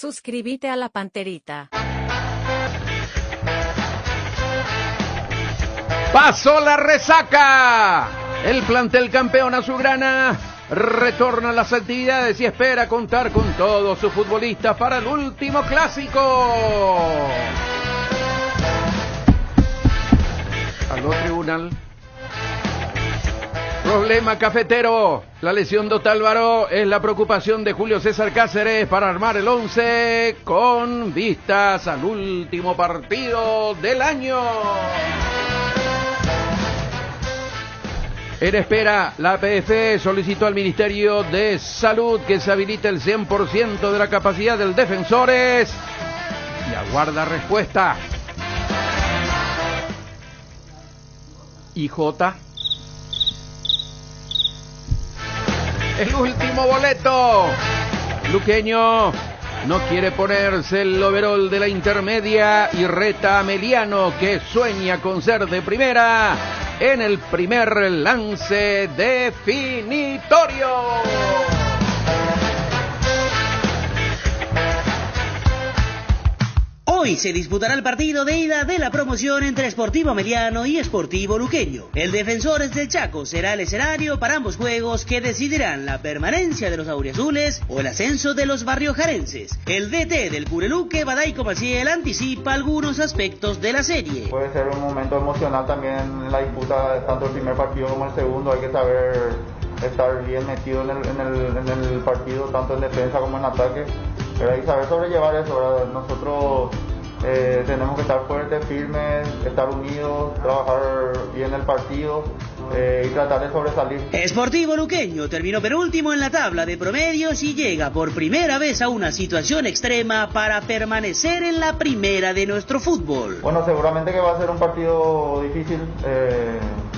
Suscríbete a la Panterita. Pasó la resaca. El plantel campeón azulgrana retorna a las actividades y espera contar con todos sus futbolistas para el último clásico. Aló, tribunal. Problema cafetero. La lesión de Otálvaro es la preocupación de Julio César Cáceres para armar el 11 con vistas al último partido del año. En espera, la APF solicitó al Ministerio de Salud que se habilite el 100% de la capacidad del Defensores y aguarda respuesta. IJ. El último boleto. Luqueño no quiere ponerse el overol de la intermedia y reta a Meliano, que sueña con ser de primera en el primer lance definitorio. Hoy se disputará el partido de ida de la promoción entre Sportivo Meliano y Sportivo Luqueño. El Defensores del Chaco será el escenario para ambos juegos que decidirán la permanencia de los auriazules o el ascenso de los barriojarenses. El DT del Cureluque, Badaico Maciel, anticipa algunos aspectos de la serie. Puede ser un momento emocional también en la disputa, tanto el primer partido como el segundo. Hay que saber estar bien metido en el partido, tanto en defensa como en ataque. Pero hay que saber sobrellevar eso, ¿verdad? Nosotros tenemos que estar fuertes, firmes, estar unidos, trabajar bien el partido y tratar de sobresalir. Sportivo Luqueño terminó penúltimo en la tabla de promedios y llega por primera vez a una situación extrema para permanecer en la primera de nuestro fútbol. Bueno, seguramente que va a ser un partido difícil.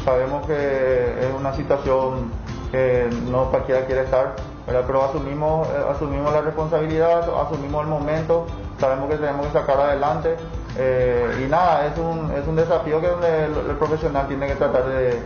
Sabemos que es una situación que no cualquiera quiere estar, ¿verdad? Pero asumimos la responsabilidad, asumimos el momento, sabemos que tenemos que sacar adelante y nada, es un desafío que donde el profesional tiene que tratar de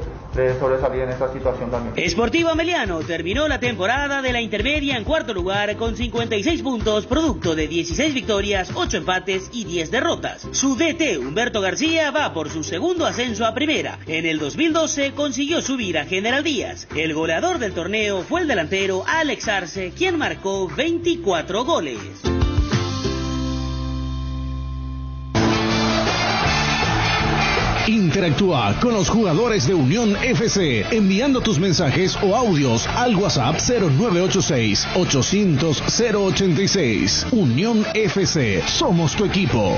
sobresalir en esta situación también. Sportivo Meliano terminó la temporada de la intermedia en cuarto lugar con 56 puntos, producto de 16 victorias, 8 empates y 10 derrotas. Su DT, Humberto García, va por su segundo ascenso a primera. En el 2012 consiguió subir a General Díaz. El goleador del torneo fue el delantero Alex Arce, quien marcó 24 goles. Interactúa con los jugadores de Unión FC enviando tus mensajes o audios al WhatsApp 0986-800-086. Unión FC, somos tu equipo.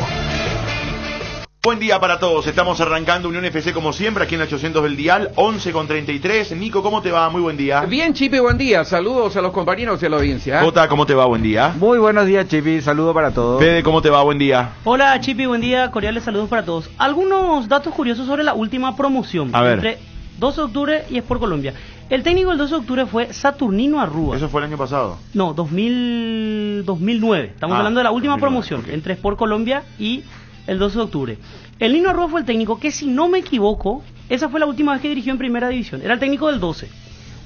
Buen día para todos, estamos arrancando Unión FC como siempre aquí en 800 del Dial, 11:33. Nico, ¿cómo te va? Muy buen día. Bien, Chipi, buen día. Saludos a los compañeros de la audiencia. Jota, ¿cómo te va? Buen día. Muy buenos días, Chipi, saludo para todos. Fede, ¿cómo te va? Buen día. Hola, Chipi, buen día, cordiales saludos para todos. Algunos datos curiosos sobre la última promoción. A ver. Entre 12 de octubre y Sport Colombia. El técnico del 12 de octubre fue Saturnino Arrúa. ¿Eso fue el año pasado? No, 2009. Estamos hablando de la última 2009, promoción, okay. Entre Sport Colombia y el 12 de octubre. El Nino Arrúa fue el técnico que, si no me equivoco, esa fue la última vez que dirigió en primera división. Era el técnico del 12.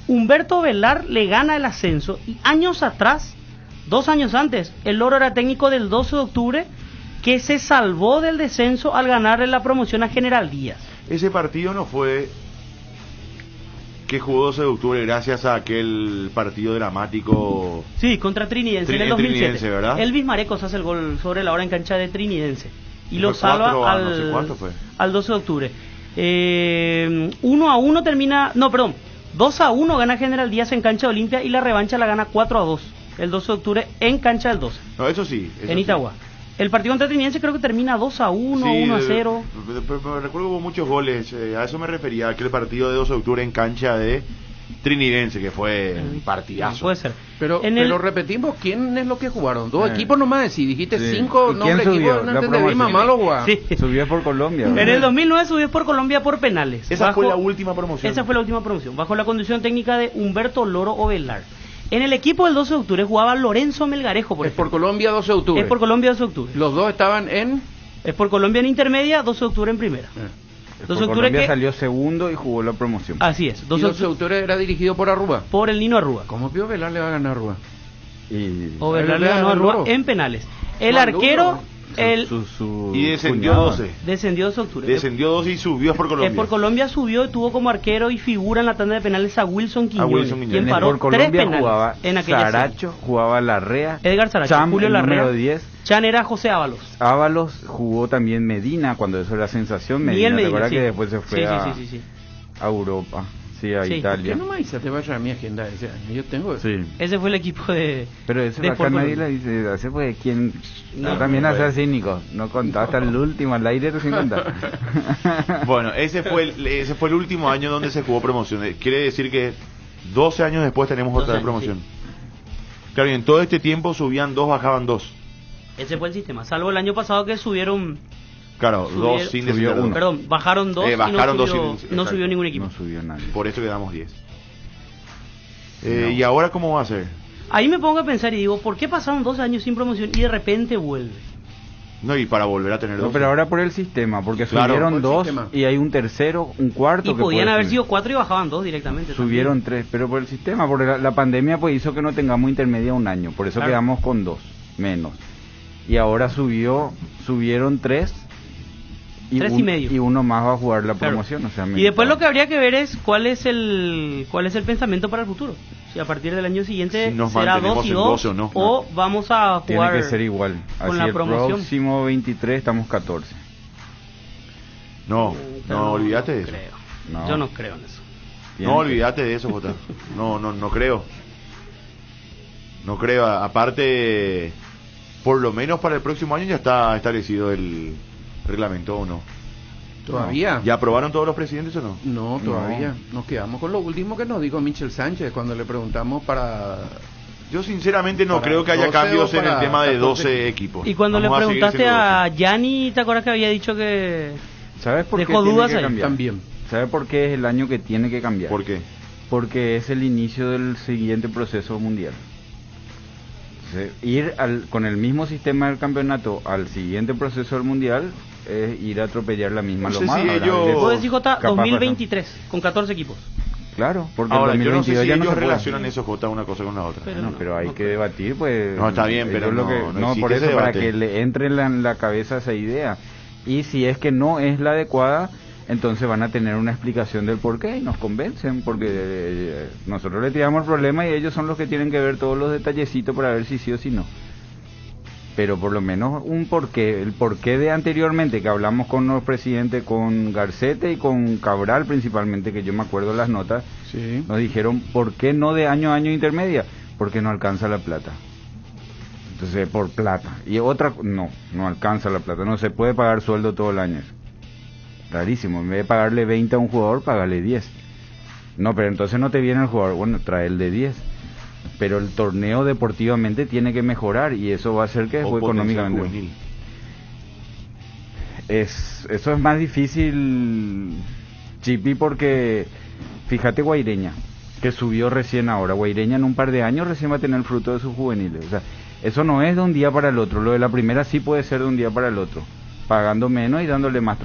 Humberto Velar le gana el ascenso y años atrás, 2 años antes, el Loro era técnico del 12 de octubre que se salvó del descenso al ganarle la promoción a General Díaz. Ese partido no fue que jugó 12 de octubre gracias a aquel partido dramático. Sí, contra Trinidense en el 2007. Trinidense, ¿verdad? Elvis Marecos hace el gol sobre la hora en cancha de Trinidense. Y lo Fue salva 4 a no sé cuánto fue. al 12 de octubre. 1-1 termina... No, perdón. 2-1 gana General Díaz en cancha de Olimpia y la revancha la gana 4-2. El 12 de octubre en cancha del 12. No, eso sí. Eso en Itagua. Sí. El partido contra Trinidense creo que termina 2-1, 1-0. Pero recuerdo que hubo muchos goles. A eso me refería, aquel partido de 12 de octubre en cancha de Trinidense, que fue un partidazo. Puede ser. Pero repetimos, ¿quién es lo que jugaron? 2 equipos nomás, si dijiste Sí. 5 nombres de equipos, no entendí, mamá lo guau. Sí. Subió por Colombia. En el 2009 subió por Colombia por penales. Esa fue la última promoción. Esa fue la última promoción, bajo la conducción técnica de Humberto Loro Ovelar. En el equipo del 12 de octubre jugaba Lorenzo Melgarejo, por Es ejemplo. por Colombia 12 de octubre. Es por Colombia 12 de octubre. Los dos estaban en... Es por Colombia en intermedia, 12 de octubre en primera. 12 de octubre salió segundo y jugó la promoción. Así es. 12 de octubre era dirigido por Arrúa. Por el Nino Arrúa. ¿Cómo Pío Velar le va a ganar a Arrúa? Y Oberlar le ganó a Rúa en penales. El arquero, y descendió 12. Descendió 12 de octubre. Descendió 12 y subió por Colombia. Por Colombia subió, tuvo como arquero y figura en la tanda de penales a Wilson Quiñones, quien paró por 3 Colombia penales jugaba en aquella Saracho, jugaba Larrea, Edgar Saracho, Cham, Julio el Larrea, número 10. Chan era José Ábalos. Ábalos, jugó también Medina, cuando eso era sensación. Medina, ¿te acuerdas que después se fue a Europa? Sí, a Italia. ¿Por qué no me te vaya a mi agenda ese año? Yo tengo... Sí. Ese fue el equipo de... Pero ese acá nadie le dice, ese fue quien... No, también hace así, Nico. No contaba hasta el último, al aire sin contar. Bueno, ese fue el último año donde se jugó promoción. Quiere decir que 12 años después tenemos otra vez promoción. Sí. Claro, y en todo este tiempo subían 2, bajaban 2. Ese fue el sistema, salvo el año pasado que subieron... Claro, 2 sin descender. Perdón, bajaron 2 bajaron y no subió ningún equipo. No subió nadie. Por eso quedamos 10. ¿Y ahora cómo va a ser? Ahí me pongo a pensar y digo, ¿por qué pasaron 2 años sin promoción y de repente vuelve? No, y para volver a tener 2. No, pero ahora por el sistema, porque subieron 2 y hay un tercero, un cuarto. Y podían haber sido 4 y bajaban 2 directamente. Subieron 3, pero por el sistema, porque la pandemia pues hizo que no tengamos intermedia un año, por eso quedamos con 2 menos. Y ahora subieron 3. 3 y medio. Y uno más va a jugar la promoción. O sea, y después lo que habría que ver es cuál es el pensamiento para el futuro. Si a partir del año siguiente será 2 y 2 o vamos a jugar. Tiene que ser igual. Con así la el promoción. Próximo 23 estamos 14. No, olvídate de eso. No. Yo no creo en eso. No, olvídate de eso, Jota. No creo. No creo. Aparte, por lo menos para el próximo año ya está establecido el reglamento, ¿o no? ¿Todavía? ¿Ya aprobaron todos los presidentes o no? No, todavía. Nos quedamos con lo último que nos dijo Michel Sánchez cuando le preguntamos para... Yo sinceramente no creo que haya cambios en el tema de 12 equipos. Y cuando le preguntaste a Gianni, ¿te acuerdas que había dicho que... ¿Sabes por dejó qué dudas tiene que ahí? cambiar? También. ¿Sabes por qué es el año que tiene que cambiar? ¿Por qué? Porque es el inicio del siguiente proceso mundial. Entonces, ir con el mismo sistema del campeonato al siguiente proceso del mundial es ir a atropellar la misma lomada. Puedo decir, Jota, 2023 con 14 equipos. Claro, porque ahora, el 2022 yo no sé si ya no ellos se relacionan eso, Jota, una cosa con la otra. Pero hay que debatir, pues. No, está bien, pero no por eso, para que le entre en la cabeza esa idea. Y si es que no es la adecuada, entonces van a tener una explicación del por qué y nos convencen, porque nosotros le tiramos el problema y ellos son los que tienen que ver todos los detallecitos para ver si sí o si no. Pero por lo menos un porqué, el porqué de anteriormente que hablamos con los presidentes, con Garcete y con Cabral principalmente, que yo me acuerdo las notas, sí. Nos dijeron, ¿por qué no de año a año intermedia? Porque no alcanza la plata. Entonces, por plata. Y otra, no alcanza la plata, no se puede pagar sueldo todo el año. Rarísimo, en vez de pagarle 20 a un jugador, págale 10. No, pero entonces no te viene el jugador, bueno, trae el de 10. Pero el torneo deportivamente tiene que mejorar y eso va a hacer que después económicamente... Eso es más difícil, Chipi, porque fíjate Guaireña, que subió recién ahora. Guaireña en un par de años recién va a tener el fruto de sus juveniles. O sea, eso no es de un día para el otro. Lo de la primera sí puede ser de un día para el otro, pagando menos y dándole más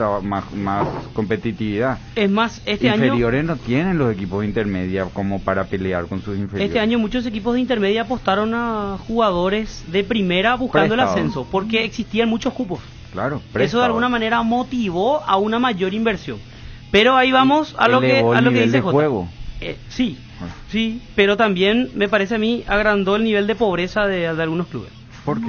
competitividad. Es más, inferiores no tienen los equipos de intermedia como para pelear con sus inferiores. Este año muchos equipos de intermedia apostaron a jugadores de primera buscando el ascenso, porque existían muchos cupos. Claro, eso de alguna manera motivó a una mayor inversión. Pero ahí vamos a lo que dice Jota. Juego. Sí, pero también me parece a mí agrandó el nivel de pobreza de algunos clubes. ¿Por qué?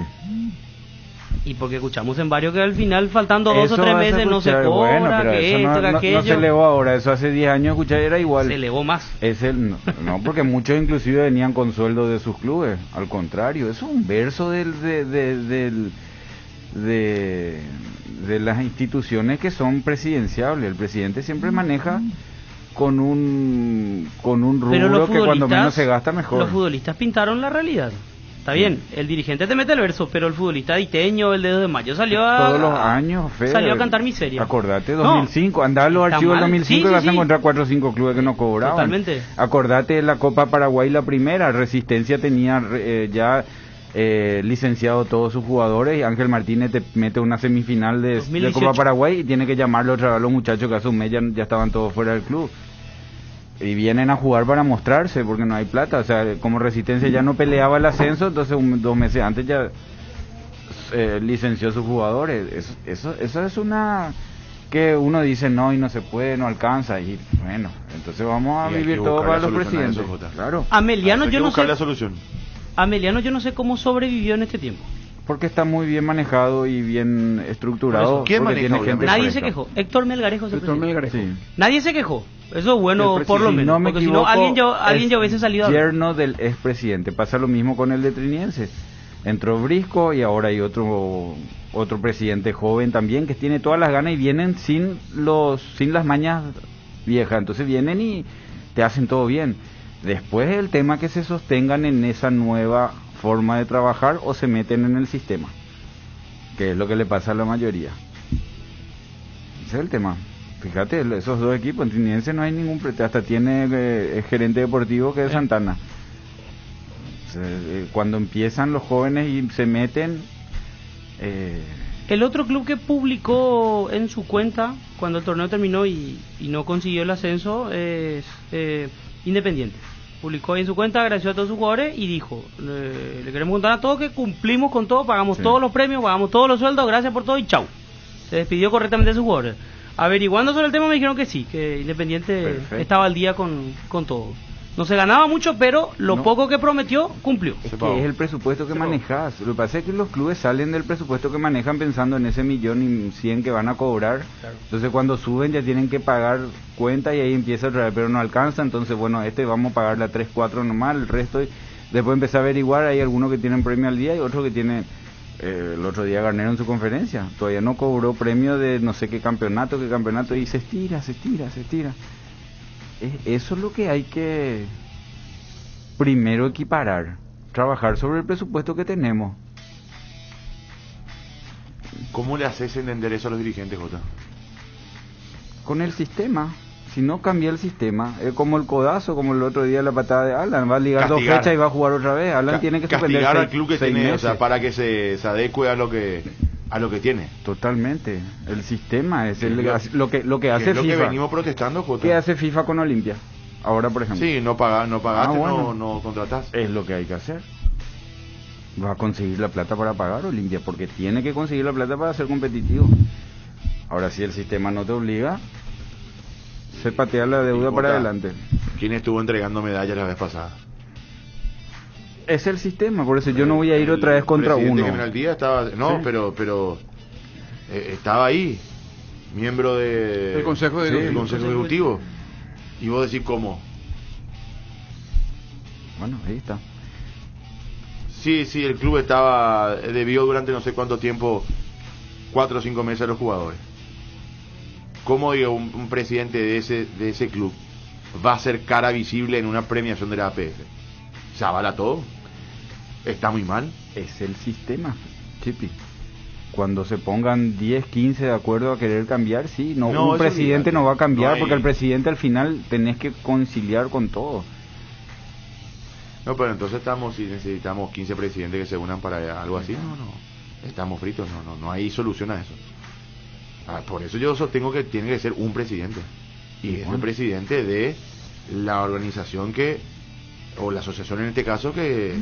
Y porque escuchamos en varios que al final, faltando 2 o 3 meses, no se cobra, bueno, que esto, que aquello. No se elevó ahora, eso hace 10 años, escuchar, era igual. Se elevó más. No, porque muchos inclusive venían con sueldo de sus clubes. Al contrario, eso es un verso de las instituciones que son presidenciables. El presidente siempre maneja con un rubro que cuando menos se gasta mejor. Los futbolistas pintaron la realidad. Está bien, el dirigente te mete el verso, pero el futbolista diteño, el dedo de mayo, salió todos los años, Fede, salió a cantar miseria. Acordate, 2005, andá a los archivos del 2005 y vas a encontrar 4 o 5 clubes que no cobraban. Totalmente. Acordate de la Copa Paraguay, la primera, Resistencia tenía ya licenciado todos sus jugadores y Ángel Martínez te mete una semifinal de Copa Paraguay y tiene que llamarlo otra vez a los muchachos que hace un mes ya estaban todos fuera del club. Y vienen a jugar para mostrarse porque no hay plata. O sea, como Resistencia ya no peleaba el ascenso, entonces 2 meses antes ya licenció a sus jugadores. Eso es una que uno dice no y no se puede, no alcanza. Y bueno, entonces vamos a vivir todo para los presidentes. Claro. Ameliano, yo no sé. La solución. Ameliano, yo no sé cómo sobrevivió en este tiempo. Porque está muy bien manejado y bien estructurado. ¿Quién maneja? Nadie se quejó. Héctor Melgarejo. Sí. Nadie se quejó. Eso es bueno, por lo menos. Porque si no, alguien ya hubiese salido a hablar. Yerno del expresidente. Pasa lo mismo con el de Triniense. Entró Brisco y ahora hay otro presidente joven también que tiene todas las ganas y vienen sin las mañas viejas. Entonces vienen y te hacen todo bien. Después el tema que se sostengan en esa nueva forma de trabajar o se meten en el sistema, que es lo que le pasa a la mayoría. Ese es el tema. Fíjate, esos 2 equipos, en Triniense no hay ningún hasta tiene gerente deportivo que es Santana. Cuando empiezan los jóvenes y se meten... El otro club que publicó en su cuenta cuando el torneo terminó y no consiguió el ascenso es Independiente. Publicó ahí en su cuenta, agradeció a todos sus jugadores y dijo, le queremos contar a todos que cumplimos con todo, pagamos todos los premios, pagamos todos los sueldos, gracias por todo y chau. Se despidió correctamente de sus jugadores. Averiguando sobre el tema me dijeron que sí, que Independiente estaba al día con todo. No se ganaba mucho, pero lo poco que prometió, cumplió. Es que es el presupuesto que manejas. Lo que pasa es que los clubes salen del presupuesto que manejan pensando en ese 1.100.000 que van a cobrar. Claro. Entonces cuando suben ya tienen que pagar cuenta y ahí empieza otra vez, pero no alcanza. Entonces bueno, vamos a pagarle a 3, 4 nomás, el resto. Después empecé a averiguar, hay algunos que tienen premio al día y otros que tienen... el otro día Garnero en su conferencia todavía no cobró premio de no sé qué campeonato y se estira. Eso es lo que hay que primero equiparar, trabajar sobre el presupuesto que tenemos. ¿Cómo le haces entender eso a los dirigentes, Jota? Con el sistema. Si no cambia el sistema, es como el codazo, como el otro día la patada de Alan, va a ligar 2 fechas y va a jugar otra vez. Alan tiene que suspender castigar al club que tiene, o sea, para que se adecue a lo que tiene. Totalmente. El sistema es lo que hace FIFA. Es lo que venimos protestando, Jota. ¿Qué hace FIFA con Olimpia? Ahora, por ejemplo. Sí, no pagaste, no contratás. Es lo que hay que hacer. Va a conseguir la plata para pagar Olimpia, porque tiene que conseguir la plata para ser competitivo. Ahora, si el sistema no te obliga, se patea la deuda para adelante. ¿Quién estuvo entregando medallas la vez pasada? Es el sistema, por eso yo no voy a ir otra vez contra uno. El día estaba, no, sí. pero estaba ahí, miembro del Consejo Ejecutivo. Y vos decís cómo. Bueno, ahí está. Sí, el club debió durante no sé cuánto tiempo, 4 o 5 meses a los jugadores. ¿Cómo digo un presidente de ese club va a ser cara visible en una premiación de la APF? ¿Se avala todo? ¿Está muy mal? Es el sistema, Chipi. Cuando se pongan 10, 15 de acuerdo a querer cambiar, sí. No un presidente no va a cambiar, porque el presidente al final tenés que conciliar con todo. No, pero entonces necesitamos 15 presidentes que se unan para algo así. No. Estamos fritos, no hay solución a eso. Por eso yo sostengo que tiene que ser un presidente. Y es el presidente de la organización o la asociación en este caso que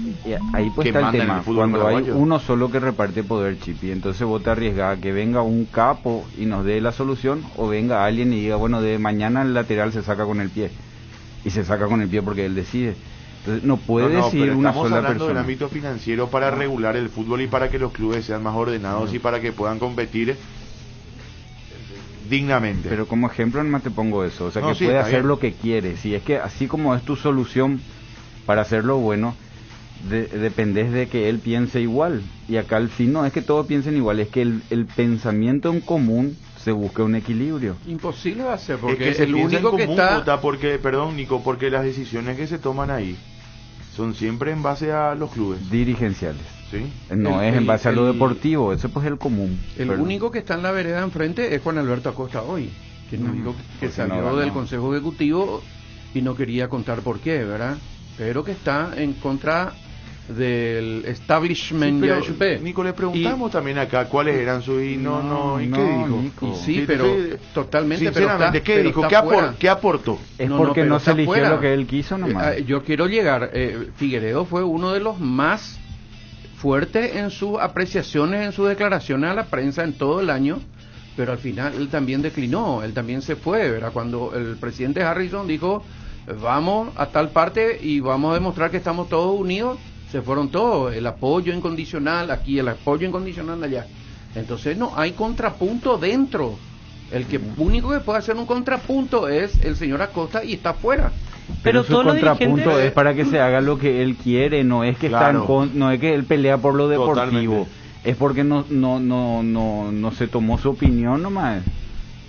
ahí pues está el tema. Cuando hay uno solo que reparte poder, Chipi, entonces vos te arriesgás a que venga un capo y nos dé la solución, o venga alguien y diga, bueno, de mañana el lateral se saca con el pie. Y se saca con el pie porque él decide. Entonces no puede decidir una sola persona. Estamos hablando del ámbito financiero para regular el fútbol y para que los clubes sean más ordenados y para que puedan competir dignamente. Pero como ejemplo nomás te pongo eso, o sea, que puede hacer lo que quiere. Si es que así como es tu solución para hacerlo bueno, dependés de que él piense igual. Y acá el fin no es que todos piensen igual, es que el pensamiento en común se busca un equilibrio. Imposible va a ser, porque es que el único que está... Perdón, Nico, porque las decisiones que se toman ahí son siempre en base a los clubes dirigenciales. ¿Sí? No es en base a lo deportivo, ese pues es el común. El único que está en la vereda enfrente es Juan Alberto Acosta hoy, que nos dijo que salió del Consejo Ejecutivo y no quería contar por qué, ¿verdad? Pero que está en contra del establishment. Sí, pero, Chupé. Nico, le preguntamos también acá cuáles eran sus... ¿Y qué dijo? Nico. Y sí, pero totalmente. Sinceramente, pero ¿qué dijo? ¿Qué aportó? Es porque pero no se está eligió fuera. lo que él quiso nomás. Yo quiero llegar. Figueiredo fue uno de los más fuertes en sus apreciaciones, en sus declaraciones a la prensa en todo el año, pero al final él también declinó, él también se fue, ¿verdad? Cuando el presidente Harrison dijo, vamos a tal parte y vamos a demostrar que estamos todos unidos, se fueron todos, el apoyo incondicional aquí, el apoyo incondicional allá. Entonces no hay contrapunto dentro. El que único que puede hacer un contrapunto es el señor Acosta y está fuera. Pero su todos los contrapunto dirigentes... es para que se haga lo que él quiere, no es que no es que él pelea por lo deportivo. Totalmente. Es porque no se tomó su opinión nomás.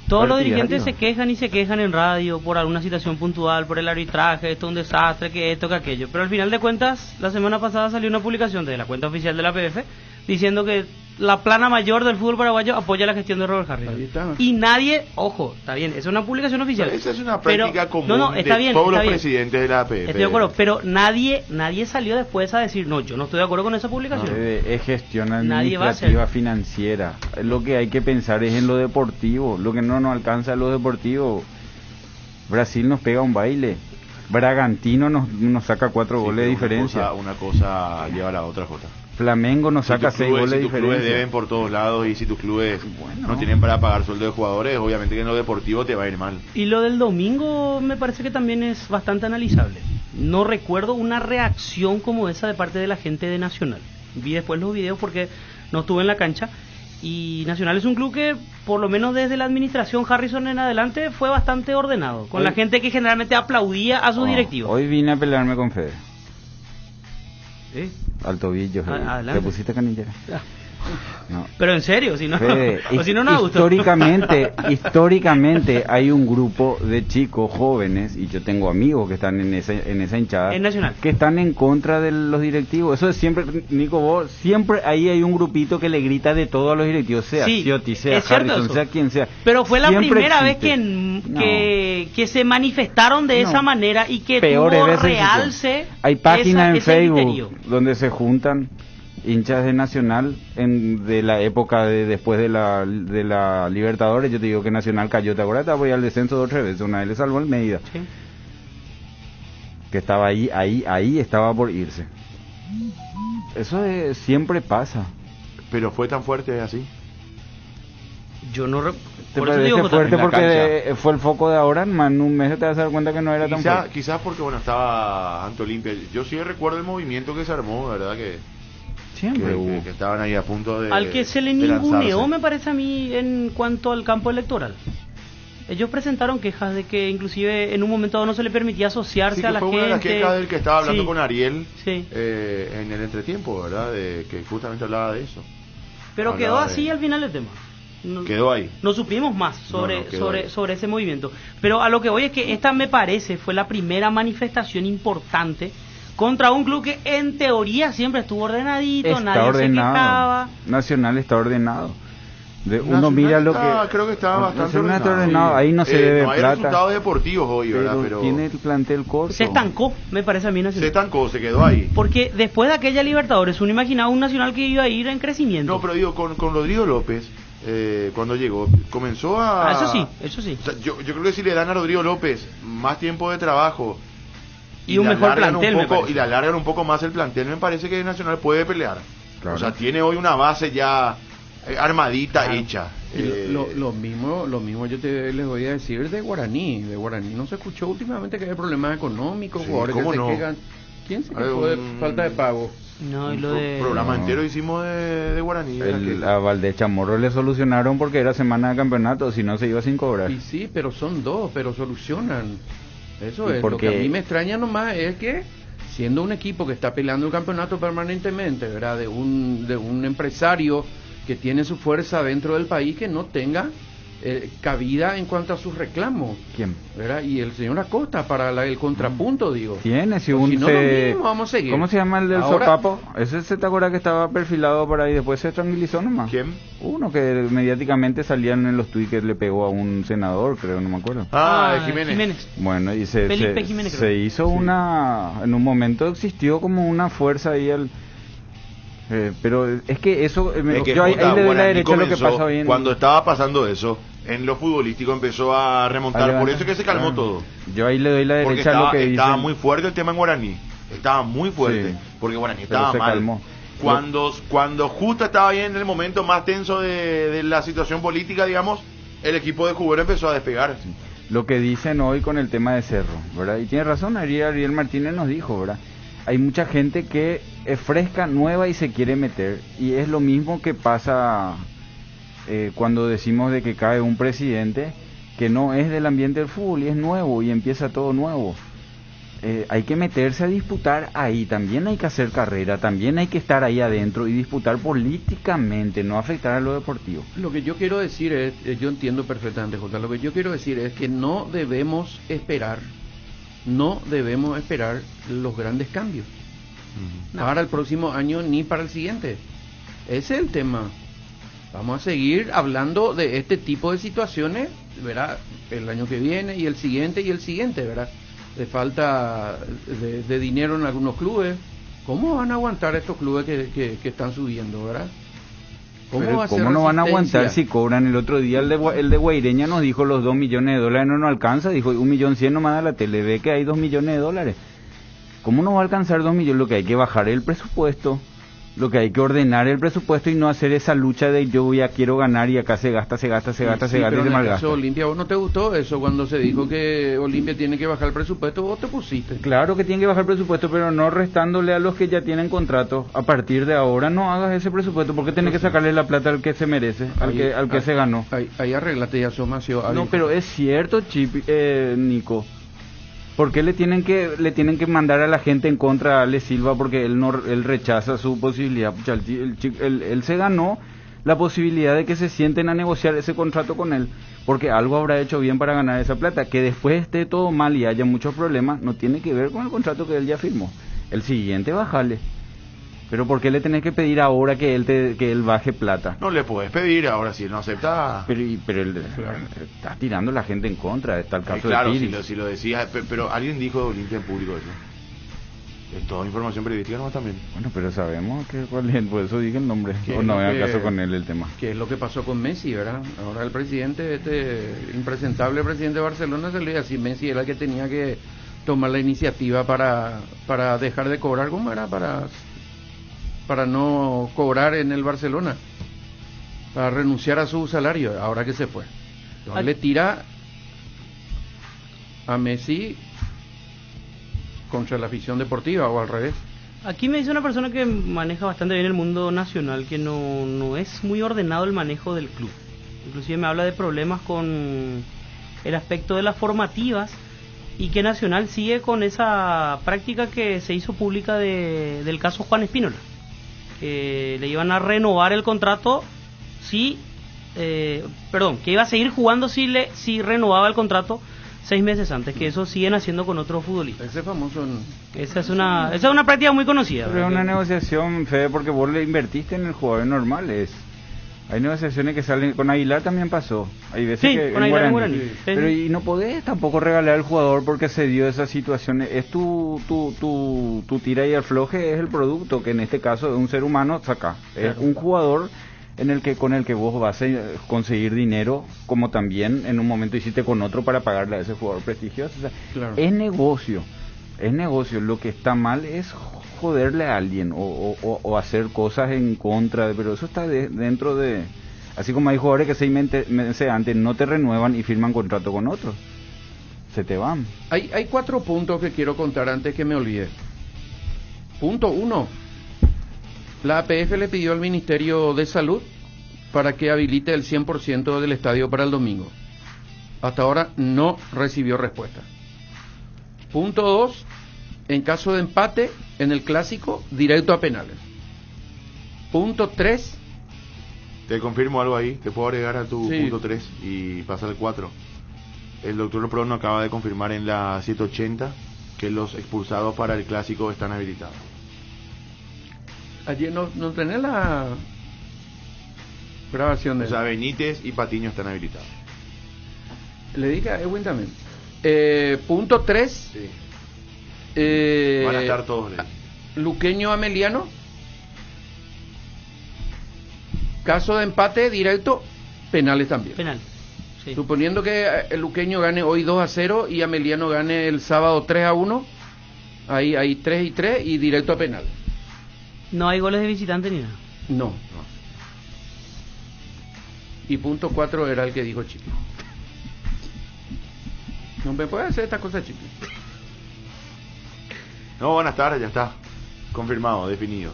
Todos los dirigentes se quejan y se quejan en radio por alguna situación puntual, por el arbitraje, esto es un desastre, que esto, que aquello. Pero al final de cuentas, la semana pasada salió una publicación de la cuenta oficial de la PF diciendo que la plana mayor del fútbol paraguayo apoya la gestión de Robert Harrison. Y nadie, ojo, está bien, es una publicación oficial. Esa es una práctica común está de bien, todos está los bien. presidentes de la APF. Estoy de acuerdo, pero nadie salió después a decir, no, yo no estoy de acuerdo con esa publicación. Es gestión Nadie va a administrativa hacer. financiera. Lo que hay que pensar es en lo deportivo. Lo que no nos alcanza es lo deportivo. Brasil nos pega un baile. Bragantino nos saca 4 goles de diferencia. Una cosa lleva a la otra, Jota. Flamengo nos saca 6 goles de diferencia. Si tus clubes deben por todos lados y si tus clubes no tienen para pagar sueldo de jugadores, obviamente que en lo deportivo te va a ir mal. Y lo del domingo me parece que también es bastante analizable. No recuerdo una reacción como esa de parte de la gente de Nacional. Vi después los videos porque no estuve en la cancha. Y Nacional es un club que, por lo menos desde la administración Harrison en adelante, fue bastante ordenado. Con la gente que generalmente aplaudía a sus directivos. Hoy vine a pelearme con Fede. ¿Sí? Al tobillo. Adelante. ¿Te pusiste canillera? No. Pero en serio, si no, Fede, o si no nos gustó. Históricamente hay un grupo de chicos jóvenes, y yo tengo amigos que están en esa hinchada, En Nacional. que están en contra de los directivos. Eso es siempre, Nico, vos, siempre ahí hay un grupito que le grita de todo a los directivos, sea Sí, Ciotti, sea es cierto Harrison, eso. sea quien sea. Pero fue la Siempre primera existe. vez que se manifestaron de esa manera y que Peores tuvo veces realce. Hay páginas en ese Facebook criterio. donde se juntan hinchas de Nacional de la época después de la Libertadores. Yo te digo que Nacional cayó, ¿te acuerdas? Voy al descenso 2 o 3 veces, una vez le salvó el Mérida, Sí. que estaba ahí estaba por irse. Eso siempre pasa. Pero fue tan fuerte así. Yo no... ¿Te por eso digo, parece fuerte en la porque fue el foco de ahora? En un mes te vas a dar cuenta que no era tan fuerte. Quizás porque, bueno, estaba Ante Olimpia. Yo sí recuerdo el movimiento que se armó, ¿verdad? Siempre hubo. Que estaban ahí a punto de... Al que se le de ninguneó, lanzarse. me parece a mí, en cuanto al campo electoral. Ellos presentaron quejas de que inclusive en un momento dado no se le permitía asociarse Sí, que a la fue gente. una de las quejas del que estaba hablando Sí. con Ariel Sí. en el entretiempo, ¿verdad? De que justamente hablaba de eso. Pero Hablaba quedó de- así al final el tema. No, Quedó ahí. no supimos más sobre quedó ahí. sobre ese movimiento. Pero a lo que voy es que esta, me parece, fue la primera manifestación importante contra un club que en teoría siempre estuvo ordenadito, Está nadie ordenado. se quejaba. Nacional está ordenado. Uno Nacional mira lo está- que... creo que estaba bastante Nacional está ordenado. ordenado. Ahí no se debe no hay plata. resultados deportivos hoy, ¿verdad? Pero tiene el plantel corto. Se estancó, me parece a mí, se Nacional. estancó, se quedó ahí. Porque después de aquella Libertadores, uno imaginaba un Nacional que iba a ir en crecimiento. No, pero digo, con Rodrigo López, cuando llegó, comenzó a... Eso sí, eso sí. O sea, yo creo que si le dan a Rodrigo López más tiempo de trabajo Y un le mejor alargan plantel, me parece. y le alargan un poco más el plantel, me parece que Nacional puede pelear. Claro. O sea, tiene hoy una base ya armadita, Claro. hecha. Y lo mismo yo les voy a decir de Guaraní. De Guaraní no se escuchó últimamente que hay problemas económicos, Sí, jugadores ¿cómo que no? se quejan. ¿Quién se Hay quejó de un- falta de pago? No, y Un lo de... programa entero hicimos de Guaraní. ¿verdad? A Valdés Chamorro le solucionaron porque era semana de campeonato, si no se iba sin cobrar. Y sí, pero son dos, pero solucionan. Eso ¿Y es. por Lo que qué? a mí me extraña nomás es que, siendo un equipo que está peleando el campeonato permanentemente, ¿verdad? De un empresario que tiene su fuerza dentro del país, que no tenga cabida en cuanto a sus reclamos. ¿Quién? ¿Verdad? Y el señor Acosta para el contrapunto, digo. Tiene, si Pues un si no, lo mismo, vamos a seguir. ¿Cómo se llama el del Ahora, sopapo? Ese se te acuerda que estaba perfilado por ahí, después se tranquilizó nomás. ¿Quién? Uno que mediáticamente salían en los tweets que le pegó a un senador, creo, no me acuerdo. Jiménez. Bueno, y Felipe Jiménez, creo. se hizo en un momento existió como una fuerza ahí pero es que eso, Es que yo ahí le doy la Guaraní derecha a lo que comenzó, pasa hoy en... cuando estaba pasando eso, en lo futbolístico empezó a remontar, por eso es que se calmó todo. Yo ahí le doy la Porque derecha a lo que estaba dicen. muy fuerte el tema en Guaraní, estaba muy fuerte, Sí. porque Guaraní Pero estaba se mal. calmó. Cuando justo estaba bien en el momento más tenso de la situación política, digamos, el equipo de Cubero empezó a despegar. Lo que dicen hoy con el tema de Cerro, ¿verdad? Y tiene razón, Ariel Martínez nos dijo, ¿verdad? Hay mucha gente que es fresca, nueva y se quiere meter. Y es lo mismo que pasa cuando decimos de que cae un presidente que no es del ambiente del fútbol y es nuevo y empieza todo nuevo. Hay que meterse a disputar ahí, también hay que hacer carrera, también hay que estar ahí adentro y disputar políticamente, no afectar a lo deportivo. Lo que yo quiero decir es, yo entiendo perfectamente, Jota, lo que yo quiero decir es que no debemos esperar los grandes cambios para el próximo año ni para el siguiente. Ese es el tema. Vamos a seguir hablando de este tipo de situaciones, ¿verdad? El año que viene y el siguiente, ¿verdad? De falta de dinero en algunos clubes. ¿Cómo van a aguantar estos clubes que están subiendo, verdad? ¿Cómo no van a aguantar si cobran? El otro día el de Guaireña nos dijo los $2 millones no nos alcanza, dijo 1.100.000 nomás a la tele, ve que hay $2 millones. ¿Cómo no va a alcanzar 2 millones? Lo que hay que bajar el presupuesto, lo que hay que ordenar el presupuesto y no hacer esa lucha de yo ya quiero ganar y acá se gasta y se malgasta. Olimpia, ¿vos no te gustó eso cuando se dijo que Olimpia tiene que bajar el presupuesto? ¿Vos te pusiste? Claro que tiene que bajar el presupuesto, pero no restándole a los que ya tienen contrato. A partir de ahora no hagas ese presupuesto porque tenés que sacarle la plata al que se merece, al que se ganó. Ahí arreglate ya, Somacio. No, pero es cierto, Nico. ¿Por qué le tienen que mandar a la gente en contra a Ale Silva porque él rechaza su posibilidad? Pucha, él se ganó la posibilidad de que se sienten a negociar ese contrato con él, porque algo habrá hecho bien para ganar esa plata. Que después esté todo mal y haya muchos problemas no tiene que ver con el contrato que él ya firmó. El siguiente bájale. Pero ¿por qué le tenés que pedir ahora que él baje plata? No le podés pedir ahora si él no acepta. Pero él está tirando la gente en contra. Está el caso claro, de Piri. si lo decías, pero alguien dijo de Olimpia en público eso. Es toda información periodística nomás también. Bueno, pero sabemos cuál es, por eso dije el nombre. O no es acaso con él el tema. ¿Qué es lo que pasó con Messi, verdad? Ahora el presidente, impresentable presidente de Barcelona, se le dice así, Messi era el que tenía que tomar la iniciativa para dejar de cobrar, ¿cómo era? Para no cobrar en el Barcelona, para renunciar a su salario, ahora que se fue. Entonces le tira a Messi contra la afición deportiva o al revés. Aquí me dice una persona que maneja bastante bien el mundo nacional que no es muy ordenado el manejo del club. Inclusive me habla de problemas con el aspecto de las formativas y que Nacional sigue con esa práctica que se hizo pública del caso Juan Espínola. Que le iban a renovar el contrato que iba a seguir jugando si renovaba el contrato 6 meses antes, que eso siguen haciendo con otros futbolistas. Ese famoso Esa es una práctica muy conocida. Pero es una negociación, Fede, porque vos le invertiste en el jugador normal. Hay negociaciones que salen, con Aguilar también pasó. Hay veces sí, que con Aguilar en Guaraní. Pero y no podés tampoco regalar al jugador porque se dio esa situación. Es tu tira y afloje, es el producto que en este caso de un ser humano saca. Claro. Es un jugador con el que vos vas a conseguir dinero, como también en un momento hiciste con otro para pagarle a ese jugador prestigioso. O sea, claro. Es negocio. Lo que está mal es joderle a alguien o hacer cosas en contra pero eso está dentro de, así como hay jugadores que 6 meses antes no te renuevan y firman contrato con otros, se te van. Hay 4 puntos que quiero contar antes que me olvide. Punto 1: la APF le pidió al Ministerio de Salud para que habilite el 100% del estadio para el domingo. Hasta ahora no recibió respuesta. Punto 2: en caso de empate en el clásico, directo a penales. Punto 3: Te confirmo algo ahí, te puedo agregar a tu Sí. punto 3 y pasa al 4. El doctor Prono acaba de confirmar en la 780 que los expulsados para el clásico están habilitados. Ayer no tenés la grabación de O sea, Benítez y Patiño están habilitados. Le dije a Edwin también. Punto 3. Sí. Van a estar todos. Luqueño Ameliano. Caso de empate directo, penales también. Penal. Sí. Suponiendo que el Luqueño gane hoy 2-0 y Ameliano gane el sábado 3-1, ahí hay 3-3 y directo a penal. No hay goles de visitante ni nada. No. Y punto 4 era el que dijo Chiqui. No me puede hacer esta cosa, Chiqui. No, van a estar, ya está. Confirmado, definido.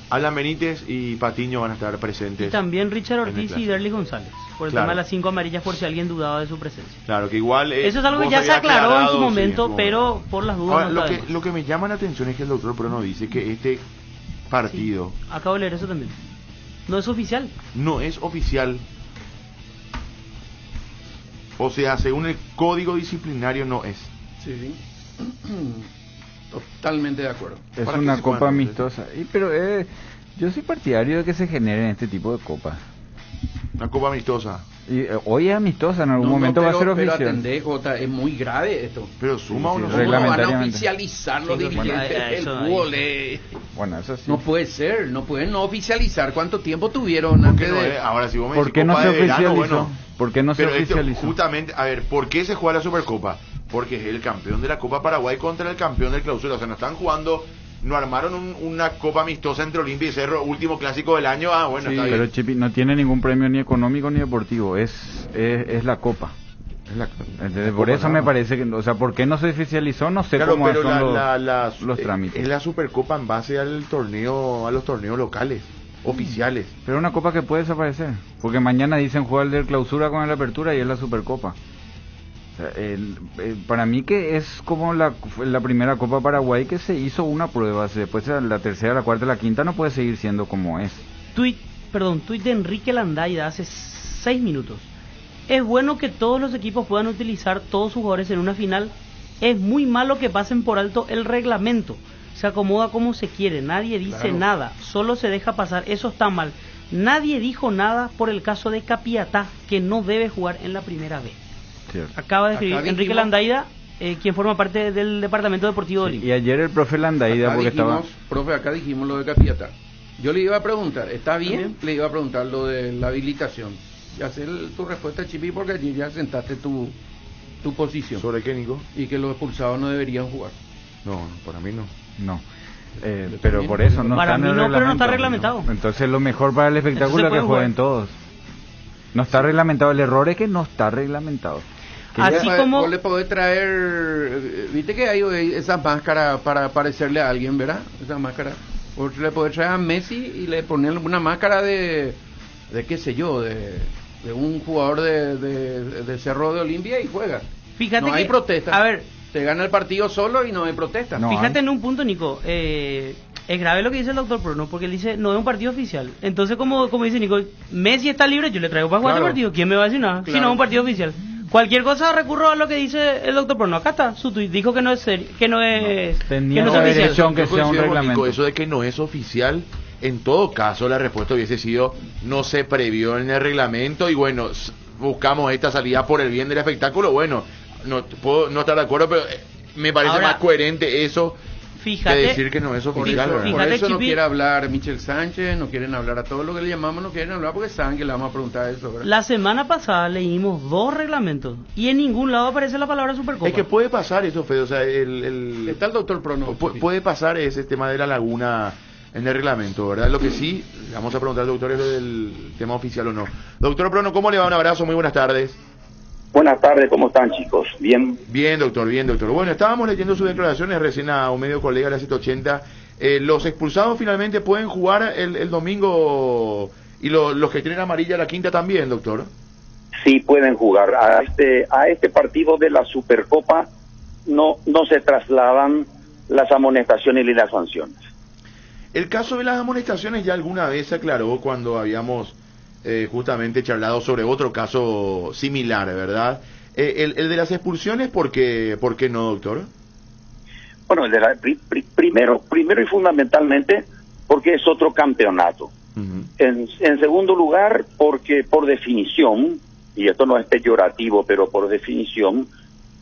Alan Benítez y Patiño van a estar presentes. Y también Richard en el Ortiz y clásico. Derly González. Por el Claro. tema de las 5 amarillas, por si alguien dudaba de su presencia. Claro, que igual... Eso es algo que vos ya se habías aclaró en aclarado, su sí, momento, en su pero momento. por las dudas Ahora, no sabemos. lo que me llama la atención es que el doctor Prono dice que este partido Acabo de leer eso también. No es oficial. no es oficial. O sea, según el código disciplinario no es. Sí. Totalmente de acuerdo. Es ¿Para qué una se copa juegan? amistosa. Pero yo soy partidario de que se generen este tipo de copas. Una copa amistosa. Y hoy es amistosa, en algún momento va a ser Pero oficial. atendé, Jota, es muy grave esto. Pero suma Sí, o no sí, suma. ¿Cómo no van a reglamentariamente. oficializar los Sí, dirigentes bueno, del eso ahí. fútbol? Bueno, eso sí. No puede ser, no pueden no oficializar. ¿Cuánto tiempo tuvieron ¿Por antes qué no de...? es? Ahora, si vos me ¿Por decís qué no copa se de verano, oficializó? bueno, ¿Por qué no se pero esto, oficializó? justamente, a ver, ¿por qué se juega la Supercopa? Porque es el campeón de la Copa Paraguay contra el campeón del Clausura. O sea, no están jugando, no armaron una copa amistosa entre Olimpia y Cerro, último clásico del año. Ah, bueno, Sí, está Pero bien. Chipi no tiene ningún premio ni económico ni deportivo, es la copa. Es la- Entonces, la por Copa eso nada me más. parece que, o sea, ¿por qué no se oficializó? No sé Claro, cómo pero son los trámites. es la Supercopa en base al torneo, a los torneos locales, oficiales. Pero una copa que puede desaparecer, porque mañana dicen jugar el de clausura con la apertura y es la Supercopa. O sea, para mí que es como la primera Copa Paraguay que se hizo una prueba, después la tercera, la cuarta, la quinta no puede seguir siendo como es. Tuit de Enrique Landaida hace 6 minutos. Es bueno que todos los equipos puedan utilizar todos sus jugadores en una final. Es muy malo que pasen por alto el reglamento. Se acomoda como se quiere, nadie dice Claro. nada, solo se deja pasar, eso está mal. Nadie dijo nada por el caso de Capiatá, que no debe jugar en la primera vez. Cierto. Acaba de escribir Acá Enrique dijimos- Landaida, quien forma parte del Departamento Deportivo de Y Olimpia. ayer el profe Landaida, Acá porque dijimos, estaba... profe, acá dijimos lo de Capiatá. Yo le iba a preguntar, ¿está bien? ¿También? Le iba a preguntar lo de la habilitación. Y hacer tu respuesta, Chipi, porque allí ya sentaste tu posición. ¿Sobre qué, Nico? Y que los expulsados no deberían jugar. No, para mí no. No. Yo Pero también, por eso no para está en mí el no, pero no reglamento. está reglamentado. Entonces lo mejor para el espectáculo es que pueden jueguen jugar. todos. No está reglamentado, el error es que no está reglamentado. Que Así ya- como- Vos le podés traer, viste que hay esa máscara para parecerle a alguien, ¿verdad? Esa máscara. Vos le podés traer a Messi y le poner una máscara de qué sé yo, de un jugador de Cerro de Olimpia y juega. Fíjate no hay que- protesta. a ver, te gana el partido solo y no hay protesta. No. fíjate hay. en un punto, Nico, es grave lo que dice el doctor Prono, porque él dice, no es un partido oficial. Entonces, como dice Nico, Messi está libre, yo le traigo para jugar Claro. el partido. ¿Quién me va a decir nada? Si Claro. no es un partido oficial. Cualquier cosa recurro a lo que dice el doctor Prono. Acá está su tuit, dijo que no es serio, que no es, Tenía que no que es haber oficial. hecho aunque Yo sea un coincido con reglamento. Nico, eso de que no es oficial, en todo caso la respuesta hubiese sido no se previó en el reglamento y bueno, buscamos esta salida por el bien del espectáculo. Bueno, no puedo no estar de acuerdo, pero me parece Ahora, más coherente eso Fíjate, que decir que no es Por oficial. eso, ¿verdad? por Fíjate, eso no Chipi. quiere hablar Michel Sánchez, no quieren hablar a todo lo que le llamamos, no quieren hablar porque saben que le vamos a preguntar eso, ¿verdad? la semana pasada leímos 2 reglamentos y en ningún lado aparece la palabra Supercopa. Es que puede pasar eso, Fede, o sea, el Está el doctor Prono. puede pasar ese tema de la laguna en el reglamento, ¿verdad? Lo que sí, le vamos a preguntar al doctor es lo del tema oficial o no. Doctor Prono, ¿cómo le va? Un abrazo, muy buenas tardes. Buenas tardes, ¿cómo están, chicos? ¿Bien? Bien, doctor, bien, doctor. Bueno, estábamos leyendo sus declaraciones recién a un medio colega de la 180. Los expulsados finalmente pueden jugar el domingo y los que tienen amarilla la quinta también, doctor. Sí, pueden jugar. A este partido de la Supercopa no se trasladan las amonestaciones y las sanciones. El caso de las amonestaciones ya alguna vez se aclaró cuando habíamos justamente charlado sobre otro caso similar, ¿verdad? El de las expulsiones, ¿por qué no, doctor? Bueno, primero y fundamentalmente porque es otro campeonato. Uh-huh. En segundo lugar, porque por definición, y esto no es peyorativo, pero por definición,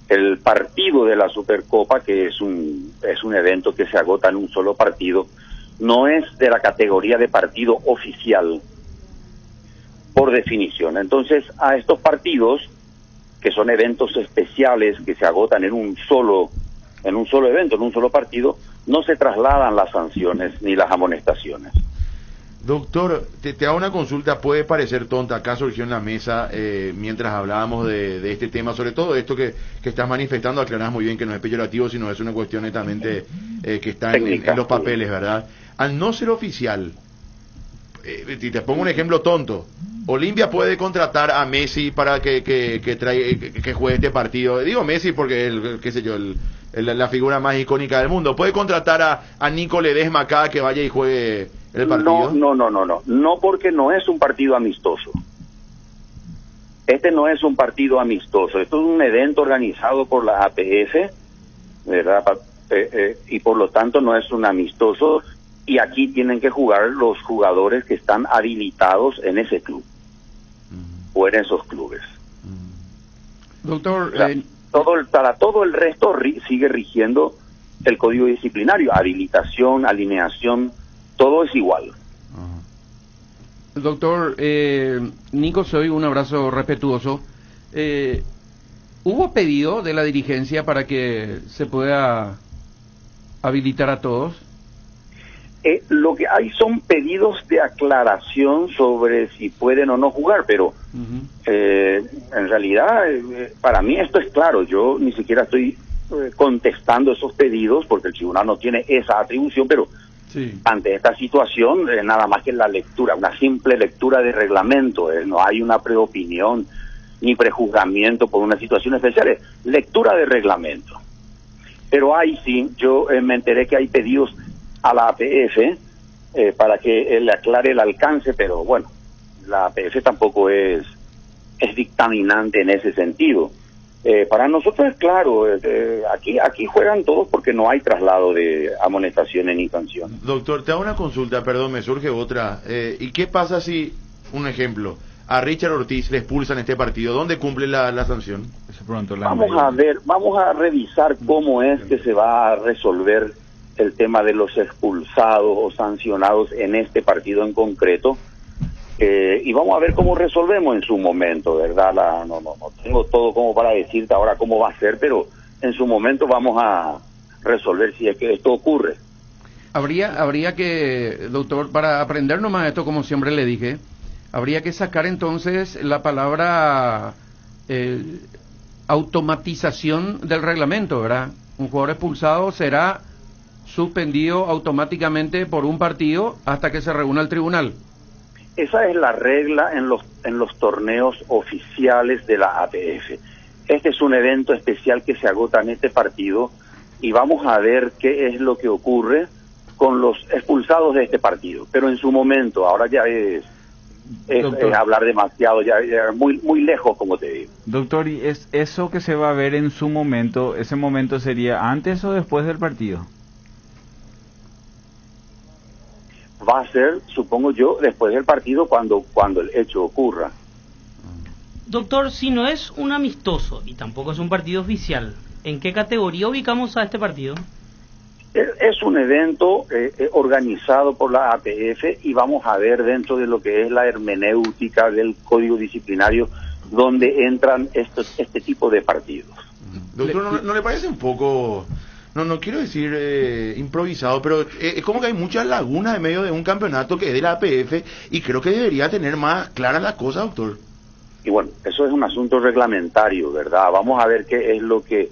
el partido de la Supercopa, que es un evento que se agota en un solo partido, no es de la categoría de partido oficial, por definición. Entonces, a estos partidos, que son eventos especiales que se agotan en un solo evento, en un solo partido, no se trasladan las sanciones ni las amonestaciones. Doctor, te hago una consulta, puede parecer tonta, acá surgió en la mesa mientras hablábamos de este tema, sobre todo esto que estás manifestando, aclarás muy bien que no es peyorativo, sino es una cuestión netamente que está en los papeles, ¿verdad? Al no ser oficial, y te pongo un ejemplo tonto, Olimpia puede contratar a Messi para que juegue este partido. Digo Messi porque la figura más icónica del mundo. ¿Puede contratar a Nico Ledesma acá que vaya y juegue el partido? No, porque no es un partido amistoso. Este no es un partido amistoso. Esto es un evento organizado por la APF, ¿verdad? Y por lo tanto no es un amistoso. Y aquí tienen que jugar los jugadores que están habilitados en ese club o en esos clubes. Doctor, para todo el resto sigue rigiendo el código disciplinario, habilitación, alineación, todo es igual. Doctor, Nico, soy un abrazo respetuoso. ¿Hubo pedido de la dirigencia para que se pueda habilitar a todos? Lo que hay son pedidos de aclaración sobre si pueden o no jugar, pero en realidad para mí esto es claro. Yo ni siquiera estoy contestando esos pedidos porque el tribunal no tiene esa atribución, pero ante esta situación nada más que la lectura, una simple lectura de reglamento, no hay una preopinión ni prejuzgamiento por una situación especial, es lectura de reglamento. Pero ahí sí, yo me enteré que hay pedidos a la APF para que le aclare el alcance, pero bueno, la APF tampoco es dictaminante en ese sentido. Para nosotros es claro, aquí juegan todos porque no hay traslado de amonestaciones ni sanciones. Doctor, te hago una consulta, perdón, me surge otra. ¿Y qué pasa si, un ejemplo, a Richard Ortiz le expulsan este partido? ¿Dónde cumple la sanción? Vamos a revisar cómo es que se va a resolver el tema de los expulsados o sancionados en este partido en concreto, y vamos a ver cómo resolvemos en su momento, ¿verdad? No tengo todo como para decirte ahora cómo va a ser, pero en su momento vamos a resolver si es que esto ocurre. Habría que, doctor, para aprender nomás esto, como siempre le dije, habría que sacar entonces la palabra automatización del reglamento, ¿verdad? Un jugador expulsado será suspendido automáticamente por un partido hasta que se reúna el tribunal. Esa es la regla en los torneos oficiales de la APF. Este es un evento especial que se agota en este partido y vamos a ver qué es lo que ocurre con los expulsados de este partido. Pero en su momento, ahora ya es hablar demasiado, ya muy lejos, como te digo. Doctor, ¿y es eso que se va a ver en su momento, ese momento sería antes o después del partido? Va a ser, supongo yo, después del partido cuando el hecho ocurra. Doctor, si no es un amistoso y tampoco es un partido oficial, ¿en qué categoría ubicamos a este partido? Es un evento organizado por la APF y vamos a ver dentro de lo que es la hermenéutica del Código Disciplinario donde entran este tipo de partidos. Doctor, ¿no le parece un poco... No quiero decir improvisado, pero es como que hay muchas lagunas en medio de un campeonato que es de la APF y creo que debería tener más claras las cosas, doctor? Y bueno, eso es un asunto reglamentario, ¿verdad? Vamos a ver qué es lo que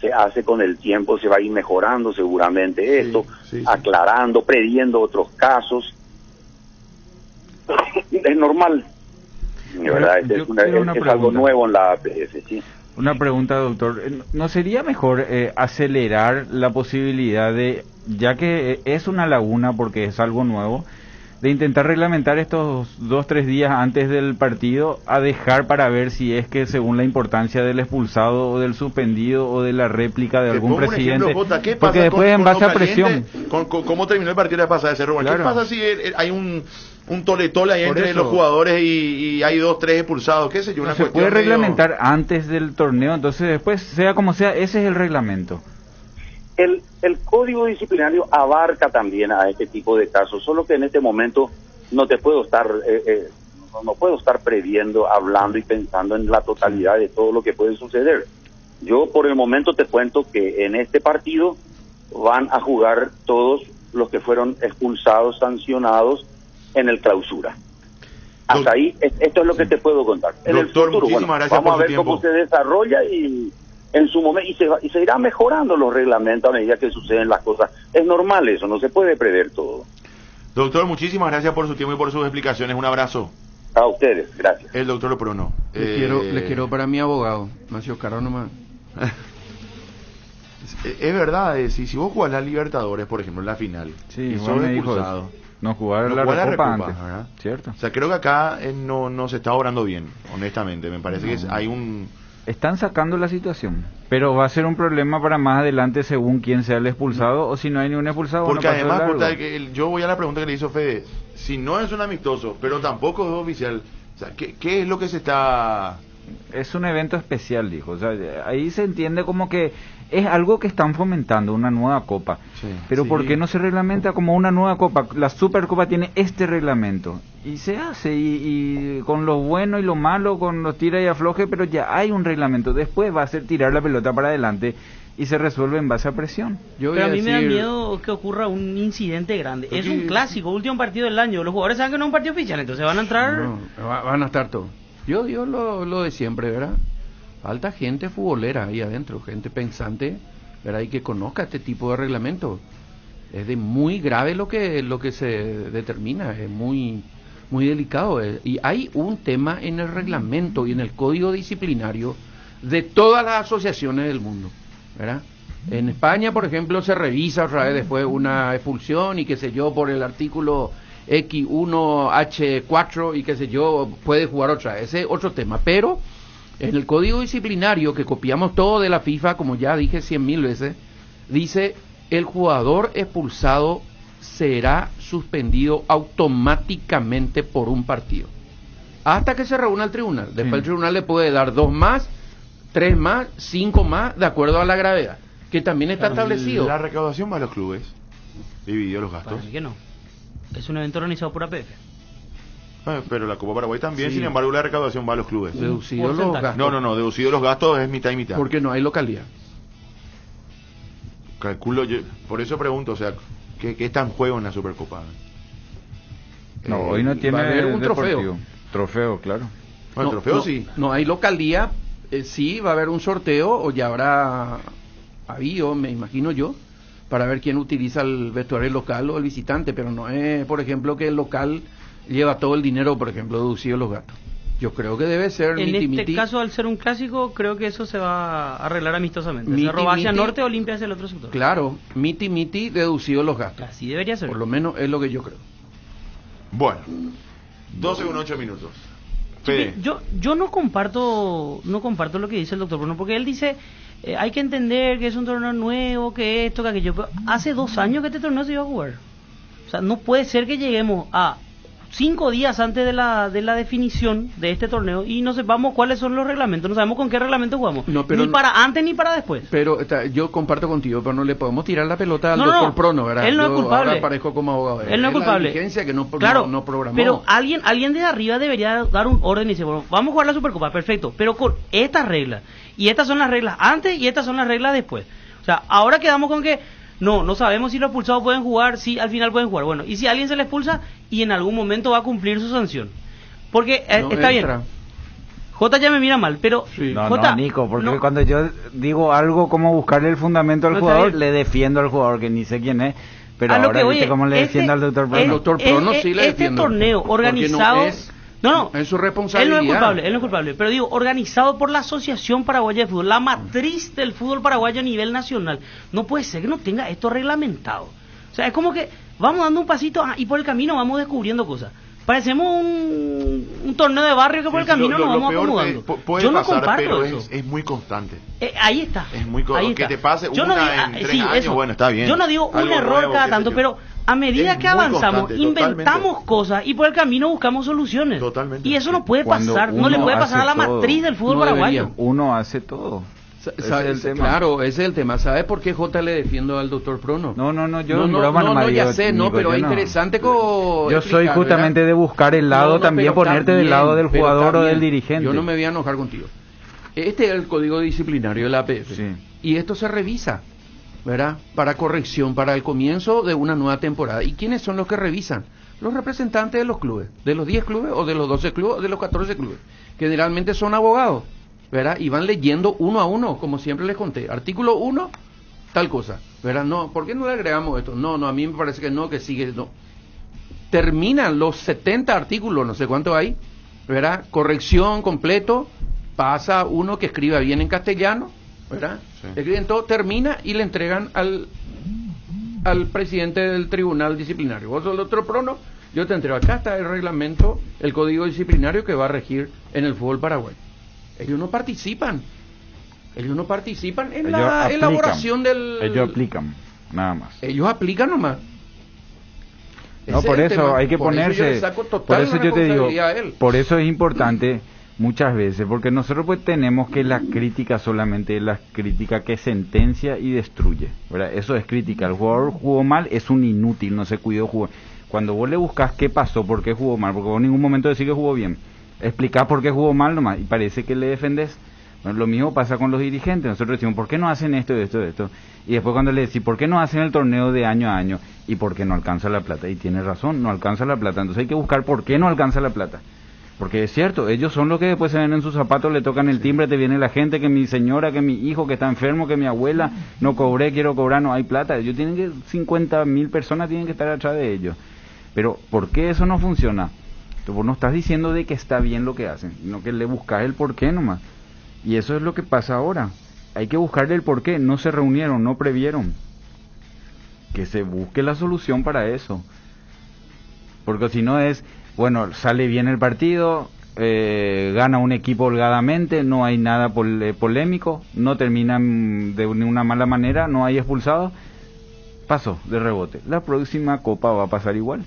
se hace con el tiempo, se va a ir mejorando seguramente esto, aclarando, previendo otros casos. Es normal, ¿verdad? Es algo nuevo en la APF, sí. Una pregunta, doctor. ¿No sería mejor acelerar la posibilidad de, ya que es una laguna porque es algo nuevo, de intentar reglamentar estos 2-3 días antes del partido, a dejar para ver si es que según la importancia del expulsado o del suspendido o de la réplica de algún presidente, ejemplo, Jota, ¿qué pasa porque después en base a presión, con cómo terminó el partido la pasada ese Rubén? Claro. ¿Qué pasa si hay un tole-tole ahí Por entre eso. los jugadores y hay 2-3 expulsados? ¿Qué sé yo? Una no se cuestión puede medio- reglamentar antes del torneo, entonces después, sea como sea, ese es el reglamento. El código disciplinario abarca también a este tipo de casos, solo que en este momento no te puedo estar no puedo estar previendo, hablando y pensando en la totalidad de todo lo que puede suceder. Yo por el momento te cuento que en este partido van a jugar todos los que fueron expulsados, sancionados en el clausura. Hasta ahí, esto es lo que te puedo contar. En Doctor, el futuro, muchísimas gracias vamos por a su ver cómo tiempo. se desarrolla y en su momento y se irá mejorando los reglamentos a medida que suceden las cosas. Es normal eso, no se puede prever todo. Doctor, muchísimas gracias por su tiempo y por sus explicaciones. Un abrazo. A ustedes, gracias. El doctor Prono. Le quiero para mi abogado, Macio Caro nomás. Es verdad, si vos jugás la Libertadores, por ejemplo, en la final, Sí, y vos sos me dijo expulsado, eso. No jugar no la jugás Recopa antes, ¿verdad? ¿cierto? O sea, creo que acá no se está obrando bien, honestamente. Me parece que hay un... Están sacando la situación, pero va a ser un problema para más adelante según quién sea el expulsado, o si no hay ni un expulsado. Porque no pasa además, largo. Jota, yo voy a la pregunta que le hizo Fede. Si no es un amistoso, pero tampoco es oficial, o sea, ¿qué es lo que se está...? Es un evento especial, dijo. O sea, ahí se entiende como que es algo que están fomentando, una nueva copa. Sí. Pero Sí. ¿por qué no se reglamenta como una nueva copa? La Supercopa tiene este reglamento. Y se hace, y con lo bueno y lo malo, con los tira y afloje, pero ya hay un reglamento. Después va a ser tirar la pelota para adelante y se resuelve en base a presión. Yo voy Pero a mí me da decir- miedo que ocurra un incidente grande. Es Porque- un clásico, último partido del año. Los jugadores saben que no es un partido oficial, entonces van a entrar... No, van a estar todos. Yo digo lo de siempre, ¿verdad? Falta gente futbolera ahí adentro, gente pensante, ¿verdad? Y que conozca este tipo de reglamentos. Es de muy grave lo que se determina, es muy delicado. Y hay un tema en el reglamento y en el código disciplinario de todas las asociaciones del mundo, ¿verdad? En España, por ejemplo, se revisa otra vez después una expulsión y qué sé yo, por el artículo X1H4 y qué sé yo, puede jugar otra vez. Ese es otro tema. Pero en el código disciplinario, que copiamos todo de la FIFA, como ya dije 100.000 veces, dice: el jugador expulsado será suspendido automáticamente por un partido hasta que se reúna el tribunal. Después el tribunal le puede dar 2 más, 3 más, 5 más, de acuerdo a la gravedad, que también está establecido. La recaudación va a los clubes, dividió los gastos. Para mí que no. Es un evento organizado por APF. Pero la Copa Paraguay también, Sí. sin embargo, la recaudación va a los clubes. Deducido los Porcentaje. gastos. No, deducido los gastos es mitad y mitad. Porque no hay localidad. Calculo yo, por eso pregunto, o sea, ¿qué está en juego en la Supercopa? No, hoy no tiene va a haber un Deportivo. Trofeo, claro. Bueno, el No, trofeo no, sí. No hay localía, sí va a haber un sorteo, o ya habrá habido, me imagino yo, para ver quién utiliza el vestuario local o el visitante, pero no es, por ejemplo, que el local lleva todo el dinero, por ejemplo, deducido los gastos. Yo creo que debe ser En miti, este miti. caso, al ser un clásico, creo que eso se va a arreglar amistosamente. Miti, Cerro hacia miti. norte o limpia hacia el otro sector. Claro, miti, deducido los gastos. Así debería ser. Por lo menos es lo que yo creo. Bueno, 12 con 8 minutos. Fede. Yo no comparto lo que dice el doctor Bruno, porque él dice, hay que entender que es un torneo nuevo, que esto, que aquello. Pero hace 2 años que este torneo se iba a jugar. O sea, no puede ser que lleguemos a 5 días antes de la definición de este torneo y no sepamos cuáles son los reglamentos, no sabemos con qué reglamento jugamos, No, pero ni para antes ni para después. Pero yo comparto contigo, pero no le podemos tirar la pelota al No, doctor no, Prono, ¿verdad? él no es Yo culpable. ahora aparezco como abogado. Él no es culpable. La diligencia que no programó. Pero alguien de arriba debería dar un orden y decir, bueno, vamos a jugar la Supercopa, perfecto, pero con estas reglas. Y estas son las reglas antes y estas son las reglas después. O sea, ahora quedamos con que no sabemos si los expulsados pueden jugar, si al final pueden jugar. Bueno, y si alguien se le expulsa y en algún momento va a cumplir su sanción. Porque No está entra. bien. Jota ya me mira mal, pero Sí. No, Jota, Nico, porque no. cuando yo digo algo como buscarle el fundamento al No, está jugador, bien. le defiendo al jugador, que ni sé quién es, pero A lo ahora que, viste oye, cómo le defiendo al doctor Bruno. Al doctor Prono sí le este defiendo. torneo Porque organizado... no es su responsabilidad. Él no es culpable, pero digo, organizado por la Asociación Paraguaya de Fútbol, la matriz del fútbol paraguayo a nivel nacional. No puede ser que no tenga esto reglamentado. O sea, es como que vamos dando un pasito y por el camino vamos descubriendo cosas. Parecemos un torneo de barrio que por el camino nos vamos acomodando. Puede pasar, pero es muy constante. Ahí está. Es muy constante. Que te pase yo una no digo, en 3 años, bueno, está bien. Yo no digo un error cada tanto, pero a medida que avanzamos, inventamos cosas y por el camino buscamos soluciones. Totalmente. Y eso no puede pasar, no le puede pasar a la matriz del fútbol paraguayo. Uno hace todo. Claro, ese es el tema. ¿Sabes por qué J le defiendo al doctor Prono? No, ya sé, pero es interesante. Yo soy justamente de buscar el lado también, ponerte del lado del jugador o del dirigente. Yo no me voy a enojar contigo. Este es el código disciplinario de la APF. Sí. Y esto se revisa, ¿verdad? Para corrección, para el comienzo de una nueva temporada. ¿Y quiénes son los que revisan? Los representantes de los clubes, de los 10 clubes o de los 12 clubes o de los 14 clubes. Generalmente son abogados, ¿verdad? Y van leyendo uno a uno, como siempre les conté. Artículo 1, tal cosa, ¿verdad? No, ¿por qué no le agregamos esto? No, a mí me parece que no, que sigue, no. Terminan los 70 artículos, no sé cuánto hay, ¿verdad? Corrección completo, pasa uno que escriba bien en castellano, ¿verdad? Sí. Escriben todo, termina y le entregan al presidente del tribunal disciplinario. Vos sos el otro Prono, yo te entrego. Acá está el reglamento, el código disciplinario que va a regir en el fútbol paraguayo. Ellos no participan en la elaboración del... Ellos aplican, nada más. Ellos aplican nomás. No, por eso hay que ponerse... Por eso yo te digo, por eso es importante muchas veces, porque nosotros pues tenemos que la crítica solamente es la crítica que sentencia y destruye, ¿verdad? Eso es crítica. El jugador jugó mal, es un inútil, no se cuidó, jugó. Cuando vos le buscas qué pasó, por qué jugó mal, porque vos en ningún momento decís que jugó bien, explicás por qué jugó mal nomás, y parece que le defendés. Bueno, lo mismo pasa con los dirigentes. Nosotros decimos, ¿por qué no hacen esto? Y después cuando le decís, ¿por qué no hacen el torneo de año a año? Y ¿por qué no alcanza la plata? Y tiene razón, no alcanza la plata. Entonces hay que buscar por qué no alcanza la plata. Porque es cierto, ellos son los que después se ven en sus zapatos, le tocan el timbre, te viene la gente, que mi señora, que mi hijo que está enfermo, que mi abuela, no cobré, quiero cobrar, no hay plata. Ellos tienen que, 50.000 personas tienen que estar atrás de ellos. Pero ¿por qué eso no funciona? Tú no estás diciendo de que está bien lo que hacen, sino que le buscas el por qué nomás. Y eso es lo que pasa ahora. Hay que buscarle el por qué. No se reunieron, no previeron. Que se busque la solución para eso. Porque si no es, bueno, sale bien el partido, gana un equipo holgadamente, no hay nada polémico, no terminan de una mala manera, no hay expulsados, pasó de rebote. La próxima copa va a pasar igual.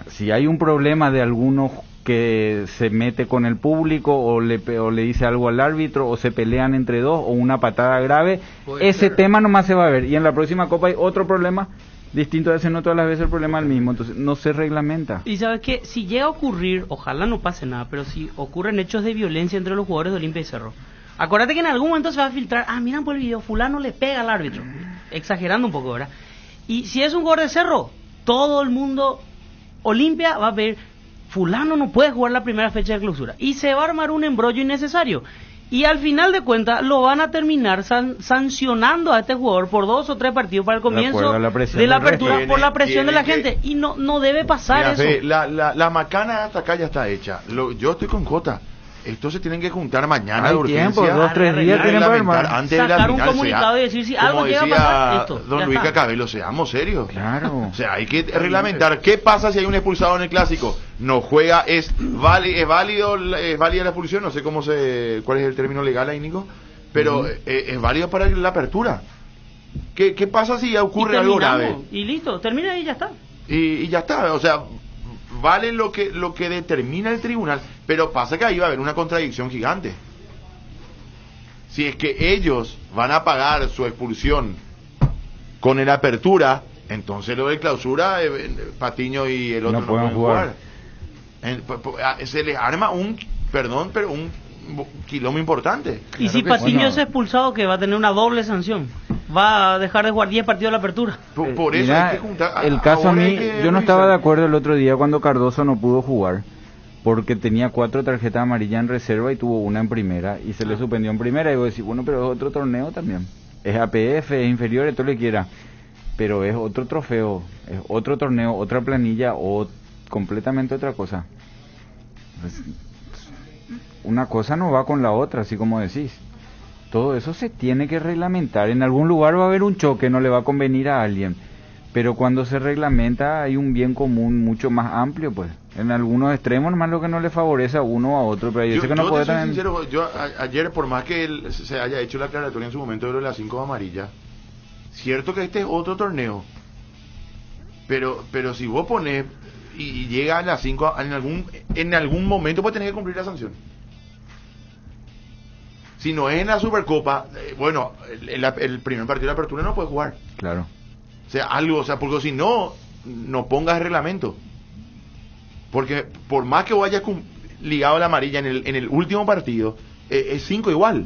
Si hay un problema de algunos que se mete con el público o le dice algo al árbitro o se pelean entre dos o una patada grave, ese tema nomás se va a ver. Y en la próxima copa hay otro problema distinto a ese, no todas las veces el problema es el mismo, entonces no se reglamenta. Y sabes que si llega a ocurrir, ojalá no pase nada, pero si ocurren hechos de violencia entre los jugadores de Olimpia y Cerro, acuérdate que en algún momento se va a filtrar, miran por el video, fulano le pega al árbitro, exagerando un poco, ¿verdad? Y si es un jugador de Cerro, todo el mundo, Olimpia va a ver, fulano no puede jugar la primera fecha de clausura, y se va a armar un embrollo innecesario. Y al final de cuentas lo van a terminar sancionando a este jugador por 2 o 3 partidos para el comienzo de la apertura por la presión de la gente. Y no debe pasar eso. La macana hasta acá ya está hecha. Yo estoy con Jota. Estos se tienen que juntar mañana de urgencia. Tiempo, 2 o 3 días tienen para armar. Antes de la sacar final, un comunicado y decir si algo llega a pasar esto. Don Luis Cacabelo, seamos serios. Claro. O sea, hay que reglamentar. ¿Qué pasa si hay un expulsado en el clásico? No juega, es válida la expulsión, no sé cuál es el término legal ahí, Nico, pero es válido para la apertura. ¿Qué pasa si ya ocurre algo grave? Y listo, termina y ya está. Y ya está, o sea, vale lo que determina el tribunal, pero pasa que ahí va a haber una contradicción gigante. Si es que ellos van a pagar su expulsión con el apertura, entonces lo de clausura, Patiño y el otro no pueden jugar. Se les arma un quilombo importante. Y si Patiño es expulsado, que va a tener una doble sanción, va a dejar de jugar 10 partidos de la apertura. Por eso hay que juntar. El caso a mí, yo no estaba de acuerdo el otro día cuando Cardoso no pudo jugar, porque tenía 4 tarjetas amarillas en reserva y tuvo una en primera, y se le suspendió en primera, y vos decís, bueno, pero es otro torneo también. Es APF, es inferior, todo lo que quiera, pero es otro trofeo, es otro torneo, otra planilla, o completamente otra cosa. Pues, una cosa no va con la otra, así como decís. Todo eso se tiene que reglamentar. En algún lugar va a haber un choque, no le va a convenir a alguien, pero cuando se reglamenta hay un bien común mucho más amplio, pues. En algunos extremos nomás lo que no le favorece a uno o a otro, pero yo sé que no puede también... sincero, ayer, por más que él se haya hecho la aclaratoria en su momento de lo de las 5 amarillas, cierto que este es otro torneo, pero si vos pones y llega a las 5, en algún momento puede tener que cumplir la sanción. Si no es en la Supercopa, bueno, el primer partido de apertura no puede jugar. Claro. O sea, porque si no pongas el reglamento. Porque por más que vaya ligado a la amarilla en el último partido, es 5 igual.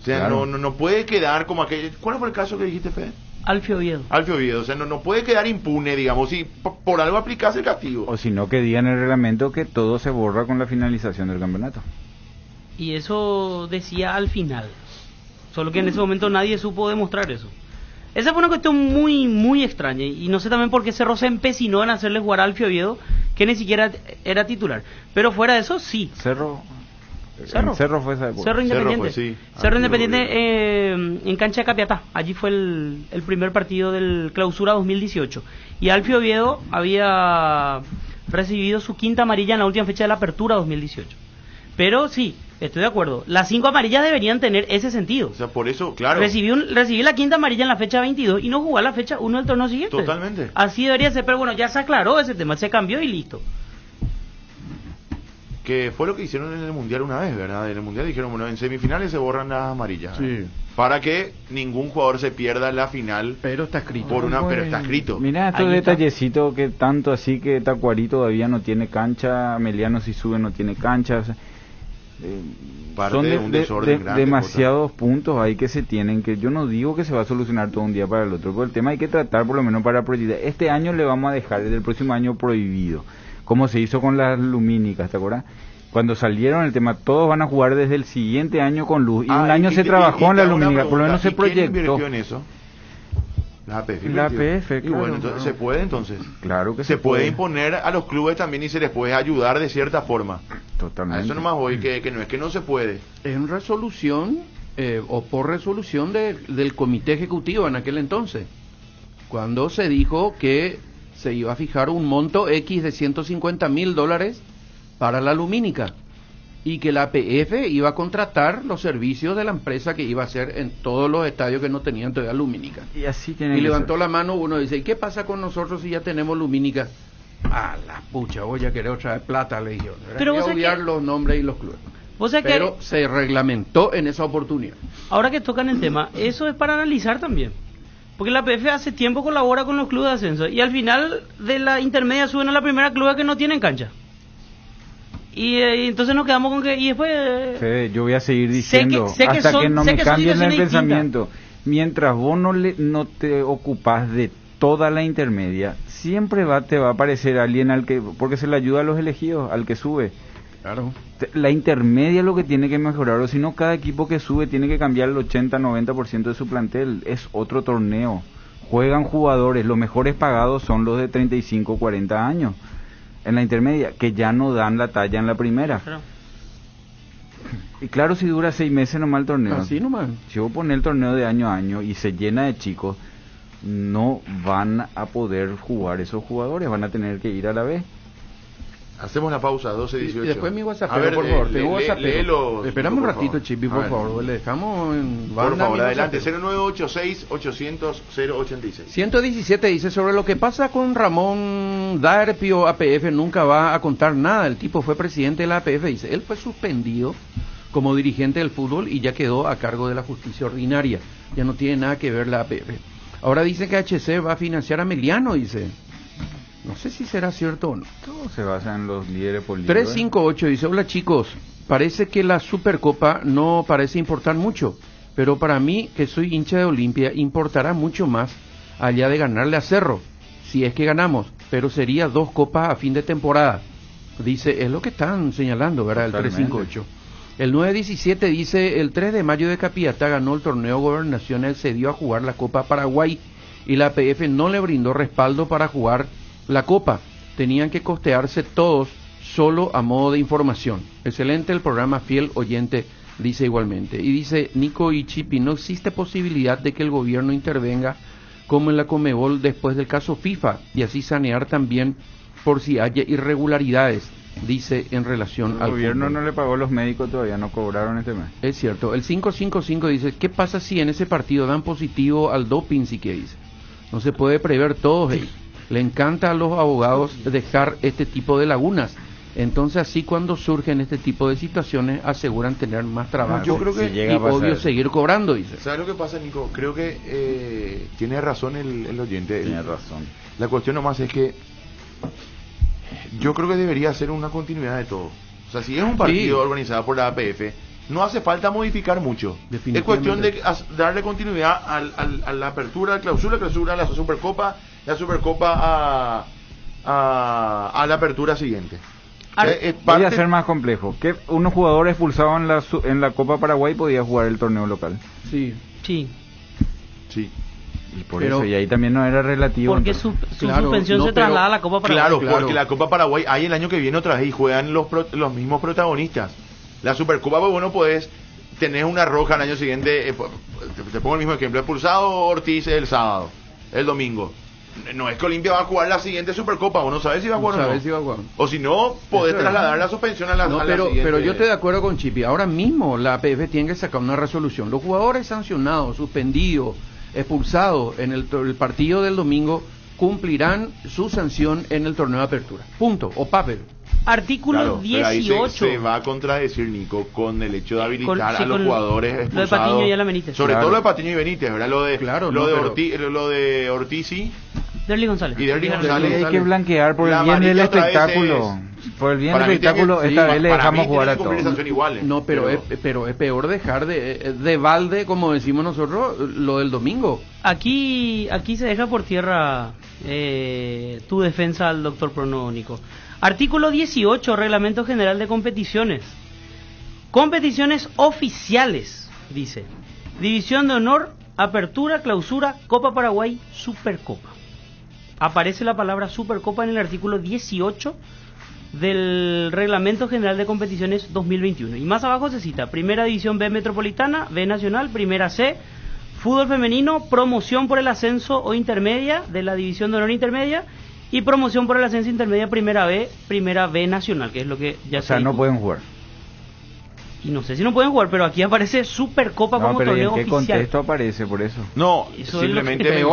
O sea, claro. no puede quedar como aquel... ¿Cuál fue el caso que dijiste, Fede? Alfio Oviedo. O sea, no puede quedar impune, digamos, si por algo aplicase el castigo. O si no, que diga en el reglamento que todo se borra con la finalización del campeonato. Y eso decía al final. Solo que en ese momento nadie supo demostrar eso. Esa fue una cuestión muy, muy extraña. Y no sé también por qué Cerro se empecinó en hacerle jugar a Alfio Oviedo, que ni siquiera era titular. Pero fuera de eso, sí. Cerro fue esa época. Cerro Independiente. Cerro Independiente en cancha de Capiatá. Allí fue el primer partido del Clausura 2018. Y Alfio Oviedo había recibido su quinta amarilla en la última fecha de la Apertura 2018. Pero sí, estoy de acuerdo. Las 5 amarillas deberían tener ese sentido. O sea, por eso, claro. Recibí la quinta amarilla en la fecha 22 y no jugar la fecha 1 del torneo siguiente. Totalmente. Así debería ser, pero bueno, ya se aclaró ese tema, se cambió y listo. Que fue lo que hicieron en el Mundial una vez, ¿verdad? En el Mundial dijeron, bueno, en semifinales se borran las amarillas. Sí. Para que ningún jugador se pierda en la final. Pero está escrito. Pero está escrito. Mira estos detallecitos que tanto así que Tacuarí todavía no tiene cancha, Meliano si sube no tiene cancha, o sea, son de un desorden grande, demasiados puntos ahí que se tienen, que yo no digo que se va a solucionar todo un día para el otro, pero el tema hay que tratar por lo menos para proyectar. Este año le vamos a dejar, desde el próximo año prohibido, como se hizo con las lumínicas, ¿te acuerdas? Cuando salieron el tema, todos van a jugar desde el siguiente año con luz, y un año se trabajó en la lumínica, por lo menos se proyectó. ¿Quién invirtió en eso? La APF. Claro. Y bueno, entonces se puede entonces. Claro que se puede imponer a los clubes también y se les puede ayudar de cierta forma. Totalmente. A eso nomás voy, que no es que no se puede. En resolución o por resolución del comité ejecutivo en aquel entonces, cuando se dijo que se iba a fijar un monto X de $150,000 para la lumínica y que la APF iba a contratar los servicios de la empresa que iba a hacer en todos los estadios que no tenían todavía lumínica. Y así y levantó la mano uno y dice, ¿y qué pasa con nosotros si ya tenemos lumínica? A la pucha, voy a querer otra vez plata, le dijeron. Pero voy a obviar los nombres y los clubes. Pero se reglamentó en esa oportunidad. Ahora que tocan el tema, eso es para analizar también. Porque la APF hace tiempo colabora con los clubes de ascenso y al final de la intermedia suben a la primera club que no tienen cancha. Y entonces nos quedamos con que... Y después... Sí, yo voy a seguir diciendo, hasta que no me cambien el pensamiento. Mientras vos no te ocupás de toda la intermedia, siempre te va a aparecer alguien porque se le ayuda a los elegidos, al que sube. Claro. La intermedia es lo que tiene que mejorar, o si no, cada equipo que sube tiene que cambiar el 80-90% de su plantel. Es otro torneo. Juegan jugadores, los mejores pagados son los de 35-40 años. En la intermedia, que ya no dan la talla en la primera. Claro. Y claro, si dura 6 meses nomás el torneo. Así nomás. Si vos pones el torneo de año a año y se llena de chicos, no van a poder jugar esos jugadores, van a tener que ir a la B. Hacemos la pausa, 12:18. Y después mi WhatsApp, por favor. Esperamos un ratito, Chipi, por favor. Le dejamos en banda. Por favor, adelante. 0986-800-086. 117 dice, sobre lo que pasa con Ramón Darpio, APF nunca va a contar nada. El tipo fue presidente de la APF, dice. Él fue suspendido como dirigente del fútbol y ya quedó a cargo de la justicia ordinaria. Ya no tiene nada que ver la APF. Ahora dice que HC va a financiar a Meliano, dice. No sé si será cierto o no. Todo se basa en los líderes políticos. 358 dice, hola chicos, parece que la Supercopa no parece importar mucho, pero para mí, que soy hincha de Olimpia, importará mucho más allá de ganarle a Cerro, si es que ganamos, pero sería 2 copas a fin de temporada. Dice, es lo que están señalando, ¿verdad? El 358. El 917 dice, el 3 de mayo de Capiatá ganó el torneo Gobernación, él se dio a jugar la Copa Paraguay y la APF no le brindó respaldo para jugar la Copa, tenían que costearse todos solo a modo de información. Excelente el programa, fiel oyente, dice igualmente. Y dice Nico y Chipi, no existe posibilidad de que el gobierno intervenga como en la Conmebol después del caso FIFA, y así sanear también por si hay irregularidades, dice en relación al El gobierno fútbol. no le pagó a los médicos todavía, no cobraron este mes. Es cierto. El 555 dice, ¿qué pasa si en ese partido dan positivo al doping? Sí que dice. No se puede prever todo, hey. Le encanta a los abogados dejar este tipo de lagunas. Entonces así cuando surgen este tipo de situaciones aseguran tener más trabajo. Yo creo que Si llega y a pasar. obvio seguir cobrando, dice. ¿Sabes lo que pasa, Nico? Creo que tiene razón el oyente. Tiene razón. La cuestión nomás es que yo creo que debería ser una continuidad de todo. O sea, si es un partido organizado por la APF, no hace falta modificar mucho. Es cuestión de darle continuidad a la apertura, clausura, a la Supercopa a la apertura siguiente. Voy a ser más complejo. Que unos jugadores expulsados en la Copa Paraguay podía jugar el torneo local. Sí. Sí. Sí. Y por eso, y ahí también no era relativo. Porque entonces. su suspensión se traslada a la Copa Paraguay. Claro, porque la Copa Paraguay hay el año que viene otra vez y juegan los mismos protagonistas. La Supercopa, pues bueno, podés tener una roja el año siguiente. Te pongo el mismo ejemplo. Expulsado Ortiz el sábado, el domingo. No es que Olimpia va a jugar la siguiente Supercopa, o no sabes si va a jugar o no. Si va a jugar. O si no, podés trasladar la suspensión a la siguiente. Pero yo estoy de acuerdo con Chipi. Ahora mismo la APF tiene que sacar una resolución. Los jugadores sancionados, suspendidos, expulsados en el partido del domingo cumplirán su sanción en el torneo de apertura. Punto. O papel. Artículo 18. Ahí se va a contradecir, Nico, con el hecho de habilitar a los jugadores expulsados. Lo de Patiño y Alan Benítez. Sobre todo lo de Patiño y Benítez, ¿verdad? Lo de Ortiz y Derly González. Y Derly González. Hay que blanquear por el bien del espectáculo. Por el bien del espectáculo, esta vez le dejamos jugar a todos. No, pero es peor dejar de balde, como decimos nosotros, lo del domingo. Aquí se deja por tierra tu defensa al doctor Pronónico. Artículo 18, Reglamento General de Competiciones. Competiciones oficiales, dice. División de Honor, Apertura, Clausura, Copa Paraguay, Supercopa. Aparece la palabra Supercopa en el artículo 18 del Reglamento General de Competiciones 2021. Y más abajo se cita Primera División B Metropolitana, B Nacional, Primera C, Fútbol Femenino, promoción por el ascenso o intermedia de la División de Honor Intermedia y promoción por el ascenso intermedia Primera B Nacional, que es lo que ya se... O sea, no pueden jugar. Y no sé si no pueden jugar, pero aquí aparece Supercopa como torneo oficial. ¿En qué contexto aparece por eso? No, eso simplemente es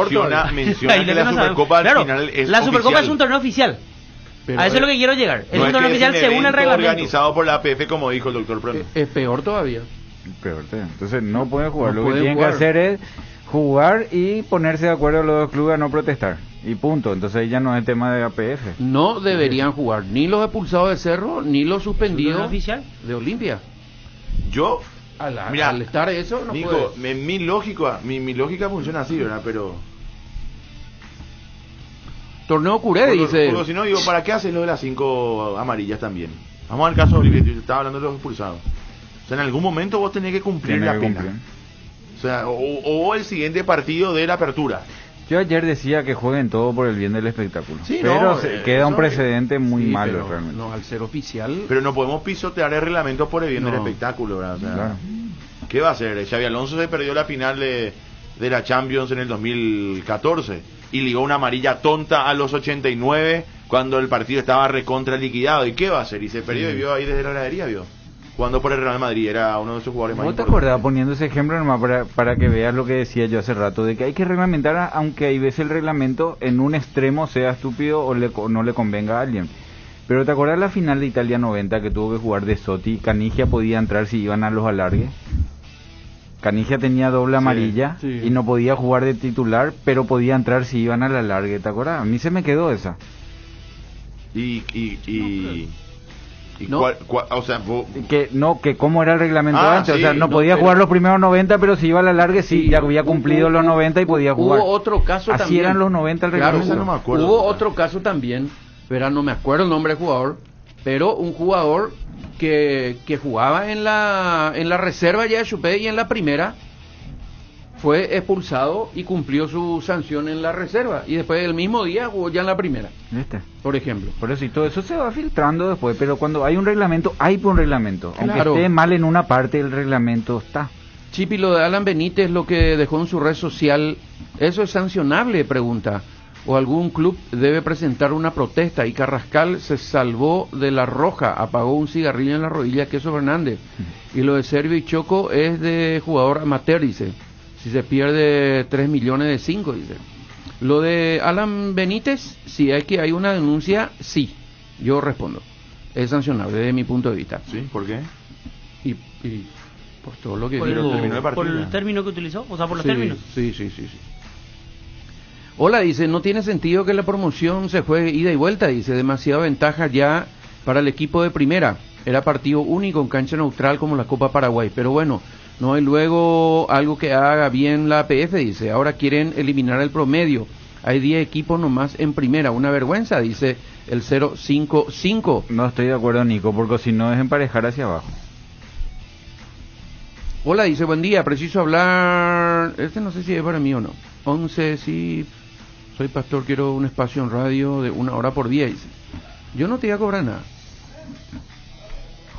menciona que la Supercopa al final es la Supercopa oficial. es un torneo oficial. Pero a eso es lo que quiero llegar. Es no un torneo oficial según el reglamento. Organizado por la APF, como dijo el doctor Prono. Es peor todavía. Peor todavía. Entonces no pueden jugar. No lo que tienen jugar. que hacer es jugar y ponerse de acuerdo los dos clubes a no protestar. Y punto. Entonces ya no es tema de APF. No deberían jugar ni los expulsados de Cerro, ni los suspendidos oficial de Olimpia. Yo, al estar eso, no Nico, puede. mi lógica funciona así, ¿verdad? Pero... Torneo Curé, dice. Porque si no, digo, ¿para qué haces lo de las 5 amarillas también? Vamos al caso de Olimpia, yo estaba hablando de los expulsados. O sea, en algún momento vos tenés que cumplir la pena. O sea, o el siguiente partido de la apertura. Yo ayer decía que jueguen todo por el bien del espectáculo. Sí, pero queda un precedente muy malo pero, realmente. No, al ser oficial. Pero no podemos pisotear el reglamento por el bien del espectáculo, ¿verdad? O sea, claro. ¿Qué va a hacer? Xabi Alonso se perdió la final de la Champions en el 2014 y ligó una amarilla tonta a los 89 cuando el partido estaba recontra liquidado. ¿Y qué va a hacer? Y se perdió y vio ahí desde la gradería, vio. Jugando por el Real Madrid, era uno de sus jugadores más importantes. importantes. ¿No te acordás poniendo ese ejemplo nomás para que veas lo que decía yo hace rato? De que hay que reglamentar, aunque hay veces el reglamento en un extremo sea estúpido o no le convenga a alguien. Pero ¿te acordás la final de Italia 90 que tuvo que jugar De Sotti? Canigia podía entrar si iban a los alargues. Canigia tenía doble amarilla y no podía jugar de titular, pero podía entrar si iban al alargue, ¿te acordás? A mí se me quedó esa. No. O sea, que cómo era el reglamento antes, sí, o sea, no podía jugar los primeros 90, pero si iba a la larga ya había cumplido los 90 y podía jugar. Hubo otro caso así también. Eran los 90 el reglamento. Claro, no me acuerdo. Hubo otro caso también, pero no me acuerdo el nombre del jugador, pero un jugador que jugaba en la reserva ya de Chupé y en la primera fue expulsado y cumplió su sanción en la reserva y después el mismo día jugó ya en la primera. ¿Viste? Por ejemplo. Por eso y todo eso se va filtrando después, pero cuando hay un reglamento, hay un reglamento. Claro. Aunque esté mal en una parte, el reglamento está. Chipi, lo de Alan Benítez, lo que dejó en su red social, ¿eso es sancionable? Pregunta. ¿O algún club debe presentar una protesta? Y Carrascal se salvó de la roja, apagó un cigarrillo en la rodilla, Queso Fernández. Y lo de Servio y Choco es de jugador amateur, dice. Si se pierde 3 millones de 5, dice. Lo de Alan Benítez, si hay que hay una denuncia, sí. Yo respondo. Es sancionable desde mi punto de vista. ¿Sí? ¿Por qué? Y por todo lo que por el término que utilizó, o sea, por los términos. Sí. Hola, dice, no tiene sentido que la promoción se juegue ida y vuelta, dice, demasiada ventaja ya para el equipo de primera. Era partido único en cancha neutral como la Copa Paraguay, pero bueno, no hay luego algo que haga bien la APF, dice. Ahora quieren eliminar el promedio. Hay 10 equipos nomás en primera, una vergüenza, dice el 055. No estoy de acuerdo, Nico, porque si no es emparejar hacia abajo. Hola, dice, buen día, preciso hablar, no sé si es para mí o no. 11, sí, soy pastor, quiero un espacio en radio de 1 hora por día, dice. Yo no te voy a cobrar nada.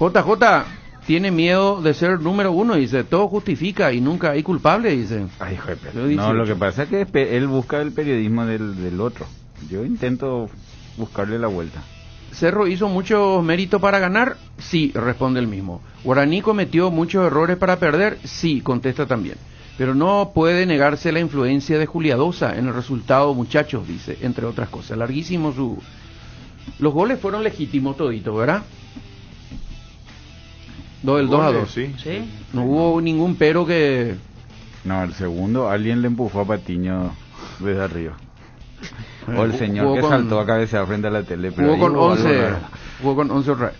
JJ tiene miedo de ser número 1, dice, todo justifica y nunca hay culpable, dice. Ay, jefe. No, lo que pasa es que él busca el periodismo del otro. Yo intento buscarle la vuelta. ¿Cerro hizo mucho mérito para ganar? Sí, responde el mismo. ¿Guaraní cometió muchos errores para perder? Sí, contesta también. Pero no puede negarse la influencia de Juliadosa en el resultado, muchachos, dice, entre otras cosas. Larguísimo su... Los goles fueron legítimos toditos, ¿verdad? El 2-2. Sí. No hubo ningún pero que... No, el segundo, alguien le empujó a Patiño desde arriba. O el señor que saltó a cabecear frente a la tele. Pero jugó con 11 otra vez.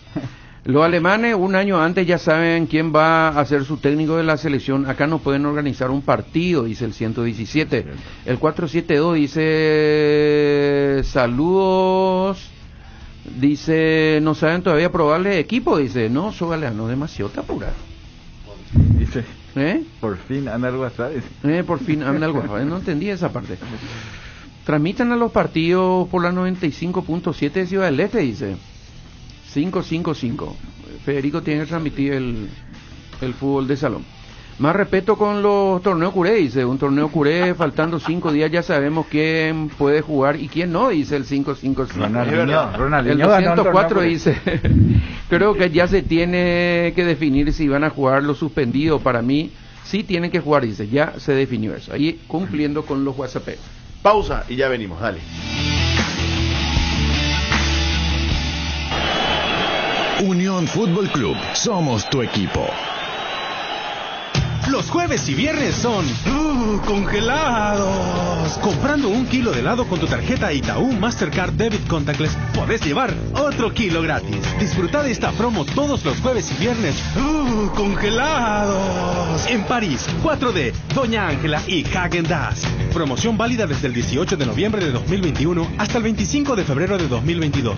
Los alemanes un año antes ya saben quién va a ser su técnico de la selección. Acá no pueden organizar un partido, dice el 117. El 472 dice saludos. Dice no saben todavía probarle equipo. Dice no, no demasiado apurado. Dice por fin anda al WhatsApp. Por fin anda al WhatsApp. No entendí esa parte. Transmitan a los partidos por la 95.7 de Ciudad del Este, dice 555. Federico tiene que transmitir el fútbol de salón. Más respeto con los torneos curé, dice. Un torneo curé, faltando 5 días ya sabemos quién puede jugar y quién no, dice el 555. El 204 dice creo que ya se tiene que definir si van a jugar los suspendidos. Para mí sí tienen que jugar, dice. Ya se definió eso. Ahí cumpliendo con los WhatsApp. Pausa y ya venimos, dale. Unión Fútbol Club, somos tu equipo. Los jueves y viernes son congelados. Comprando 1 kilo de helado con tu tarjeta Itaú Mastercard Debit Contactless, podés llevar otro kilo gratis. Disfruta de esta promo todos los jueves y viernes. Congelados. En París, 4D, Doña Ángela y Häagen-Dazs. Promoción válida desde el 18 de noviembre de 2021 hasta el 25 de febrero de 2022.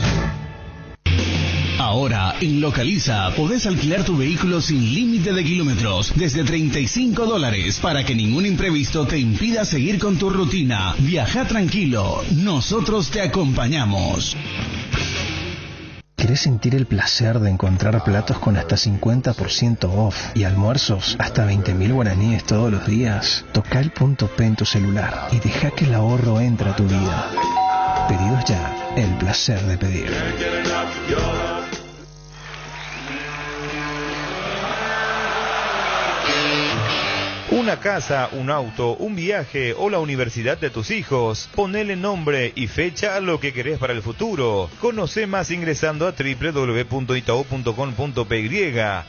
Ahora, en Localiza, podés alquilar tu vehículo sin límite de kilómetros, desde $35, para que ningún imprevisto te impida seguir con tu rutina. Viaja tranquilo, nosotros te acompañamos. ¿Querés sentir el placer de encontrar platos con hasta 50% off y almuerzos hasta 20.000 guaraníes todos los días? Toca el punto P en tu celular y deja que el ahorro entre a tu vida. Pedidos ya, el placer de pedir. Una casa, un auto, un viaje o la universidad de tus hijos. Ponele nombre y fecha a lo que querés para el futuro. Conoce más ingresando a www.itau.com.py.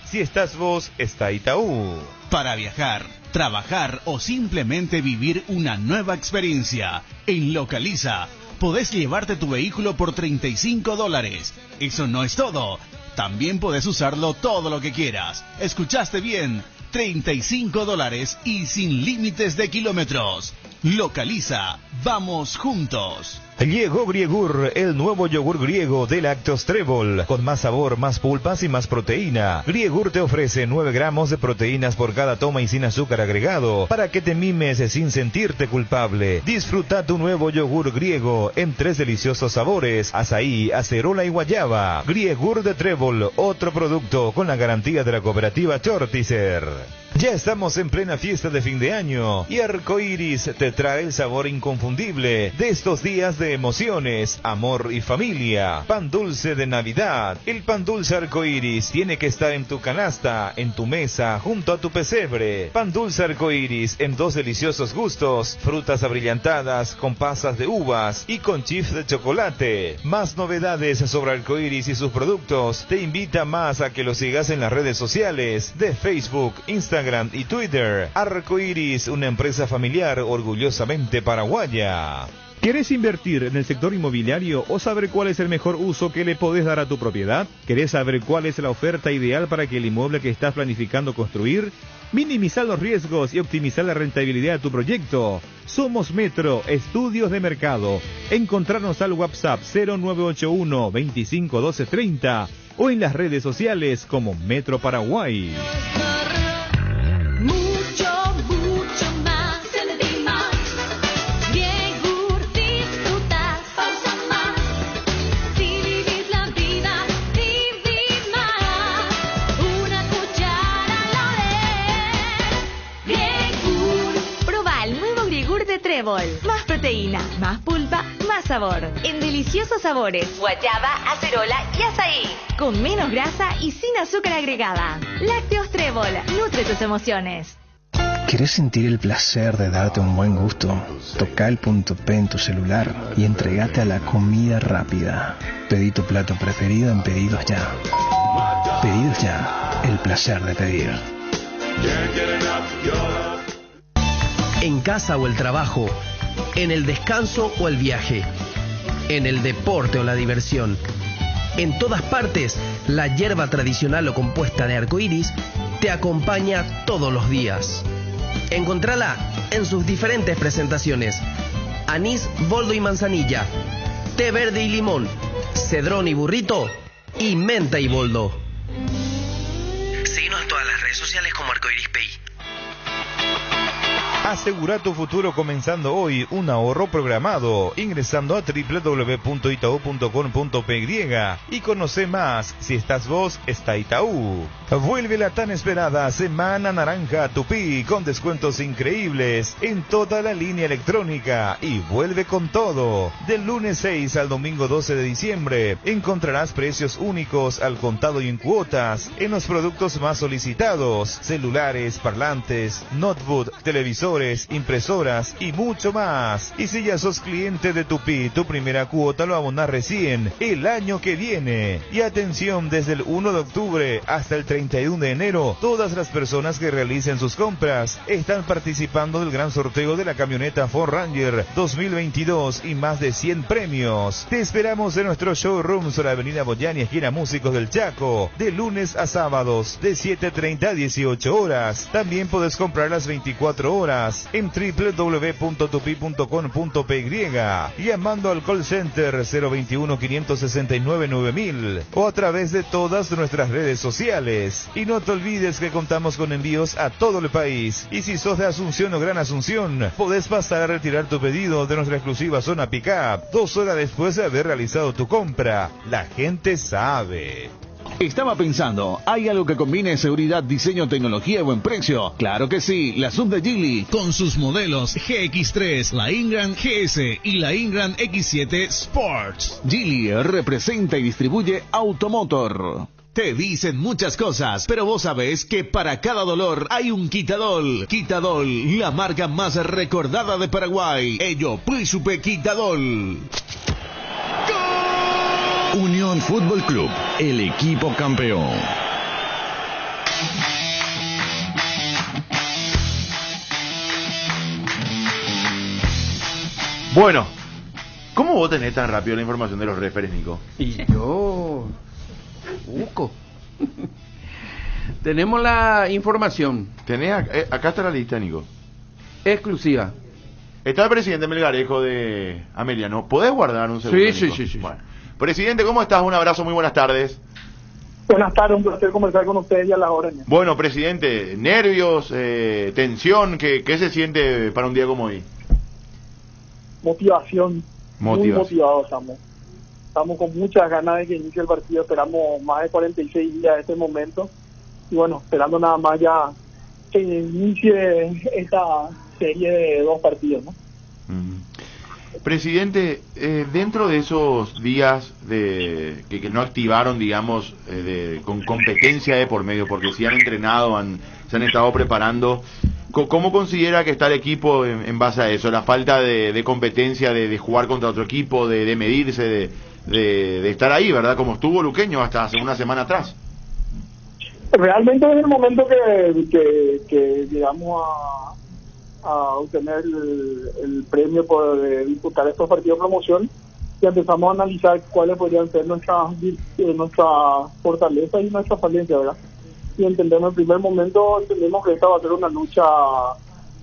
Si estás vos, está Itaú. Para viajar, trabajar o simplemente vivir una nueva experiencia, en Localiza podés llevarte tu vehículo por $35. Eso no es todo. También podés usarlo todo lo que quieras. ¿Escuchaste bien? $35 y sin límites de kilómetros. Localiza, vamos juntos. Llegó Griegur, el nuevo yogur griego de Lácteos Trébol, con más sabor, más pulpas y más proteína. Griegur te ofrece 9 gramos de proteínas por cada toma y sin azúcar agregado, para que te mimes sin sentirte culpable. Disfruta tu nuevo yogur griego en 3 deliciosos sabores: azaí, acerola y guayaba. Griegur de Trébol, otro producto con la garantía de la cooperativa Chortizer. Ya estamos en plena fiesta de fin de año y Arcoiris te trae el sabor inconfundible de estos días de emociones, amor y familia. Pan dulce de Navidad. El pan dulce Arcoiris tiene que estar en tu canasta, en tu mesa, junto a tu pesebre. Pan dulce Arcoiris en 2 deliciosos gustos: frutas abrillantadas con pasas de uvas y con chips de chocolate. Más novedades sobre Arcoiris y sus productos. Te invita más a que lo sigas en las redes sociales de Facebook, Instagram y Twitter. Arcoiris, una empresa familiar orgullosamente paraguaya. ¿Querés invertir en el sector inmobiliario o saber cuál es el mejor uso que le podés dar a tu propiedad? ¿Querés saber cuál es la oferta ideal para que el inmueble que estás planificando construir? Minimizar los riesgos y optimizar la rentabilidad de tu proyecto. Somos Metro Estudios de Mercado. Encontrarnos al WhatsApp 0981 25 12 30 o en las redes sociales como Metro Paraguay. Trébol. Más proteína, más pulpa, más sabor. En deliciosos sabores: guayaba, acerola y azaí. Con menos grasa y sin azúcar agregada. Lácteos Trébol. Nutre tus emociones. ¿Querés sentir el placer de darte un buen gusto? Toca el punto P en tu celular y entregate a la comida rápida. Pedí tu plato preferido en Pedidos Ya. Pedidos Ya. El placer de pedir. En casa o el trabajo, en el descanso o el viaje, en el deporte o la diversión. En todas partes, la hierba tradicional o compuesta de Arcoiris te acompaña todos los días. Encontrala en sus diferentes presentaciones: anís, boldo y manzanilla, té verde y limón, cedrón y burrito, y menta y boldo. Síguenos en todas las redes sociales como Arcoiris Pay. Asegura tu futuro comenzando hoy un ahorro programado ingresando a www.itau.com.py y conoce más. Si estás vos, está Itaú. Vuelve la tan esperada Semana Naranja Tupí con descuentos increíbles en toda la línea electrónica y vuelve con todo. Del lunes 6 al domingo 12 de diciembre encontrarás precios únicos al contado y en cuotas en los productos más solicitados: celulares, parlantes, notebook, televisores, impresoras y mucho más. Y si ya sos cliente de Tupí, tu primera cuota lo abonás recién el año que viene. Y atención, desde el 1 de octubre hasta el 31 de enero, todas las personas que realicen sus compras están participando del gran sorteo de la camioneta Ford Ranger 2022 y más de 100 premios. Te esperamos en nuestro showroom sobre Avenida Boyani, esquina Músicos del Chaco, de lunes a sábados, de 7:30 a 18 horas. También podés comprar las 24 horas en www.tupi.com.py, llamando al call center 021 569 9000 o a través de todas nuestras redes sociales. Y no te olvides que contamos con envíos a todo el país. Y si sos de Asunción o Gran Asunción, podés pasar a retirar tu pedido de nuestra exclusiva zona pick-up 2 horas después de haber realizado tu compra. La gente sabe. Estaba pensando, ¿hay algo que combine seguridad, diseño, tecnología y buen precio? Claro que sí, la sub de Geely, con sus modelos GX3, la Ingram GS y la Ingram X7 Sports. Geely representa y distribuye Automotor. Te dicen muchas cosas, pero vos sabés que para cada dolor hay un Quitadol. Quitadol, la marca más recordada de Paraguay. Ello, Príncipe Quitadol. Unión Fútbol Club, el equipo campeón. Bueno, ¿cómo vos tenés tan rápido la información de los referees, Nico? Y yo... busco. Tenemos la información. Acá está la lista, Nico. Exclusiva. Está el presidente Melgarejo de Ameliano. ¿Podés guardar un segundo? Sí. Bueno. Presidente, ¿cómo estás? Un abrazo, muy buenas tardes. Buenas tardes, un placer conversar con ustedes y a la hora. Bueno, presidente, nervios, tensión, ¿qué se siente para un día como hoy? Motivación. Muy motivados estamos con muchas ganas de que inicie el partido. Esperamos más de 46 días de este momento y bueno, esperando nada más ya que inicie esta serie de 2 partidos, ¿no? Presidente, dentro de esos días que no activaron, digamos, con competencia de por medio, porque sí han entrenado, se han estado preparando, ¿cómo considera que está el equipo en base a eso? La falta de competencia, de jugar contra otro equipo, de medirse, de estar ahí, ¿verdad? Como estuvo Luqueño hasta hace una semana atrás. Realmente es el momento que llegamos a obtener el premio por disputar estos partidos de promoción y empezamos a analizar cuáles podrían ser nuestras fortalezas y nuestras falencias, ¿verdad? Y entendemos en primer momento, entendemos que esta va a ser una lucha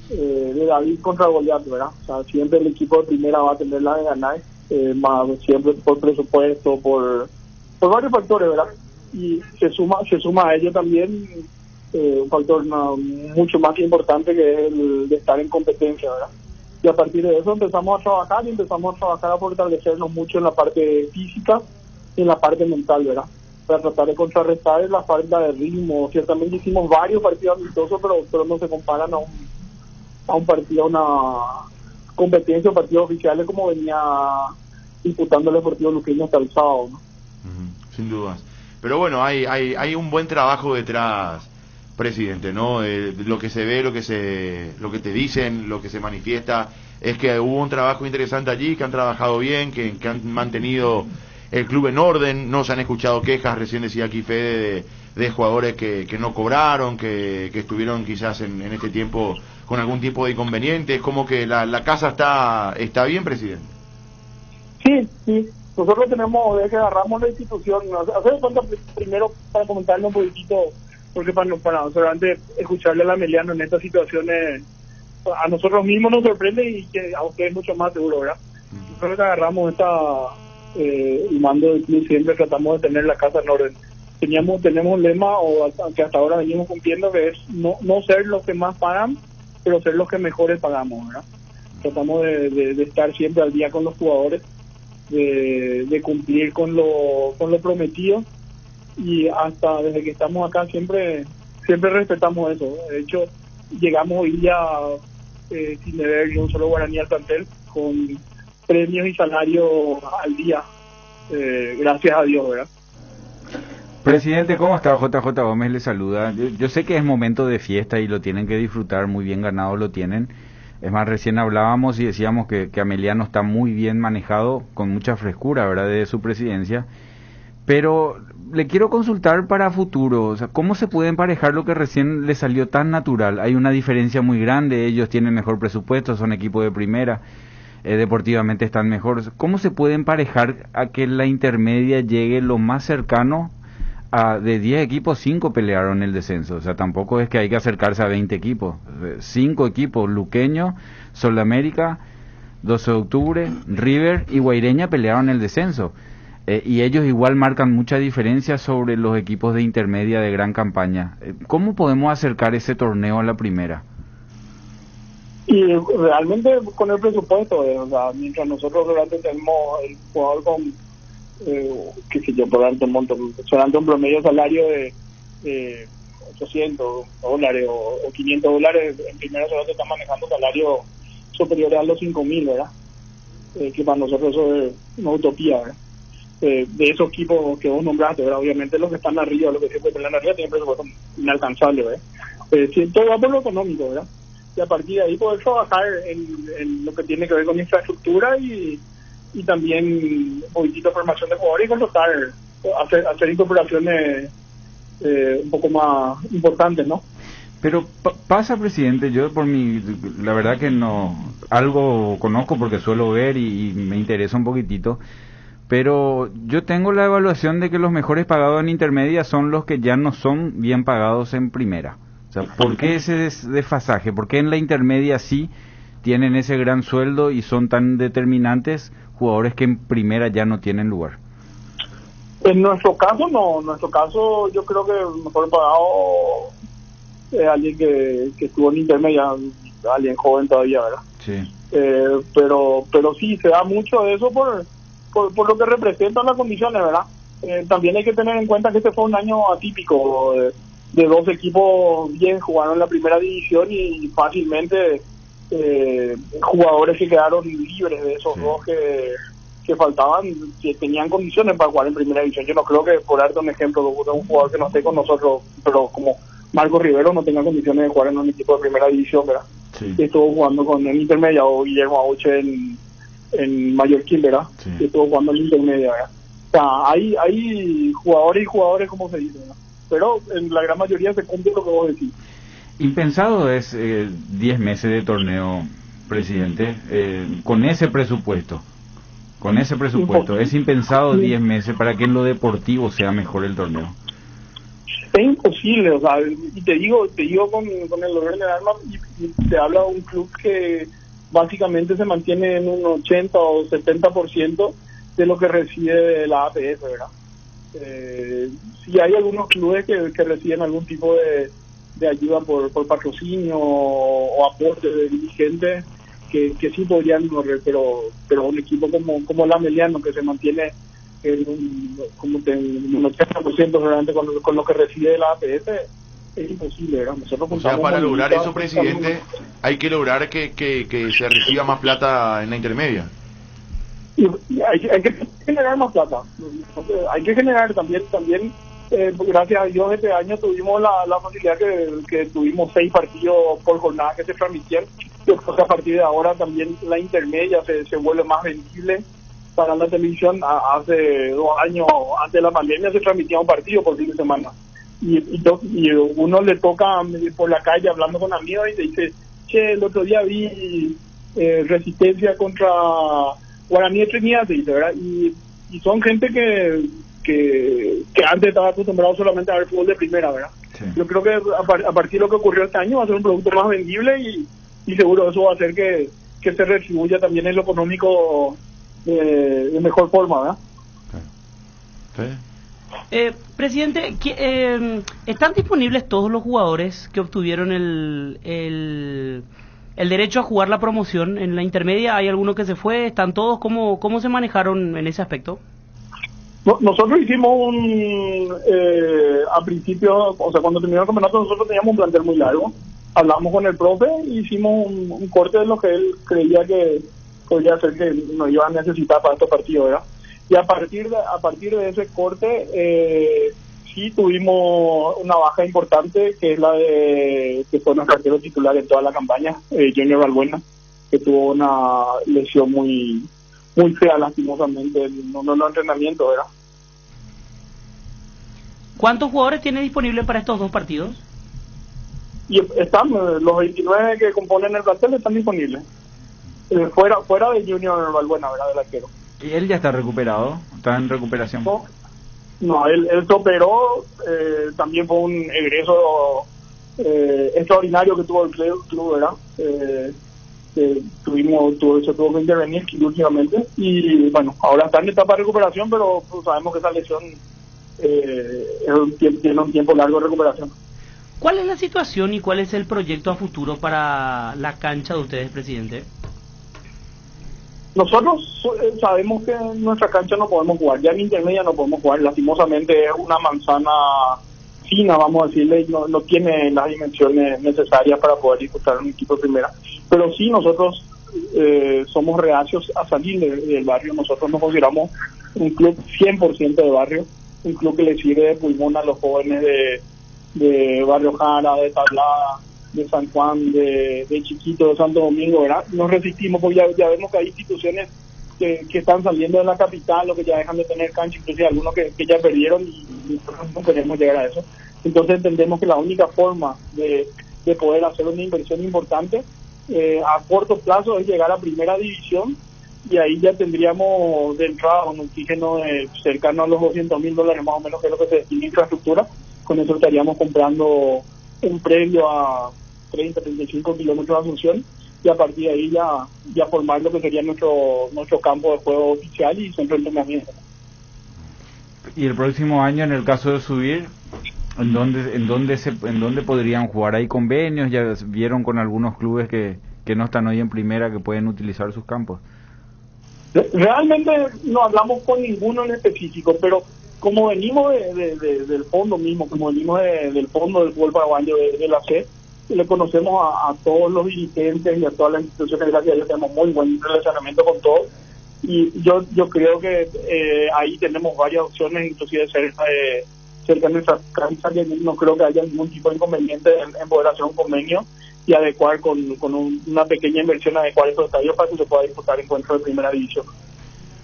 de David contra Goliat, ¿verdad? O sea, siempre el equipo de primera va a tener la de ganar, más siempre por presupuesto, por varios factores, ¿verdad? Y se suma a ello también un factor mucho más importante, que es el de estar en competencia, ¿verdad? Y a partir de eso empezamos a trabajar a fortalecernos mucho en la parte física y en la parte mental, ¿verdad? Para tratar de contrarrestar la falta de ritmo. Ciertamente hicimos varios partidos amistosos, pero no se comparan a un partido, a una competencia o partidos oficiales como venía disputando el Deportivo Luqueño hasta el sábado, ¿no? Sin dudas. Pero bueno, hay un buen trabajo detrás, presidente, ¿no? Lo que se ve, lo que te dicen, lo que se manifiesta es que hubo un trabajo interesante allí, que han trabajado bien, que han mantenido el club en orden, no se han escuchado quejas. Recién decía aquí Fede de jugadores que no cobraron, que estuvieron quizás en este tiempo con algún tipo de inconveniente. Es como que la casa está bien, presidente. Sí. Nosotros tenemos, desde que agarramos la institución, hacer cuenta primero para comentarle un poquitito, porque para solamente escucharle a la Ameliano en estas situaciones, a nosotros mismos nos sorprende y que a ustedes mucho más seguro, ¿verdad? Nosotros agarramos el mando del club, siempre tratamos de tener la casa en orden. Tenemos un lema, que hasta ahora venimos cumpliendo, que es no ser los que más pagan, pero ser los que mejores pagamos, ¿verdad? Tratamos de estar siempre al día con los jugadores, de cumplir con lo prometido, y hasta desde que estamos acá siempre respetamos eso. De hecho, llegamos hoy día sin deber ni un solo guaraní al plantel, con premios y salarios al día, gracias a Dios, ¿verdad? Presidente, ¿cómo está? JJ Gómez le saluda. Yo sé que es momento de fiesta y lo tienen que disfrutar, muy bien ganado lo tienen. Es más, recién hablábamos y decíamos que Ameliano está muy bien manejado, con mucha frescura, ¿verdad?, de su presidencia. Pero le quiero consultar para futuro, o sea, ¿cómo se puede emparejar lo que recién le salió tan natural? Hay una diferencia muy grande, ellos tienen mejor presupuesto, son equipo de primera, deportivamente están mejor. ¿Cómo se puede emparejar a que la intermedia llegue lo más cercano de 10 equipos? 5 pelearon el descenso, o sea, tampoco es que hay que acercarse a 20 equipos. 5 equipos, Luqueño, Sol de América, 12 de octubre, River y Guaireña pelearon el descenso. Y ellos igual marcan mucha diferencia sobre los equipos de intermedia de gran campaña. ¿Cómo podemos acercar ese torneo a la primera? Y realmente con el presupuesto, o sea, mientras nosotros realmente tenemos el jugador con, qué sé yo, por darte un monto, solamente un promedio salario de $800 o $500, en primera se está manejando salarios superiores a los 5.000, ¿verdad? Que para nosotros eso es una utopía, ¿verdad? De esos equipos que vos nombraste, ¿verdad? Obviamente los que están arriba, los que siempre pelean arriba, tienen presupuesto inalcanzable, ¿verdad? Todo va por lo económico, ¿verdad? Y a partir de ahí poder trabajar en lo que tiene que ver con infraestructura y también un poquitito de formación de jugadores y contratar, hacer incorporaciones un poco más importantes, ¿no? Pero pasa, presidente, yo la verdad que no, algo conozco porque suelo ver y me interesa un poquitito, pero yo tengo la evaluación de que los mejores pagados en intermedia son los que ya no son bien pagados en primera. O sea, ¿por qué ese desfasaje? ¿Por qué en la intermedia sí tienen ese gran sueldo y son tan determinantes, jugadores que en primera ya no tienen lugar? En nuestro caso no, en nuestro caso yo creo que el mejor pagado es alguien que estuvo en intermedia, alguien joven todavía, ¿verdad? Sí. Pero sí, se da mucho de eso por lo que representan las condiciones, ¿verdad? También hay que tener en cuenta que este fue un año atípico, de dos equipos bien jugaron en la primera división y fácilmente jugadores que quedaron libres de esos dos que faltaban, que tenían condiciones para jugar en primera división. Yo no creo que, por darte un ejemplo, de un jugador que no esté con nosotros, pero como Marco Rivero, no tenga condiciones de jugar en un equipo de primera división, ¿verdad? Sí. Estuvo jugando con el intermedia, o Guillermo Auche en Mallorquín, ¿verdad? Sí. Estuvo jugando en el intermedia, ¿verdad? O sea, hay jugadores y jugadores, como se dice, ¿verdad? Pero en la gran mayoría se cumple lo que vos decís. Impensado es 10 meses de torneo, presidente, con ese presupuesto. Es impensado 10 meses para que en lo deportivo sea mejor el torneo. Es imposible, o sea, y te digo con el dolor en el alma, y te habla de un club que básicamente se mantiene en un 80 o 70% de lo que recibe la APF, ¿verdad? Sí hay algunos clubes que reciben algún tipo de ayuda por patrocinio o aporte de dirigentes que sí podrían correr, pero un equipo como la Meliano, que se mantiene en un 80% realmente con lo que recibe la APF, es imposible, ¿verdad? Nosotros, o sea, para lograr eso, presidente, hay que lograr que se reciba más plata en la intermedia. Y hay que generar más plata, hay que generar también gracias a Dios este año tuvimos la facilidad que tuvimos 6 partidos por jornada que se transmitían. Yo creo que a partir de ahora también la intermedia se vuelve más vendible para la televisión. Hace 2 años, antes de la pandemia, se transmitía un partido por fin de semana, y uno le toca por la calle hablando con amigos y te dice, che, el otro día vi Resistencia contra Guaraní de Trinidad, ¿verdad? Y son gente que antes estaba acostumbrado solamente a ver fútbol de primera, ¿verdad? Sí. Yo creo que a partir de lo que ocurrió este año va a ser un producto más vendible y seguro eso va a hacer que se retribuya también en lo económico de mejor forma, ¿verdad? Sí. Presidente, ¿están disponibles todos los jugadores que obtuvieron el derecho a jugar la promoción en la intermedia? ¿Hay alguno que se fue? ¿Están todos? ¿Cómo se manejaron en ese aspecto? Nosotros hicimos a principio, o sea, cuando terminó el campeonato, nosotros teníamos un plantel muy largo. Hablamos con el profe y hicimos un corte de lo que él creía que podría ser que nos iba a necesitar para estos partidos, ¿verdad? Y a partir de ese corte, sí tuvimos una baja importante, que es la que fue nuestro arquero titular en toda la campaña, Junior Balbuena, que tuvo una lesión muy fea, lastimosamente, en los entrenamientos, ¿verdad? ¿Cuántos jugadores tiene disponibles para estos 2 partidos? Y están los 29 que componen el plantel están disponibles, fuera de Junior Balbuena, ¿verdad? Del arquero. ¿Y él ya está recuperado? ¿Está en recuperación? No, él se operó, también fue un egreso extraordinario que tuvo el club, ¿verdad? Se tuvo que intervenir quirúrgicamente y bueno, ahora está en etapa de recuperación, pero pues, sabemos que esa lesión tiene un tiempo largo de recuperación. ¿Cuál es la situación y cuál es el proyecto a futuro para la cancha de ustedes, presidente? Nosotros sabemos que en nuestra cancha no podemos jugar, ya en intermedia no podemos jugar, lastimosamente es una manzana fina, vamos a decirle, no tiene las dimensiones necesarias para poder disputar un equipo de primera, pero sí nosotros somos reacios a salir del barrio. Nosotros nos consideramos un club 100% de barrio, un club que le sirve de pulmón a los jóvenes de Barrio Jara, de Tablada, de San Juan, de Chiquito, de Santo Domingo, ¿verdad? Nos resistimos porque ya vemos que hay instituciones que están saliendo de la capital o que ya dejan de tener cancha, inclusive algunos que ya perdieron y nosotros no queremos llegar a eso. Entonces entendemos que la única forma de poder hacer una inversión importante a corto plazo es llegar a primera división, y ahí ya tendríamos de entrada un oxígeno cercano a los $200,000 más o menos, que es lo que se destina a infraestructura. Con eso estaríamos comprando un predio a 30-35 kilómetros de Asunción, y a partir de ahí ya formar lo que sería nuestro campo de juego oficial y centro de entrenamiento. Y el próximo año, en el caso de subir, ¿en dónde podrían jugar? ¿Hay convenios? ¿Ya vieron con algunos clubes que no están hoy en primera que pueden utilizar sus campos? Realmente no hablamos con ninguno en específico, pero como venimos del fondo mismo, como venimos del fondo del fútbol paraguayo de la C, le conocemos a todos los dirigentes y a todas las instituciones, gracias a Dios tenemos muy buen relacionamiento con todos, y yo creo que ahí tenemos varias opciones, inclusive cerca de nuestra cancha, que no creo que haya ningún tipo de inconveniente en poder hacer un convenio y adecuar con una pequeña inversión, adecuar estos estadios para que se pueda disputar encuentros de primera división.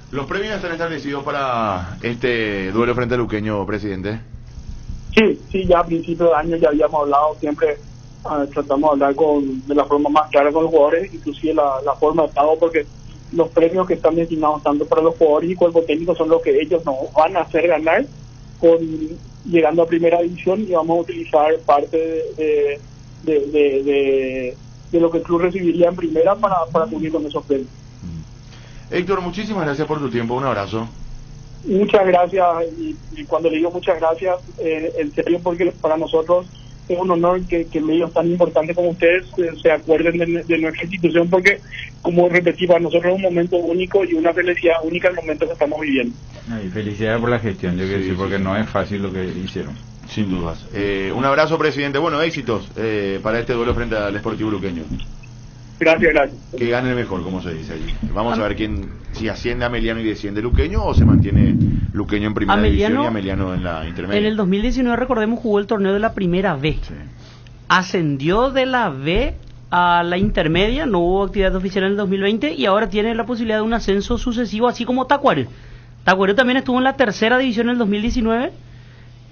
¿Los premios están establecidos para este duelo frente al Luqueño, presidente? Sí, ya a principios de año ya habíamos hablado, siempre tratamos de hablar de la forma más clara con los jugadores, inclusive la forma de pago, porque los premios que están destinados tanto para los jugadores y cuerpo técnico son los que ellos nos van a hacer ganar llegando a primera división, y vamos a utilizar parte de lo que el club recibiría en primera para cumplir con esos premios. Héctor, muchísimas gracias por tu tiempo, un abrazo. Muchas gracias, y cuando le digo muchas gracias, en serio, porque para nosotros es un honor que medios tan importantes como ustedes se acuerden de nuestra institución, porque, como repetí, para nosotros es un momento único y una felicidad única el momento que estamos viviendo. Y felicidades por la gestión, yo quiero decir, porque no es fácil lo que hicieron. Sin dudas. Un abrazo, presidente. Bueno, éxitos para este duelo frente al Sportivo Luqueño. Gracias. Que gane el mejor, como se dice allí. Vamos a ver si asciende Ameliano y desciende Luqueño, o se mantiene Luqueño en primera división y Ameliano en la intermedia. En el 2019, recordemos, jugó el torneo de la primera B. Sí. Ascendió de la B a la intermedia, no hubo actividad oficial en el 2020 y ahora tiene la posibilidad de un ascenso sucesivo, así como Tacuarembó. Tacuarembó también estuvo en la tercera división en el 2019,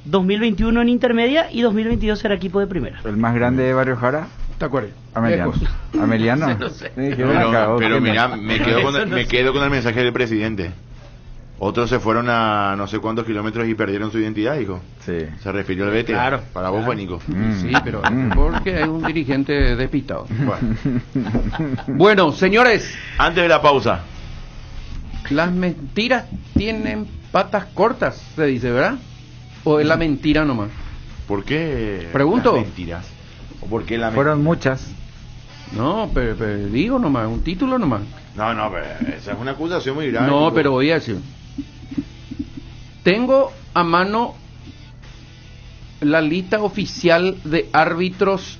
2021 en intermedia y 2022 será equipo de primera. ¿El más grande de Barrio Jara? Tacuarembó. Ameliano. No sé. Pero mira, me quedo con el mensaje del presidente. Otros se fueron a no sé cuántos kilómetros y perdieron su identidad, hijo. Sí. Se refirió al Bete. Claro. Para vos fue Nico. Sí, pero porque hay un dirigente despistado. Bueno, señores. Antes de la pausa. Las mentiras tienen patas cortas, se dice, ¿verdad? ¿O es la mentira nomás? ¿Por qué? Pregunto. Las mentiras. ¿O por qué la mentira? Fueron muchas. No, pero digo nomás, un título nomás. No, pero esa es una acusación muy grave. No, pero voy a decir. Tengo a mano la lista oficial de árbitros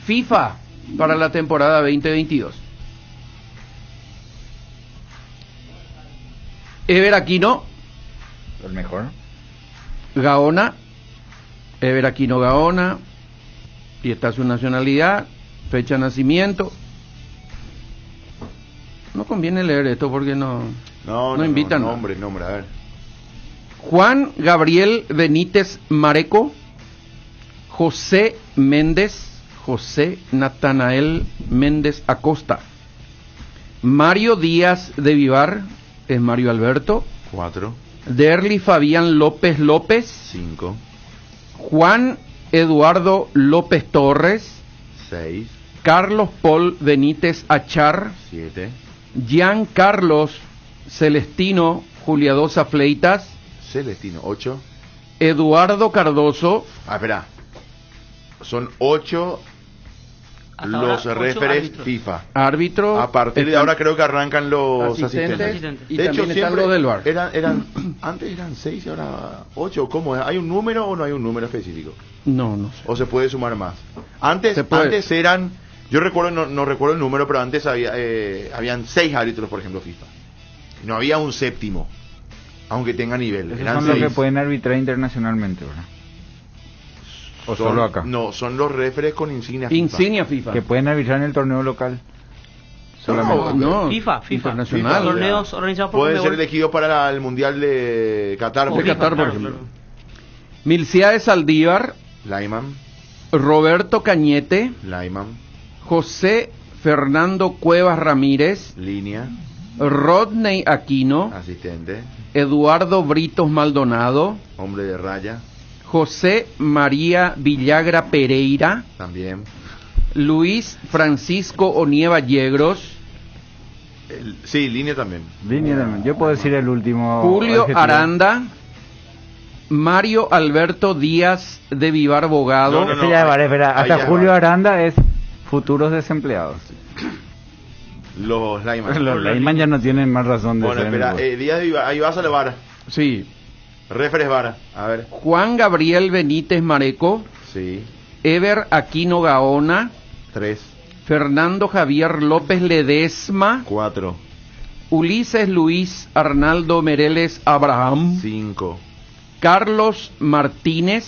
FIFA para la temporada 2022. Ever Aquino, el mejor. Gaona, Ever Aquino Gaona, y está su nacionalidad, fecha de nacimiento. No conviene leer esto porque no invitan. Nombre, a ver. Juan Gabriel Benítez Mareco, José Natanael Méndez Acosta, Mario Díaz de Vivar, es Mario Alberto. 4. Derly Fabián López, 5. Juan Eduardo López Torres, 6. Carlos Paul Benítez Achar, 7. Gian Carlos Celestino Juliadosa Fleitas, 8. Eduardo Cardoso. Espera. Son 8 los referees FIFA. Árbitros. A partir de ahora creo que arrancan los asistentes. Y de también hecho, están los del VAR. Antes eran 6 y ahora 8. ¿Cómo es? ¿Hay un número o no hay un número específico? No sé. ¿O se puede sumar más? Antes eran... Yo recuerdo, no recuerdo el número, pero antes habían 6 árbitros, por ejemplo, FIFA. No había un séptimo, aunque tenga nivel. Esos eran son 6. los que pueden arbitrar internacionalmente, ¿verdad? ¿O solo acá? No, son los referees con insignia FIFA. Insignia FIFA. Que pueden arbitrar en el torneo local. No, FIFA. Internacional. Torneos organizados por pueden ser elegidos para el Mundial de Qatar. Por ejemplo. Milciades Saldívar, Lyman. Roberto Cañete, Lyman. José Fernando Cuevas Ramírez, línea. Rodney Aquino, asistente. Eduardo Britos Maldonado, hombre de raya. José María Villagra Pereira, también. Luis Francisco Onieva Yegros. Sí, línea también. Línea también. Yo puedo decir el último. Julio adjetivo. Aranda. Mario Alberto Díaz de Vivar Bogado. Ese ya vale, espera, hasta Julio Aranda es futuros desempleados. Los Lyman. Los Lyman ya no tienen más razón de bueno, ser. Bueno, espera, Díaz de Vivar, ahí vas a la vara. Sí. Refres vara, a ver. Juan Gabriel Benítez Mareco. Sí. Ever Aquino Gaona. 3. Fernando Javier López Ledesma. 4. Ulises Luis Arnaldo Mereles Abraham. 5. Carlos Martínez.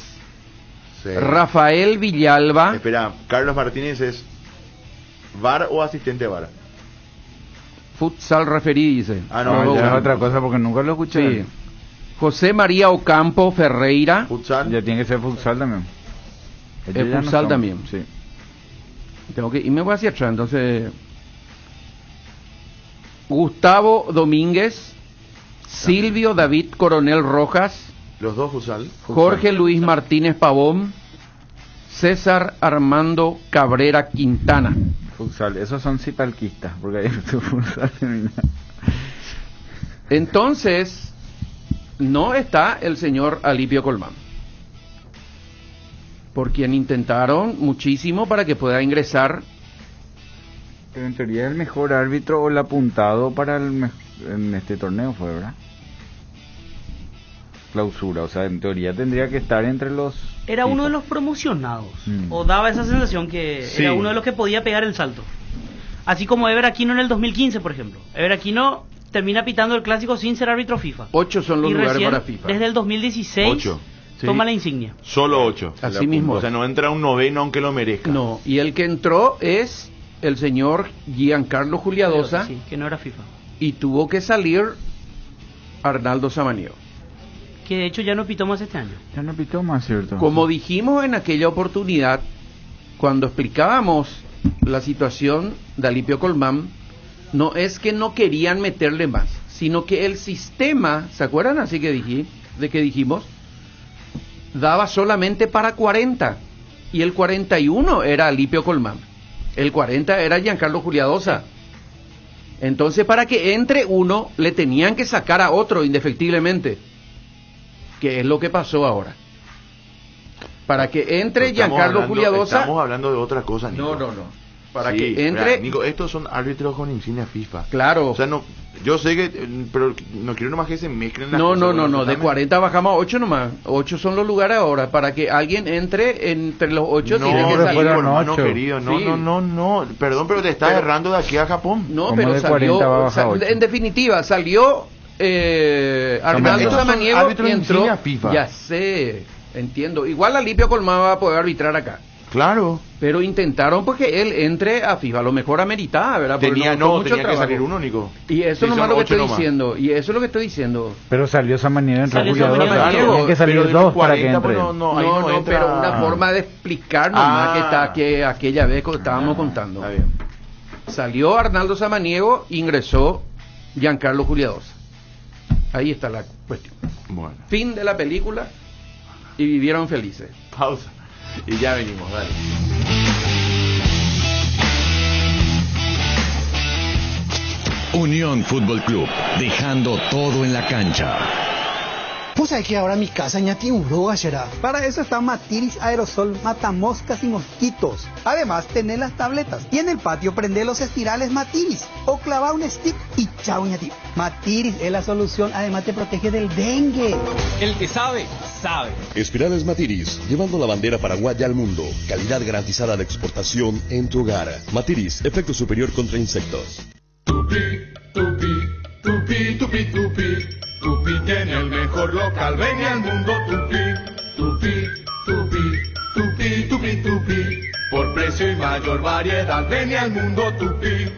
6. Rafael Villalba. Espera, Carlos Martínez es VAR o asistente VAR. Futsal referí, dice. No, ya es otra cosa porque nunca lo escuché. Sí. José María Ocampo Ferreira. Futsal. Ya tiene que ser futsal también. El futsal no también. Sí. Tengo que, y me voy hacia atrás, entonces. Gustavo Domínguez. Silvio David Coronel Rojas. Los dos futsal. Jorge Luis Martínez Pavón. César Armando Cabrera Quintana. Futsal, esos son cipalquistas, porque hay futsal. Entonces, no está el señor Alipio Colmán, por quien intentaron muchísimo para que pueda ingresar. Pero en teoría el mejor árbitro o el apuntado para en este torneo fue, ¿verdad? Clausura, o sea, en teoría tendría que estar entre los... Era uno de los promocionados, o daba esa sensación que era uno de los que podía pegar el salto. Así como Ever Aquino en el 2015, por ejemplo. Ever Aquino termina pitando el clásico sin ser árbitro FIFA. 8 son los y lugares recién, para FIFA. Desde el 2016 8. Toma la insignia. Solo 8. Así mismo. O sea, no entra un noveno aunque lo merezca. No, y el que entró es el señor Giancarlo Juliadosa. Sí, que no era FIFA. Y tuvo que salir Arnaldo Samaniego. Que de hecho ya no pitó más este año. Ya no pitó más, ¿cierto? Como dijimos en aquella oportunidad, cuando explicábamos la situación de Alipio Colmán, no es que no querían meterle más, sino que el sistema, ¿se acuerdan así que dijimos? Daba solamente para 40, y el 41 era Alipio Colmán, el 40 era Giancarlo Juliadosa. Entonces, para que entre uno, le tenían que sacar a otro indefectiblemente, que es lo que pasó ahora. Para que entre Giancarlo Juliadosa... Estamos hablando de otra cosa, Nico. No. Para sí, que entre... Nico, estos son árbitros con insignia FIFA. Claro. O sea, no, yo sé que... Pero no quiero nomás que se mezclen las cosas. No. De 40 bajamos a 8 nomás. 8 son los lugares ahora. Para que alguien entre entre los 8 tiene que salir. Hermano querido, no. Perdón, pero te estás errando de aquí a Japón. No, pero salió... en definitiva, salió... Arnaldo Samaniego y entró... FIFA. Ya sé, entiendo. Igual Alipio Colmán va a poder arbitrar acá. Claro. Pero intentaron porque él entre a FIFA, a lo mejor ameritaba, ¿verdad? Tenía que salir uno, Nico. Y eso nomás lo que estoy diciendo. Y eso es lo que estoy diciendo. Pero salió Samaniego, entró Juliadosa. Tiene que salir dos para que entre. No, pero una forma de explicar nomás que aquella vez estábamos contando. Está bien. Salió Arnaldo Samaniego, ingresó Giancarlo Juliadosa. Ahí está la cuestión. Bueno. Fin de la película y vivieron felices. Pausa. Y ya venimos, dale. Unión Fútbol Club, dejando todo en la cancha. Pues hay que ahora mi casa ya tiene un será. Para eso está Matiris Aerosol, mata moscas y mosquitos. Además, tenés las tabletas. Y en el patio prende los estirales Matiris. O clava un stick y chao ñati. Matiris es la solución, además te protege del dengue. El que sabe, sabe. Espirales Matiris, llevando la bandera paraguaya al mundo. Calidad garantizada de exportación en tu hogar. Matiris, efecto superior contra insectos. Tupi tiene el mejor local, ven al mundo Tupi. Por precio y mayor variedad, ven al mundo Tupi.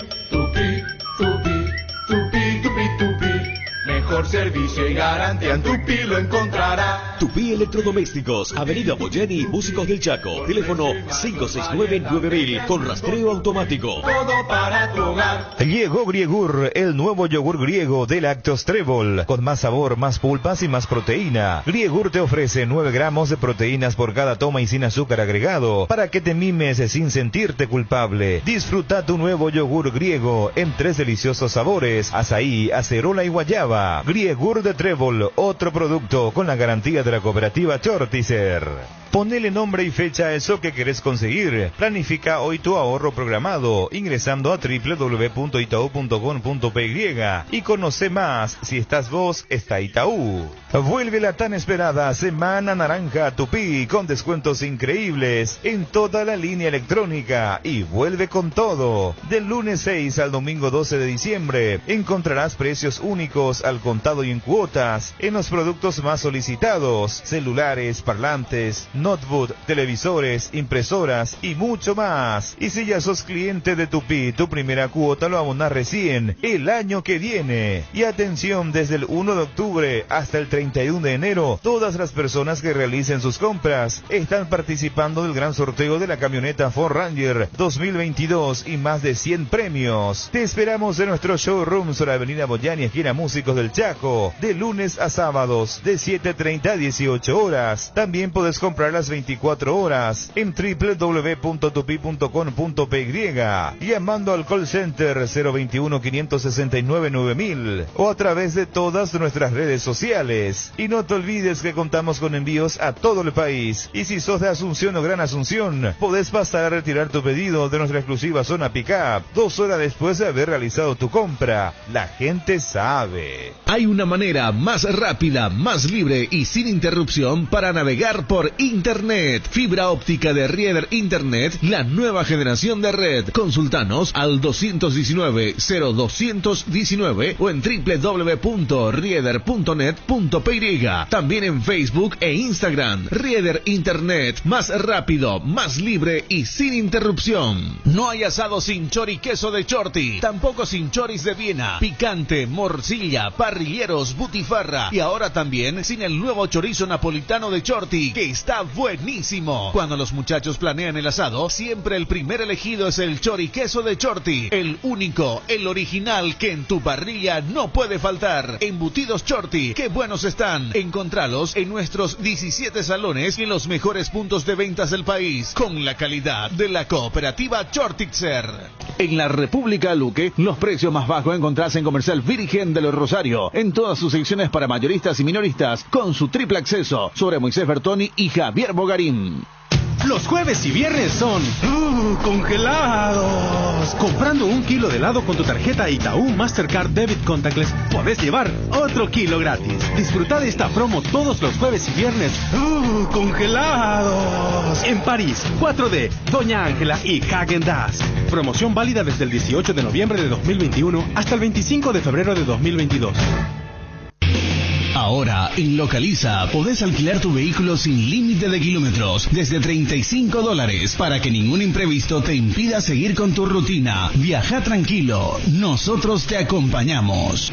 Mejor servicio y garantía en Tupi lo encontrará. Tupí Electrodomésticos, Avenida Boyeni, Músicos del Chaco. Teléfono 569-9000 con rastreo automático. Todo para tu hogar. Llegó Griegur, el nuevo yogur griego de Lácteos Trébol, con más sabor, más pulpas y más proteína. Griegur te ofrece 9 gramos de proteínas por cada toma y sin azúcar agregado, para que te mimes sin sentirte culpable. Disfruta tu nuevo yogur griego en 3 deliciosos sabores: azaí, acerola y guayaba. Griegur de Trébol, otro producto con la garantía de la cooperativa Chortizer. Ponele nombre y fecha a eso que querés conseguir. Planifica hoy tu ahorro programado ingresando a www.itau.com.py y conoce más. Si estás vos, está Itaú. Vuelve la tan esperada Semana Naranja Tupí con descuentos increíbles en toda la línea electrónica y vuelve con todo. Del lunes 6 al domingo 12 de diciembre encontrarás precios únicos al contado y en cuotas en los productos más solicitados: celulares, parlantes, notebook, televisores, impresoras y mucho más. Y si ya sos cliente de Tupí, tu primera cuota lo abonás recién el año que viene. Y atención, desde el 1 de octubre hasta el 31 de enero, todas las personas que realicen sus compras están participando del gran sorteo de la camioneta Ford Ranger 2022 y más de 100 premios. Te esperamos en nuestro showroom sobre Avenida Boyani, esquina Músicos del Chaco, de lunes a sábados de 7:30 a 18 horas. También podés comprar las 24 horas en www.tupi.com.py, llamando al call center 021-569-9000 o a través de todas nuestras redes sociales. Y no te olvides que contamos con envíos a todo el país. Y si sos de Asunción o Gran Asunción, podés pasar a retirar tu pedido de nuestra exclusiva zona pick-up 2 horas después de haber realizado tu compra. La gente sabe. Hay una manera más rápida, más libre y sin interrupción para navegar por Internet. Fibra óptica de Rieder Internet, la nueva generación de red. Consultanos al 219-0219 o en www.rieder.net.py. También en Facebook e Instagram. Rieder Internet, más rápido, más libre y sin interrupción. No hay asado sin chori queso de Chorti, tampoco sin choris de Viena, picante, morcilla, parrilleros, butifarra y ahora también sin el nuevo chorizo napolitano de Chorti, que está buenísimo. Cuando los muchachos planean el asado, siempre el primer elegido es el choriqueso de Chorti, el único, el original que en tu parrilla no puede faltar. Embutidos Chorti, qué buenos están. Encontralos en nuestros 17 salones y en los mejores puntos de ventas del país, con la calidad de la cooperativa Chortitzer. En la República Luque, los precios más bajos encontrás en Comercial Virgen de los Rosario, en todas sus secciones para mayoristas y minoristas, con su triple acceso sobre Moisés Bertoni y Javier Bogarín. Los jueves y viernes son congelados. Comprando 1 kilo de helado con tu tarjeta Itaú Mastercard Debit Contactless, podés llevar otro kilo gratis. Disfruta de esta promo todos los jueves y viernes. Congelados. En París, 4D, Doña Ángela y Häagen-Dazs. Promoción válida desde el 18 de noviembre de 2021 hasta el 25 de febrero de 2022. Ahora, en Localiza, podés alquilar tu vehículo sin límite de kilómetros, desde $35, para que ningún imprevisto te impida seguir con tu rutina. Viaja tranquilo, nosotros te acompañamos.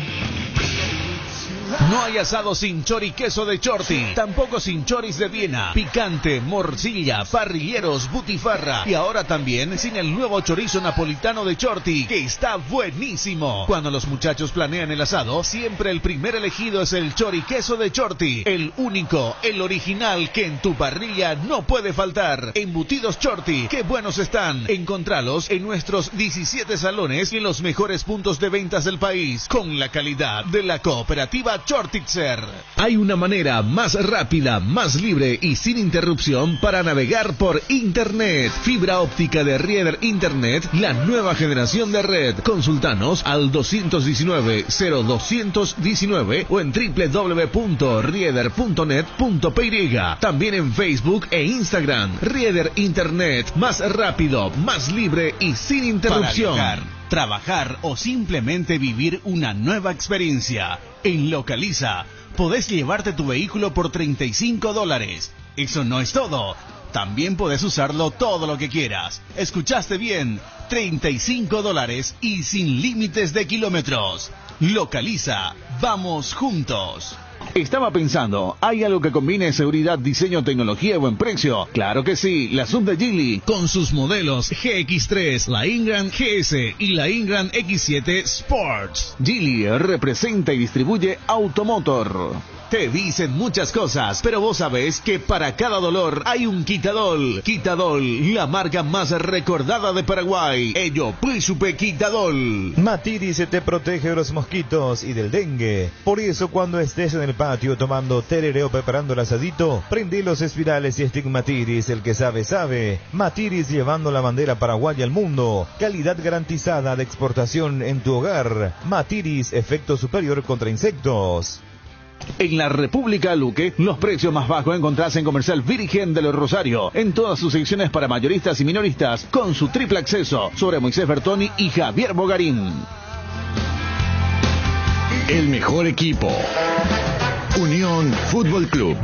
No hay asado sin chori queso de Chorti, tampoco sin choris de Viena, picante, morcilla, parrilleros, butifarra y ahora también sin el nuevo chorizo napolitano de Chorti, que está buenísimo. Cuando los muchachos planean el asado, siempre el primer elegido es el chori queso de Chorti, el único, el original que en tu parrilla no puede faltar. Embutidos Chorti, qué buenos están. Encontralos en nuestros 17 salones y en los mejores puntos de ventas del país, con la calidad de la cooperativa Chortitzer. Hay una manera más rápida, más libre y sin interrupción para navegar por Internet. Fibra óptica de Rieder Internet, la nueva generación de red. Consultanos al 219-0219 o en www.rieder.net.py. También en Facebook e Instagram. Rieder Internet, más rápido, más libre y sin interrupción. Para viajar, trabajar o simplemente vivir una nueva experiencia. En Localiza, podés llevarte tu vehículo por $35. Eso no es todo. También podés usarlo todo lo que quieras. ¿Escuchaste bien? $35 y sin límites de kilómetros. Localiza, vamos juntos. Estaba pensando, ¿hay algo que combine seguridad, diseño, tecnología y buen precio? Claro que sí, la Sub de Geely, con sus modelos GX3, la Ingram GS y la Ingram X7 Sports. Geely representa y distribuye Automotor. Te dicen muchas cosas, pero vos sabés que para cada dolor hay un Quitadol. Quitadol, la marca más recordada de Paraguay. Ello, Príncipe Quitadol. Matiris te protege de los mosquitos y del dengue. Por eso cuando estés en el patio tomando tereré o preparando el asadito, prende los espirales y stick Matiris, el que sabe, sabe. Matiris llevando la bandera paraguaya al mundo. Calidad garantizada de exportación en tu hogar. Matiris, efecto superior contra insectos. En la República Luque, los precios más bajos encontrás en Comercial Virgen del Rosario, en todas sus secciones para mayoristas y minoristas, con su triple acceso sobre Moisés Bertoni y Javier Bogarín. El mejor equipo. Unión Fútbol Club.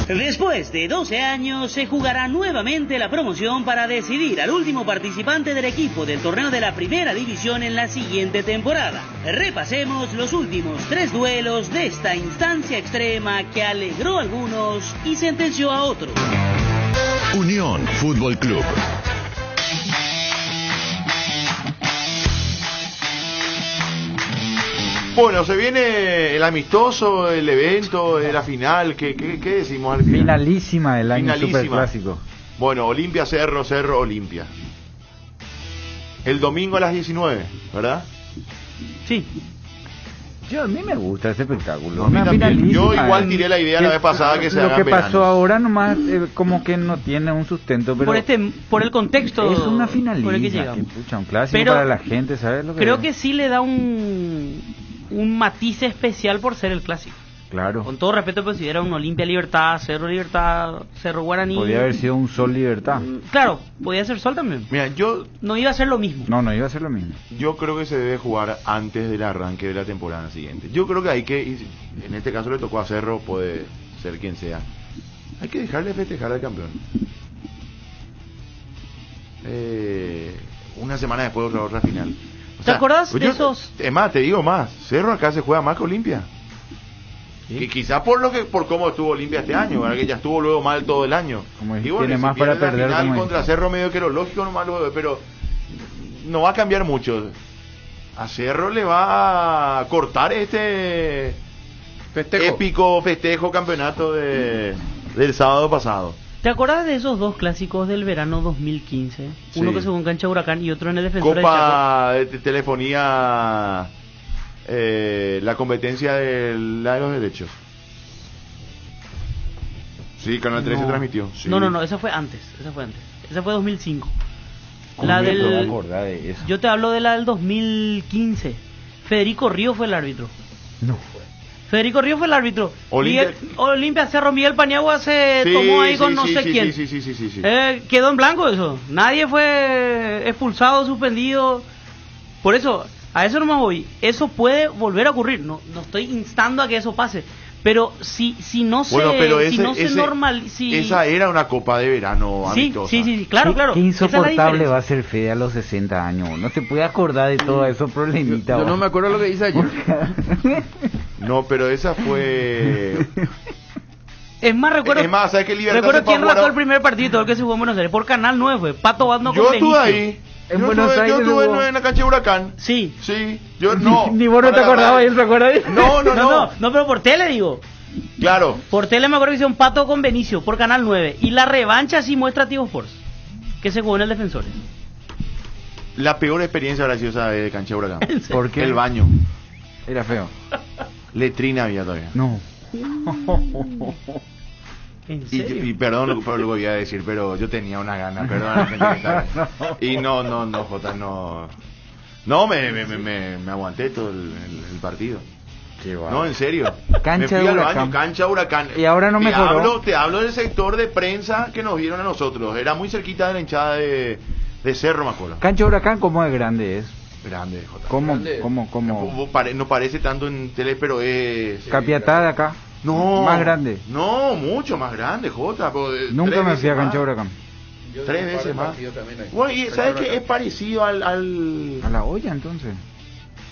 Después de 12 años se jugará nuevamente la promoción para decidir al último participante del equipo del torneo de la primera división en la siguiente temporada. Repasemos los últimos 3 duelos de esta instancia extrema que alegró a algunos y sentenció a otros. Unión Fútbol Club. Bueno, se viene el amistoso, el evento, la final, ¿qué decimos al final? Finalísima del año superclásico. Bueno, Olimpia Cerro, Cerro Olimpia. El domingo a las 19, ¿verdad? Sí. A mí me gusta ese espectáculo. Yo igual tiré la idea la vez pasada que se haga. Lo que pasó ahora nomás como que no tiene un sustento, pero por el contexto es una finalísima, por el que llegamos. Un clásico pero para la gente, ¿sabes lo que creo que sí le da un matiz especial por ser el clásico. Claro. Con todo respeto, pues si era un Olimpia Libertad, Cerro Guaraní. Podía haber sido un Sol Libertad. Claro, podía ser Sol también. Mira, no iba a ser lo mismo. No iba a ser lo mismo. Yo creo que se debe jugar antes del arranque de la temporada siguiente. Yo creo que hay que, en este caso le tocó a Cerro, puede ser quien sea. Hay que dejarle festejar al campeón. Una semana después otra final. ¿Te acordás de esos? Es más, te digo más, Cerro acá se juega más que Olimpia. ¿Sí? Que quizás por cómo estuvo Olimpia este año, ¿verdad? Que ya estuvo luego mal todo el año. Y bueno, tiene más para perder. La final contra Cerro medio que lo lógico nomás, pero no va a cambiar mucho. A Cerro le va a cortar este épico festejo campeonato del sábado pasado. ¿Te acuerdas de esos 2 clásicos del verano 2015? Sí. Uno que se jugó en cancha Huracán y otro en el Defensor Copa de telefonía, la competencia de los derechos. Sí, Canal 13 se transmitió. Sí. No, esa fue antes. Esa fue 2005. La del... de eso? Yo te hablo de la del 2015. Federico Río fue el árbitro. No. Federico Río fue el árbitro. Olimpia Cerro, Miguel Paniagua se tomó ahí con no sé quién. Sí. Quedó en blanco eso. Nadie fue expulsado, suspendido. Por eso, a eso nomás voy. Eso puede volver a ocurrir. No estoy instando a que eso pase. Pero si no se, normaliza... Esa era una copa de verano amistosa. Sí, claro. Qué insoportable va a ser Fede a los 60 años. No te puedes acordar de todo eso problemitas. Yo no me acuerdo lo que dice ayer. No, pero esa fue... Es más, ¿sabes qué Libertad? Recuerdo quién rató el primer partido, el que se jugó en Buenos Aires. Por Canal 9 fue Pato Bando con Benicio. Yo estuve ahí. Yo estuve en la cancha de Huracán. Sí. Yo no. Ni vos no te acordabas, ¿y él se acuerda? No, pero por tele digo. Claro. Por tele me acuerdo que hicieron Pato con Benicio por Canal 9. Y la revancha sí muestra Tigo Sports, que se jugó en el Defensores. La peor experiencia habrá sido esa de cancha de Huracán. ¿Por qué? El baño. Era feo. Letrina había todavía. No. Y perdón por lo que voy a decir, pero yo tenía una gana, perdón a la gente que está ahí. Y no, Jota, no me aguanté todo el partido. No, en serio. Cancha me fui de al Huracán. baño, cancha Huracán. Y ahora no mejoró. Te hablo del sector de prensa que nos vieron a nosotros. Era muy cerquita de la hinchada de Cerro, me acuerdo. Cancha Huracán, ¿cómo de grande es? Grande, Jota. ¿Cómo? No parece tanto en tele, pero es... Capiatá de acá. No. Más grande. No, mucho más grande, Jota. Nunca me fui a cancha Huracán. 3 veces más. Bueno, y ¿sabes qué? Es parecido al... ¿A la olla, entonces?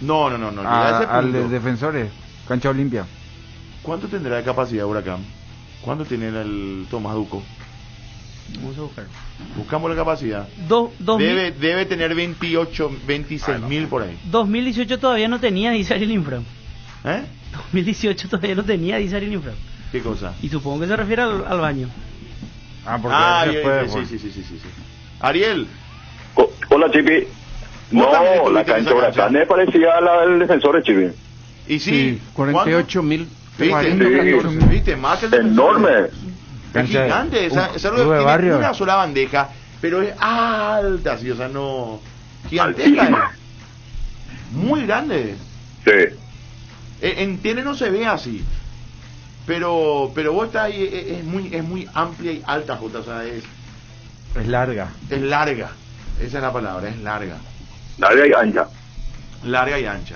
No. Al de Defensores. Cancha Olimpia. ¿Cuánto tendrá de capacidad Huracán? ¿Cuánto tiene el Tomás Duco? Vamos a buscar. Buscamos la capacidad. Debe tener 26.000 por ahí. 2018 todavía no tenía, dice Ariel Infram. 2018 todavía no tenía, dice Ariel Infram. ¿Qué cosa? Y supongo que se refiere al baño. Porque sí. Ariel. Hola, Chipi. No, la cancha Huracán es parecida a la del defensor de Chipi. Y sí, 48.000. ¿Viste? Más que el enorme. Es gigante, esa tiene una sola bandeja, pero es alta, sí, o sea, no... Gigantesca. Muy grande. Sí. En tele no se ve así. Pero vos estás ahí, es muy amplia y alta, Jota, o sea, es larga. Es larga. Esa es la palabra, es larga. Larga y ancha. Larga y ancha.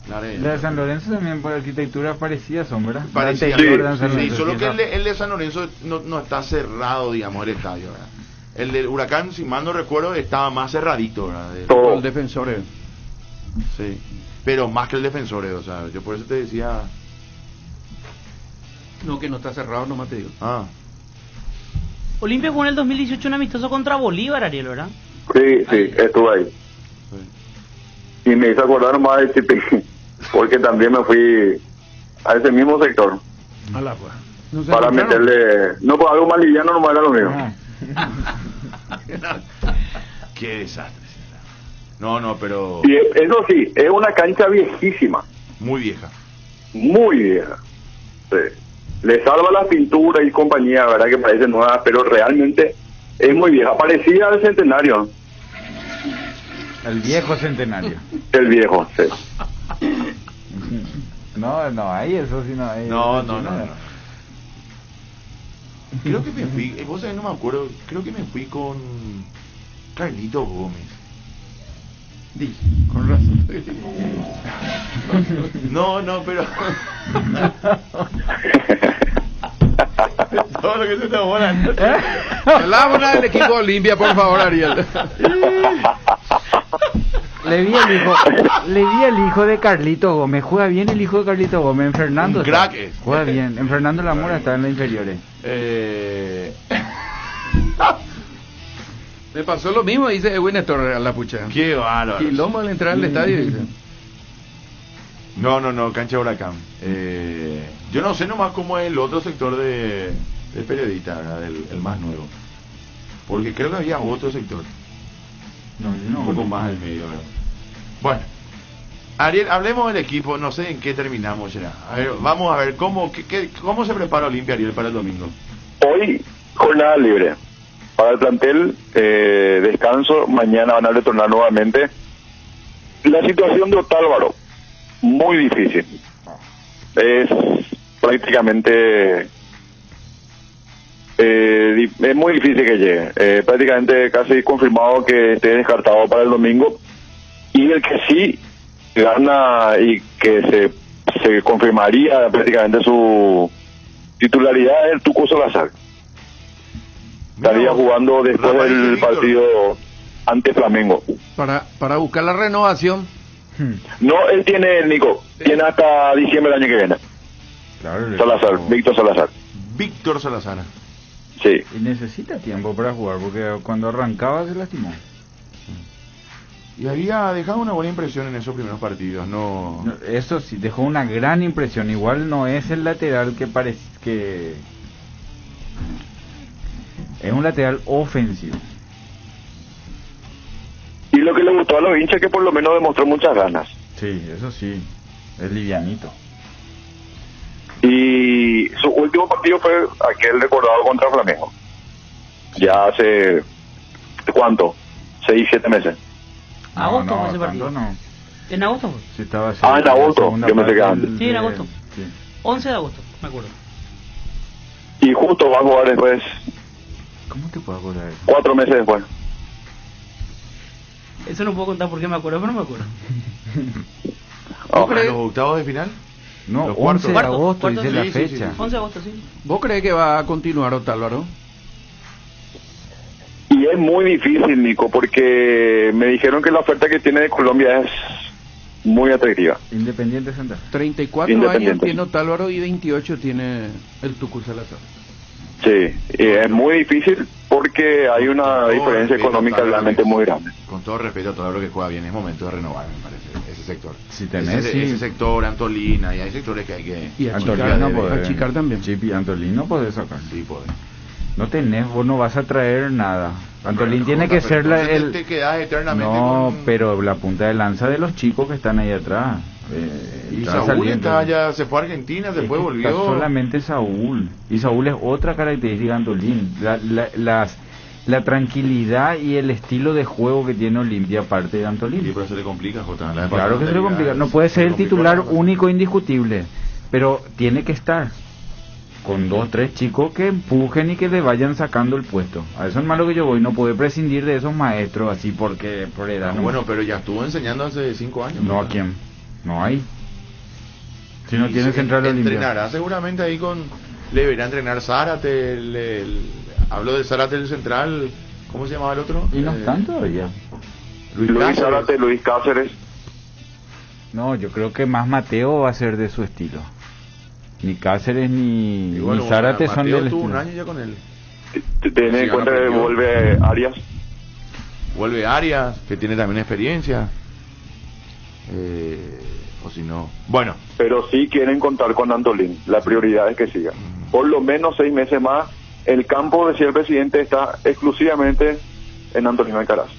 La de San Lorenzo también por arquitectura parecía, son, ¿verdad? Parecía, sí, solo que el de San Lorenzo no está cerrado, digamos, el estadio, ¿verdad? El del Huracán, si mal no recuerdo, estaba más cerradito, ¿verdad? Todo el defensor. Sí, pero más que el defensor, o sea, yo por eso te decía... No, que no está cerrado, nomás te digo. Olimpia jugó en el 2018 un amistoso contra Bolívar, Ariel, ¿verdad? Sí, estuve ahí. Sí. Y me hizo acordar más de Chipi, porque también me fui a ese mismo sector. Para meterle... No, pues algo más liviano nomás era lo mío. Qué desastre. No, pero... Y eso sí, es una cancha viejísima. Muy vieja. Muy vieja. Sí. Le salva la pintura y compañía, verdad que parece nueva, pero realmente es muy vieja. Parecida al Centenario. El viejo Centenario. El viejo, sí. No, ahí eso sí no hay. No. Creo que me fui, vos sabés, no me acuerdo, creo que me fui con Carlito Gómez. Con razón. No, pero... Todo lo que se te volando. Hablámonos del equipo Olimpia, por favor, Ariel. Le vi el hijo de Carlito Gómez. Juega bien el hijo de Carlito Gómez. En Fernando. Un crack. Juega bien. En Fernando Lamora está en las inferiores. Me pasó lo mismo, dice Edwin Néstor a la pucha. Qué bárbaro. Quilombo al entrar al estadio, dice. No, cancha Huracán. Yo no sé nomás cómo es el otro sector de periodista, ¿verdad? El más nuevo. Porque creo que había otro sector. Un poco más al medio, ¿verdad? Bueno, Ariel, hablemos del equipo. No sé en qué terminamos ya. A ver, vamos a ver cómo se prepara Olimpia, Ariel, para el domingo. Hoy, jornada libre. Para el plantel, descanso. Mañana van a retornar nuevamente. La situación de Otálvaro, muy difícil. Es prácticamente... es muy difícil que llegue. Prácticamente casi confirmado que esté descartado para el domingo. Y el que sí gana y que se confirmaría prácticamente su titularidad es el Tuco Salazar. Estaría jugando después del partido ante Flamengo. Para buscar la renovación. No, él tiene, Nico, tiene hasta diciembre del año que viene. Claro, Salazar, Víctor Salazar. Víctor Salazar. Sí. Y necesita tiempo para jugar, porque cuando arrancaba se lastimó. Y había dejado una buena impresión en esos primeros partidos, ¿no? Eso sí, dejó una gran impresión. Igual no es el lateral que parece que... Es un lateral ofensivo. Y lo que le gustó a los hinchas es que por lo menos demostró muchas ganas. Sí, eso sí. Es livianito. Y su último partido fue aquel recordado contra Flamengo. Ya hace... ¿cuánto? 6-7 meses. ¿Agosto fue ese partido? No. ¿En agosto? Sí, estaba en agosto. Yo me sé que antes. Sí, en agosto. Sí. 11 de agosto, me acuerdo. Y justo va a jugar después. ¿Cómo te puedo acordar eso? 4 meses después. Eso no puedo contar porque me acuerdo, pero no me acuerdo. ¿Los octavos de final? No, 11 de agosto dice la fecha. Sí. 11 de agosto, sí. ¿Vos crees que va a continuar Otálvaro? Y es muy difícil, Nico, porque me dijeron que la oferta que tiene de Colombia es muy atractiva. Independiente Santa Fe. 34 años tiene Otálvaro y 28 tiene el Tucu Salazar. Sí, es muy difícil porque hay una diferencia económica realmente muy grande. Con todo respeto a todo lo que juega bien, es momento de renovar, me parece, ese sector. Si tenés, ese sector, Antolina, y hay sectores que hay que... Y achicar también. Chip y Antolín no podés sacar. Sí, podés. No tenés, vos no vas a traer nada. Antolín tiene que ser te quedás eternamente pero la punta de lanza de los chicos que están ahí atrás. Y Saúl está ya, se fue a Argentina, después volvió. Está solamente Saúl. Y Saúl es otra característica de Antolín. La tranquilidad y el estilo de juego que tiene Olimpia, aparte de Antolín. Sí, pero se le complica, Jota. Claro que se le complica. No puede ser el titular único e indiscutible, pero tiene que estar con 2 o 3 chicos que empujen y que le vayan sacando el puesto. A eso es más lo que yo voy. No puede prescindir de esos maestros así porque por edad. No, bueno, pero ya estuvo enseñando hace 5 años. No, ¿a quién? No hay. Si no tiene central Olimpia. Entrenará seguramente ahí con... Le debería entrenar Zárate. Hablo de Zárate el central. ¿Cómo se llamaba el otro? Y no están todavía. Luis Zárate, Luis Cáceres. No, yo creo que más Mateo va a ser de su estilo. Ni Cáceres ni Zárate son del estilo. Un año ya con él. Ten en cuenta que vuelve Arias. Vuelve Arias, que tiene también experiencia. O si no, bueno. Pero sí quieren contar con Antolín. La prioridad es que siga. Por lo menos 6 meses más. El campo, decía el presidente, está exclusivamente en Antolín Alcaraz.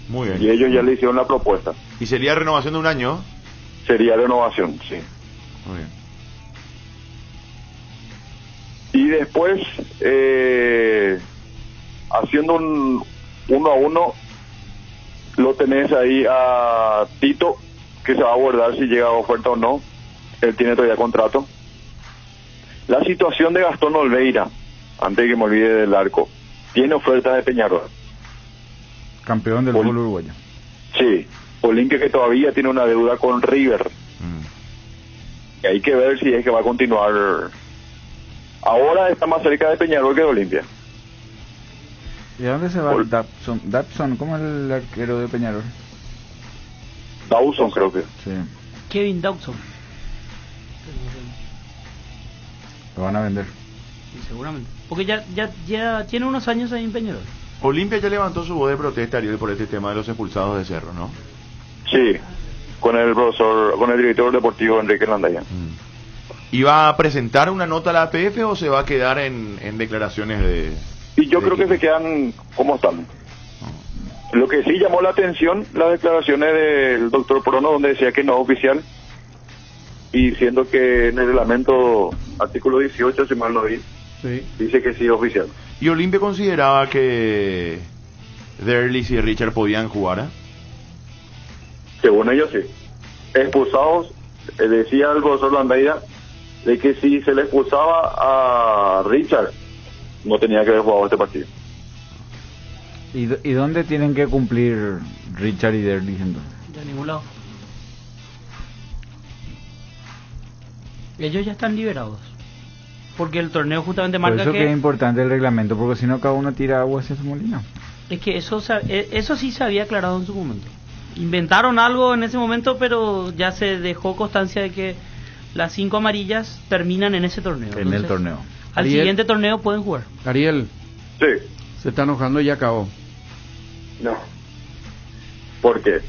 Muy bien. Y ellos ya le hicieron la propuesta. ¿Y sería renovación de un año? Sería renovación, sí. Muy bien. Y después, haciendo un 1-1, lo tenés ahí a Tito, que se va a abordar si llega a oferta o no. Él tiene todavía contrato. La situación de Gastón Olveira, antes de que me olvide del arco, tiene oferta de Peñarol. Campeón del fútbol uruguayo. Sí, Olimpia que todavía tiene una deuda con River. Y hay que ver si es que va a continuar. Ahora está más cerca de Peñarol que de Olimpia. ¿Y a dónde se va Dawson? ¿Cómo es el arquero de Peñarol? Dawson, creo que. Sí. Kevin Dawson. Lo van a vender. Sí, seguramente. Porque ya tiene unos años ahí en Peñarol. Olimpia ya levantó su voz de protesta, Ariel, por este tema de los expulsados de Cerro, ¿no? Sí, con el director deportivo Enrique Landaya. ¿Iba a presentar una nota a la APF o se va a quedar en declaraciones de...? Y yo creo que se quedan como están. Lo que sí llamó la atención, las declaraciones del doctor Prono, donde decía que no es oficial, y siendo que en el reglamento, artículo 18, si mal no vi, dice que sí es oficial. ¿Y Olimpia consideraba que Derlis y Richard podían jugar? Según ellos sí. Expulsados, decía el profesor Landeira de que si se le expulsaba a Richard, no tenía que haber jugado este partido. ¿Y dónde tienen que cumplir Richard y Derlis entonces? De ningún lado. Ellos ya están liberados. Porque el torneo justamente marca que es importante el reglamento, porque si no cada uno tira agua hacia su molino. Es que eso sí se había aclarado en su momento. Inventaron algo en ese momento, pero ya se dejó constancia de que las 5 amarillas terminan en ese torneo. En el torneo. Al siguiente torneo pueden jugar. Ariel. Sí. Se está enojando y ya acabó. No. ¿Por qué?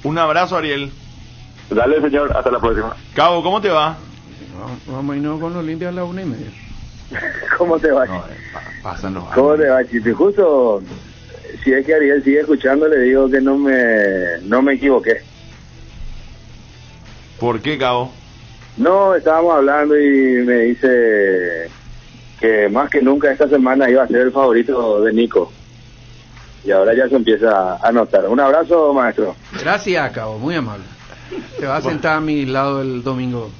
Un abrazo, Ariel. Dale, señor, hasta la próxima. Cabo, ¿cómo te va? Vamos a irnos con Olimpia a las 1:30. ¿Cómo te va? No, pasan los años. ¿Cómo te va, Chipi? Justo, si es que Ariel sigue escuchando, le digo que no me equivoqué. ¿Por qué, Cabo? No, estábamos hablando y me dice que más que nunca esta semana iba a ser el favorito de Nico. Y ahora ya se empieza a notar. Un abrazo, maestro. Gracias, Cabo, muy amable. Te vas a sentar a mi lado el domingo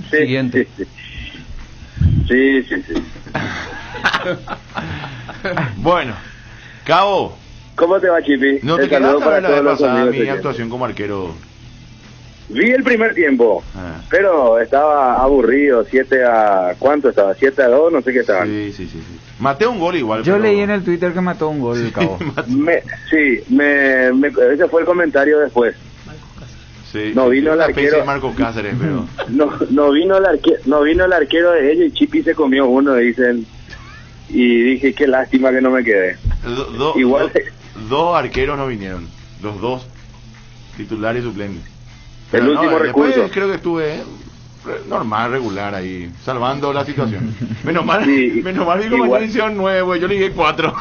siguiente. Sí. Bueno, Cabo. ¿Cómo te va, Chipi? No te quedaste para la vez pasada mi actuación como arquero. Vi el primer tiempo, pero estaba aburrido, 7-4, estaba 7-2, no sé qué estaba. Sí. Maté un gol igual. Yo leí en el Twitter que mató un gol el Cabo. Ese fue el comentario después. Sí, no vino el arquero. Marco Cáceres, pero no vino el arquero de ellos y Chipi se comió uno, dicen. Y dije, qué lástima que no me quedé. Igual dos arqueros no vinieron, los dos titulares y suplentes. Pero el último recurso. Creo que estuve normal, regular ahí, salvando la situación. Menos mal digo que hicieron 9, yo le dije 4.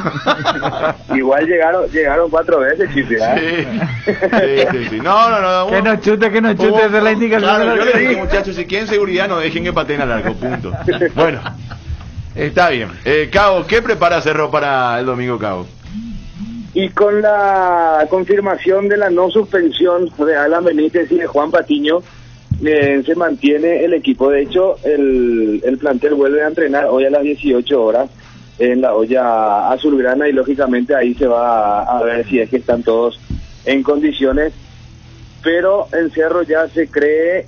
Igual llegaron 4 veces, Chipi. Sí. No. Que no chute, esa es la indicación. Claro, yo le dije, muchachos, si quieren seguridad, no dejen que pateen al arco, punto. Bueno, está bien. Cabo, ¿qué prepara Cerro para el domingo, Cabo? Y con la confirmación de la no suspensión de Alan Benítez y de Juan Patiño, se mantiene el equipo. De hecho, el plantel vuelve a entrenar hoy a las 18 horas en la olla azulgrana y lógicamente ahí se va a ver si es que están todos en condiciones. Pero en Cerro ya se cree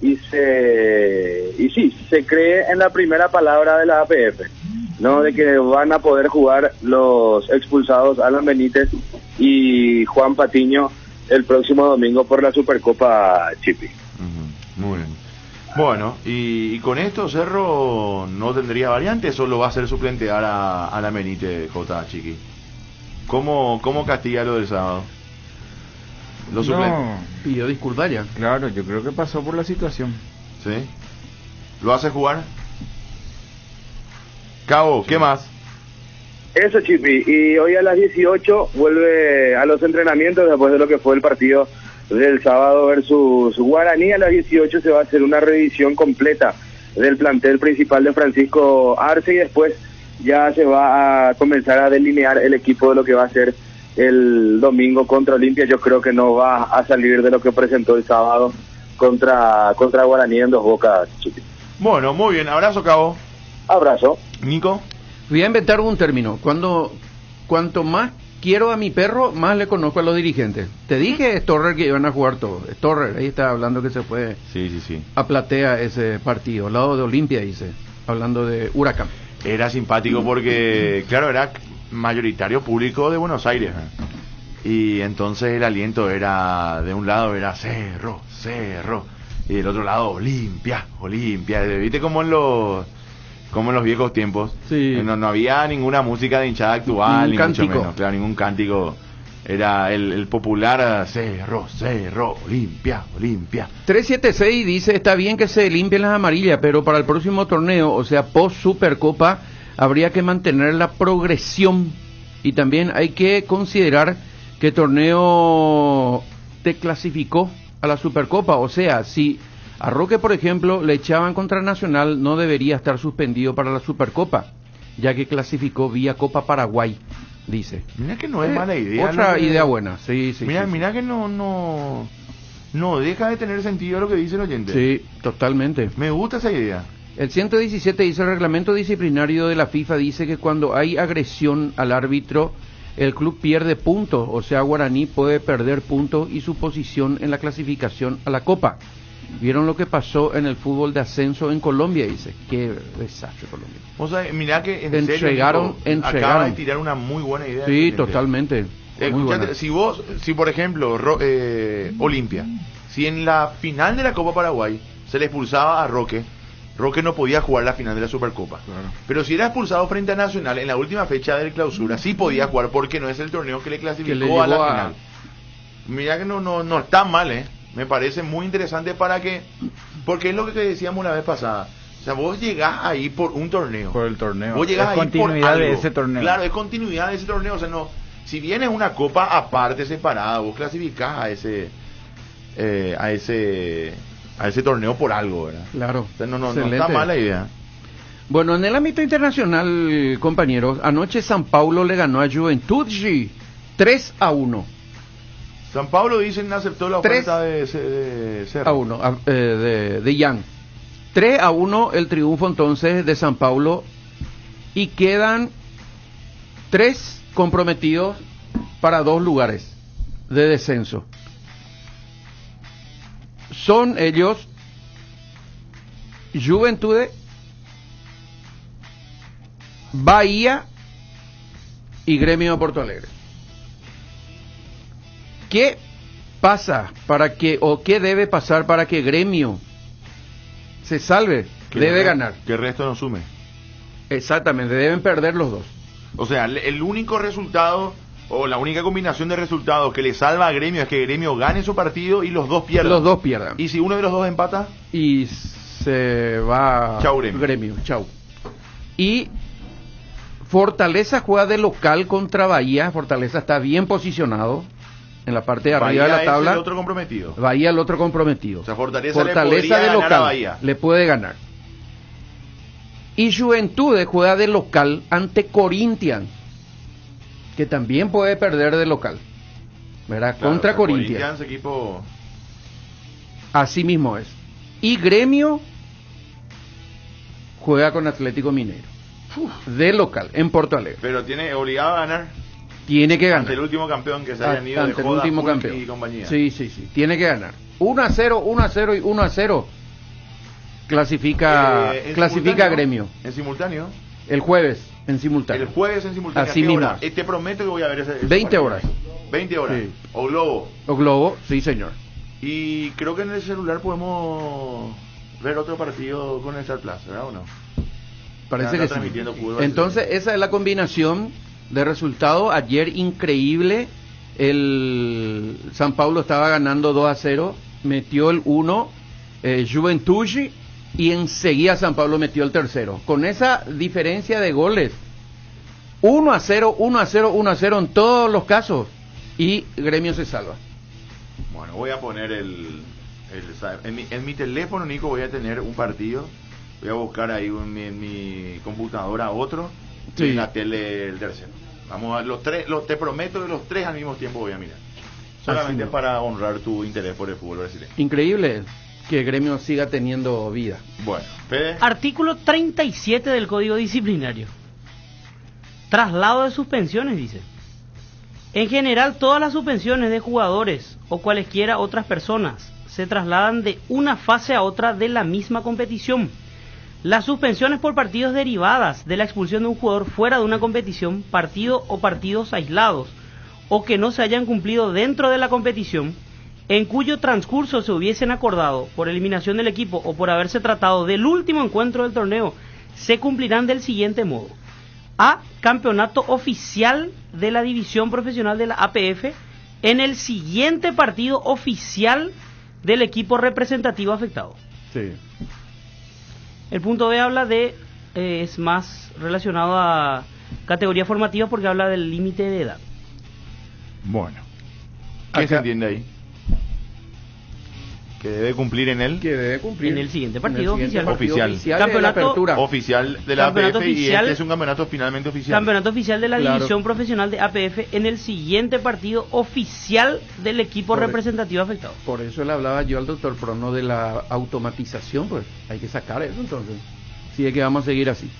se cree en la primera palabra de la APF, ¿no? De que van a poder jugar los expulsados Alan Benítez y Juan Patiño el próximo domingo por la Supercopa Chipi. Muy bien. Bueno, y con esto Cerro no tendría variantes, solo va a ser suplentear a Alan Benítez, J. Chiqui. ¿Cómo castiga lo del sábado? Pidió disculpas ya. Claro, yo creo que pasó por la situación. ¿Sí? ¿Lo hace jugar? Cabo, ¿qué más? Eso, Chipi, y hoy a las 18 vuelve a los entrenamientos después de lo que fue el partido del sábado versus Guaraní. A las 18 se va a hacer una revisión completa del plantel principal de Francisco Arce y después ya se va a comenzar a delinear el equipo de lo que va a ser el domingo contra Olimpia. Yo creo que no va a salir de lo que presentó el sábado contra Guaraní en Dos Bocas, Chipi. Bueno, muy bien, abrazo, Cabo. Abrazo. Nico. Voy a inventar un término. Cuanto más quiero a mi perro, más le conozco a los dirigentes. Te dije, Storrer, que iban a jugar todos. Storrer, ahí está hablando que se fue a Platea ese partido, al lado de Olimpia, dice, hablando de Huracán. Era simpático porque, claro, era mayoritario público de Buenos Aires. Y entonces el aliento era, de un lado era Cerro, y del otro lado Olimpia. ¿Viste como en los viejos tiempos? Sí. No había ninguna música de hinchada actual, ni mucho menos, claro, ningún cántico. Era el popular Cerro, Olimpia. 376 dice, está bien que se limpien las amarillas, pero para el próximo torneo, o sea, post Supercopa, habría que mantener la progresión y también hay que considerar que el torneo te clasificó a la Supercopa, o sea, si a Roque, por ejemplo, le echaban contra Nacional, no debería estar suspendido para la Supercopa, ya que clasificó vía Copa Paraguay, dice. Mira que no es mala idea. Otra idea buena, sí. Mira que no deja de tener sentido lo que dice el oyente. Sí, totalmente. Me gusta esa idea. El 117 dice, el reglamento disciplinario de la FIFA dice que cuando hay agresión al árbitro, el club pierde puntos, o sea, Guaraní puede perder puntos y su posición en la clasificación a la Copa. ¿Vieron lo que pasó en el fútbol de ascenso en Colombia? Dice, qué desastre Colombia. O sea, mira que en entregaron. Acaba de tirar una muy buena idea. Sí, totalmente. Escuchate, si por ejemplo, Olimpia, si en la final de la Copa Paraguay se le expulsaba a Roque no podía jugar la final de la Supercopa. Claro. Pero si era expulsado frente a Nacional en la última fecha del clausura, sí podía jugar porque no es el torneo que le clasificó a la final. Mira que no está mal, Me parece muy interesante porque es lo que te decíamos la vez pasada. O sea, vos llegás ahí por un torneo. Por el torneo. Vos llegás es ahí continuidad por algo. de ese torneo. Claro, es continuidad de ese torneo. O sea, no, si viene una copa aparte, separada, vos clasificás a ese torneo por algo, ¿verdad? Claro. O sea, no está mala idea. Bueno, en el ámbito internacional, compañeros, anoche San Paulo le ganó a Juventud 3-1. San Paulo, dicen, aceptó la oferta de Cerro. 3-1 de Young. 3-1 el triunfo entonces de San Paulo y quedan 3 comprometidos para 2 lugares de descenso. son ellos Juventude, Bahía y Gremio de Porto Alegre. ¿Qué pasa para que, o qué debe pasar para que Gremio se salve? Debe ganar. Que el resto no sume. Exactamente, deben perder los dos. O sea, el único resultado o la única combinación de resultados que le salva a Gremio es que Gremio gane su partido y los dos pierdan. Los dos pierdan. ¿Y si uno de los dos empata? Y se va Chau, Gremio. Chau. Y Fortaleza juega de local contra Bahía. Fortaleza está bien posicionado en la parte de arriba Bahía de la tabla. es el otro comprometido. Bahía el otro comprometido. O sea, Fortaleza le podría de ganar local a Bahía. le puede ganar. Y Juventude juega de local ante Corinthians, que también puede perder de local, ¿verdad? Claro, Contra o sea, Corinthians. Equipo... Así mismo es. Y Gremio juega con Atlético Mineiro de local en Porto Alegre. Pero tiene obligado a ganar. Tiene que ganar. Ante el último campeón que se hayan ido ante de el joda, último Hulk campeón y compañía. Sí. Tiene que ganar. 1-0, 1-0 y 1-0. Clasifica Gremio. ¿En simultáneo? El jueves en simultáneo. El jueves en simultáneo. Así mismo. Hora? Te prometo que voy a ver ese 20 partido. horas. 20 horas. Sí. O Globo. O Globo, sí señor. Y creo que en el celular podemos ver otro partido con el Star Plus, ¿verdad o no? Parece que sí. Entonces esa es la combinación de resultados. Ayer increíble, el San Paulo estaba ganando 2-0, metió el 1, Juventude, y enseguida San Paulo metió el tercero. Con esa diferencia de goles, 1-0, 1-0, 1-0 en todos los casos, y Gremio se salva. Bueno, voy a poner en mi teléfono, Nico, voy a tener un partido. Voy a buscar ahí en mi computadora otro, sí. Y en la tele el tercero. Vamos a los tres, te prometo que los tres al mismo tiempo voy a mirar. Solamente para honrar tu interés por el fútbol brasileño. Increíble que Gremio siga teniendo vida. Bueno, Fede. Artículo 37 del Código Disciplinario. Traslado de suspensiones, dice. En general, todas las suspensiones de jugadores o cualesquiera otras personas se trasladan de una fase a otra de la misma competición. Las suspensiones por partidos derivadas de la expulsión de un jugador fuera de una competición, partido o partidos aislados, o que no se hayan cumplido dentro de la competición, en cuyo transcurso se hubiesen acordado por eliminación del equipo o por haberse tratado del último encuentro del torneo, se cumplirán del siguiente modo. A. Campeonato oficial de la división profesional de la APF en el siguiente partido oficial del equipo representativo afectado. Sí. El punto B habla de, es más relacionado a categoría formativa porque habla del límite de edad. Bueno, ¿qué se entiende ahí? Que debe cumplir en él. Que debe cumplir en el siguiente partido oficial. Campeonato oficial de la APF oficial, y este es un campeonato finalmente oficial. Campeonato oficial de la división profesional de APF en el siguiente partido oficial del equipo representativo afectado. Por eso le hablaba yo al doctor Prono de la automatización, pues hay que sacar eso entonces. Sí, es que vamos a seguir así.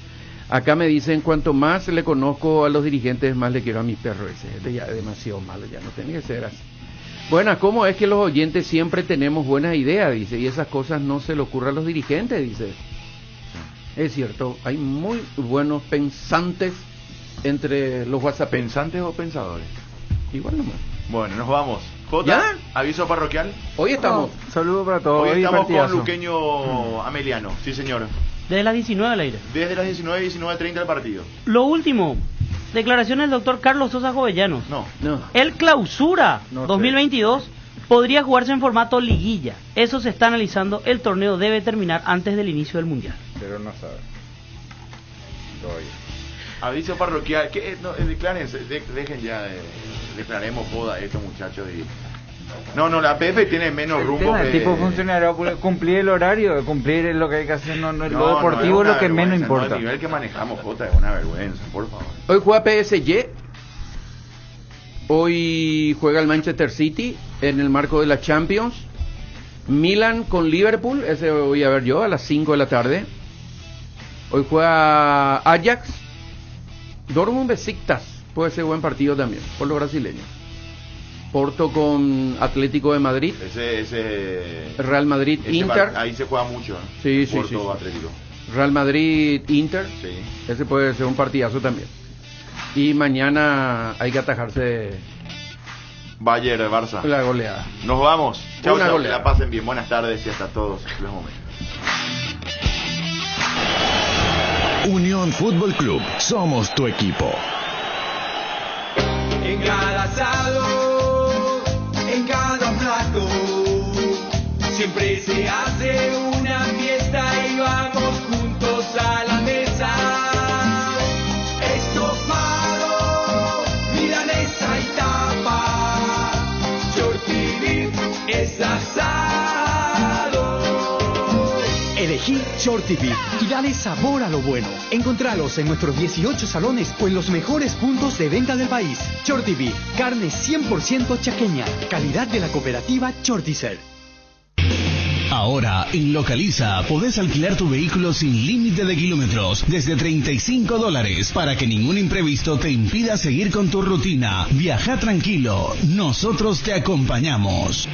Acá me dicen, cuanto más le conozco a los dirigentes, más le quiero a mi perro ese. Ya es demasiado malo, ya no tenía que ser así. Bueno, ¿cómo es que los oyentes siempre tenemos buenas ideas? Dice, y esas cosas no se le ocurren a los dirigentes, dice. Es cierto, hay muy buenos pensantes entre los WhatsApp. ¿Pensantes o pensadores? Igual nomás. Bueno, nos vamos. Jota, ¿ya? Aviso parroquial. Hoy estamos. Saludos para todos. Hoy estamos con Luqueño Ameliano, sí señor. Desde las 19 al aire. Desde las 19:30 el partido. Lo último. Declaraciones del doctor Carlos Sosa Jovellanos. No. El clausura 2022 podría jugarse en formato liguilla. Eso se está analizando. El torneo debe terminar antes del inicio del mundial. Pero no sabe. Aviso parroquial. Declárense, dejen ya, declaremos joda a estos muchachos. No, la APF tiene menos rumbo. El tipo funcionario cumplir el horario, cumplir lo que hay que hacer, lo deportivo es lo que menos importa. El nivel que manejamos, Jota, es una vergüenza, por favor. Hoy juega PSG, hoy juega el Manchester City en el marco de la Champions, Milan con Liverpool, ese voy a ver yo a las 5 de la tarde. Hoy juega Ajax, Dortmund Besiktas, puede ser buen partido también, por los brasileños. Porto con Atlético de Madrid. Ese Real Madrid, Inter. Ahí se juega mucho, Sí, Porto, sí. Atlético. Real Madrid, Inter. Sí. Ese puede ser un partidazo también. Y mañana hay que atajarse Bayern, Barça. la goleada. Nos vamos. Chao, Una chao. Que goleada. la pasen bien. Buenas tardes y hasta todos los momentos. Unión Fútbol Club. Somos tu equipo. En cada asado, en cada plato, siempre se hace una fiesta y vamos juntos a la mesa. Estofado, milanesa y tapa, shorty beef es asado. Elegí Shorty Beef y dale sabor a lo bueno. Encontralos en nuestros 18 salones o en los mejores puntos de venta del país. Shorty Beef, carne 100% chaqueña, calidad de la cooperativa Shorticer. Ahora, en Localiza, podés alquilar tu vehículo sin límite de kilómetros, desde $35, para que ningún imprevisto te impida seguir con tu rutina. Viaja tranquilo, nosotros te acompañamos.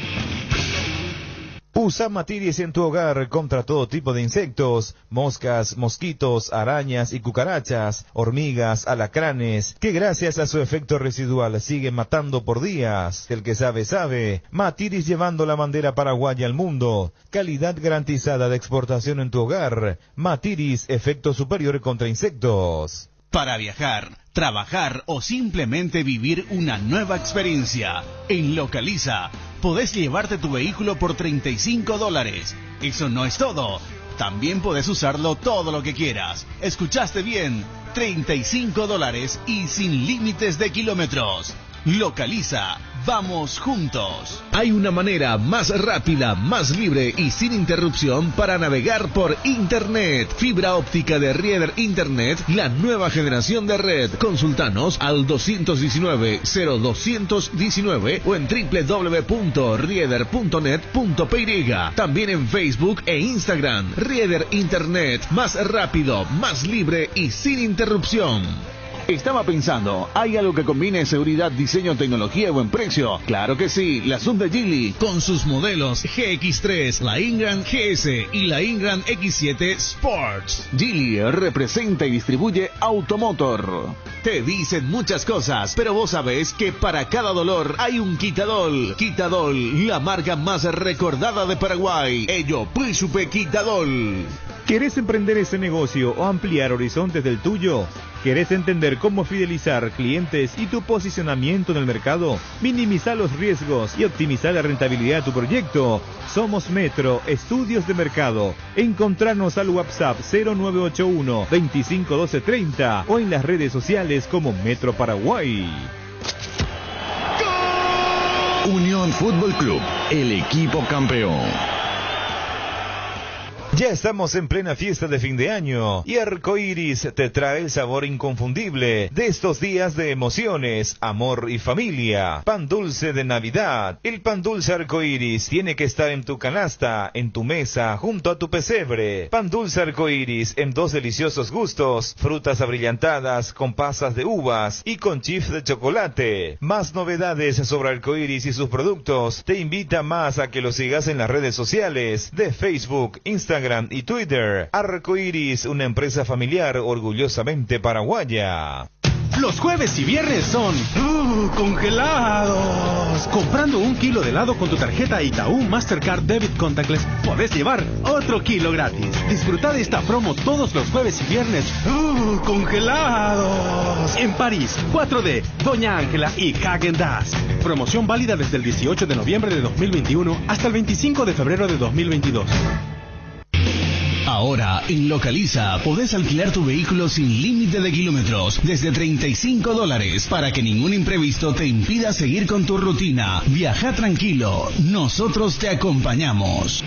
Usa Matiris en tu hogar contra todo tipo de insectos, moscas, mosquitos, arañas y cucarachas, hormigas, alacranes, que gracias a su efecto residual siguen matando por días. El que sabe, sabe. Matiris llevando la bandera paraguaya al mundo. Calidad garantizada de exportación en tu hogar. Matiris, efecto superior contra insectos. Para viajar, trabajar o simplemente vivir una nueva experiencia, en Localiza podés llevarte tu vehículo por $35. Eso no es todo. También podés usarlo todo lo que quieras. ¿Escuchaste bien? $35 y sin límites de kilómetros. Localiza, vamos juntos. Hay una manera más rápida, más libre y sin interrupción para navegar por Internet. Fibra óptica de Rieder Internet, la nueva generación de red. Consultanos al 219-0219 o en www.rieder.net.py. También en Facebook e Instagram. Rieder Internet, más rápido, más libre y sin interrupción. Estaba pensando, ¿hay algo que combine seguridad, diseño, tecnología y buen precio? Claro que sí, la Sub de Geely, con sus modelos GX3, la Ingram GS y la Ingram X7 Sports. Geely representa y distribuye Automotor. Te dicen muchas cosas, pero vos sabés que para cada dolor hay un Quitadol. Quitadol, la marca más recordada de Paraguay. Ello, Príncipe Quitadol. ¿Querés emprender ese negocio o ampliar horizontes del tuyo? ¿Querés entender cómo fidelizar clientes y tu posicionamiento en el mercado? Minimizar los riesgos y optimizar la rentabilidad de tu proyecto. Somos Metro Estudios de Mercado. Encontrarnos al WhatsApp 0981 251230 o en las redes sociales como Metro Paraguay. Unión Fútbol Club, el equipo campeón. Ya estamos en plena fiesta de fin de año y Arcoiris te trae el sabor inconfundible de estos días de emociones, amor y familia. Pan dulce de Navidad. El pan dulce Arcoiris tiene que estar en tu canasta, en tu mesa, junto a tu pesebre. Pan dulce Arcoiris en dos deliciosos gustos: frutas abrillantadas con pasas de uvas y con chips de chocolate. Más novedades sobre Arcoiris y sus productos. Te invita más a que lo sigas en las redes sociales de Facebook, Instagram y Twitter. Arcoiris, una empresa familiar orgullosamente paraguaya. Los jueves y viernes son congelados. Comprando 1 kilo de helado con tu tarjeta Itaú Mastercard Debit Contactless, podés llevar otro kilo gratis. Disfruta de esta promo todos los jueves y viernes. Congelados. En París, 4D, Doña Ángela y Häagen-Dazs. Promoción válida desde el 18 de noviembre de 2021 hasta el 25 de febrero de 2022. Ahora, en Localiza, podés alquilar tu vehículo sin límite de kilómetros, desde $35, para que ningún imprevisto te impida seguir con tu rutina. Viaja tranquilo, nosotros te acompañamos.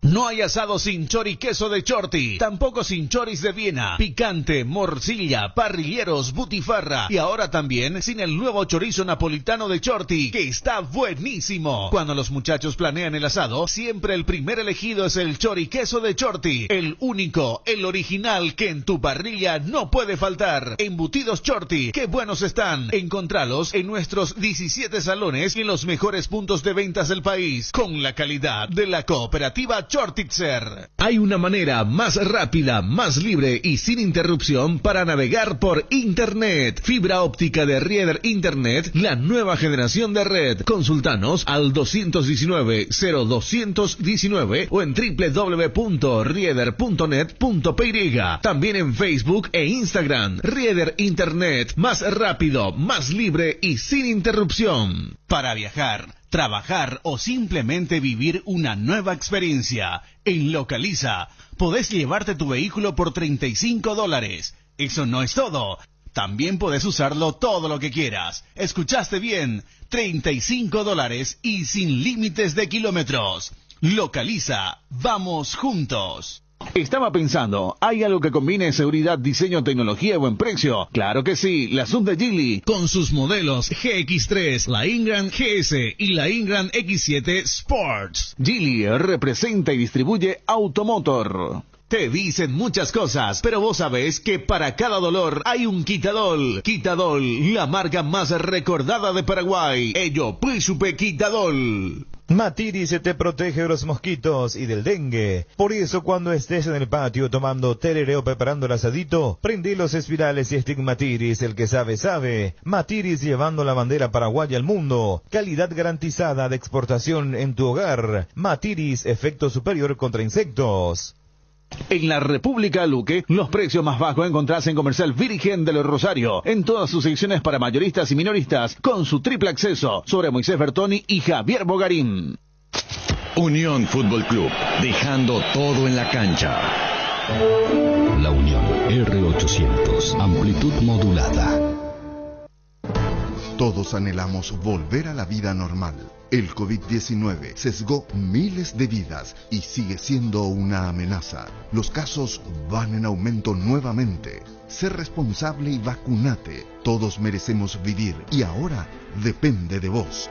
No hay asado sin choriqueso de Chorti, tampoco sin choris de Viena, picante, morcilla, parrilleros, butifarra y ahora también sin el nuevo chorizo napolitano de Chorti, que está buenísimo. Cuando los muchachos planean el asado, siempre el primer elegido es el choriqueso de Chorti, el único, el original que en tu parrilla no puede faltar. Embutidos Chorti, qué buenos están. Encontralos en nuestros 17 salones y en los mejores puntos de ventas del país, con la calidad de la cooperativa Chortitzer. Hay una manera más rápida, más libre y sin interrupción para navegar por Internet. Fibra óptica de Rieder Internet, la nueva generación de red. Consultanos al 219-0219 o en www.rieder.net.py. También en Facebook e Instagram. Rieder Internet, más rápido, más libre y sin interrupción. Para viajar, trabajar o simplemente vivir una nueva experiencia, en Localiza podés llevarte tu vehículo por $35. Eso no es todo. También podés usarlo todo lo que quieras. ¿Escuchaste bien? $35 y sin límites de kilómetros. Localiza. Vamos juntos. Estaba pensando, ¿hay algo que combine seguridad, diseño, tecnología y buen precio? Claro que sí, la Sub de Geely, con sus modelos GX3, la Ingram GS y la Ingram X7 Sports. Geely representa y distribuye Automotor. Te dicen muchas cosas, pero vos sabés que para cada dolor hay un Quitadol. Quitadol, la marca más recordada de Paraguay. Ello, Príncipe Quitadol. Matiris te protege de los mosquitos y del dengue. Por eso cuando estés en el patio tomando tereré o preparando el asadito, prende los espirales y stick Matiris, el que sabe, sabe. Matiris llevando la bandera paraguaya al mundo. Calidad garantizada de exportación en tu hogar. Matiris, efecto superior contra insectos. En la República Luque, los precios más bajos encontrás en Comercial Virgen del Rosario, en todas sus secciones para mayoristas y minoristas, con su triple acceso sobre Moisés Bertoni y Javier Bogarín. Unión Fútbol Club, dejando todo en la cancha. La Unión R800, amplitud modulada. Todos anhelamos volver a la vida normal. El COVID-19 sesgó miles de vidas y sigue siendo una amenaza. Los casos van en aumento nuevamente. Sé responsable y vacunate. Todos merecemos vivir y ahora depende de vos.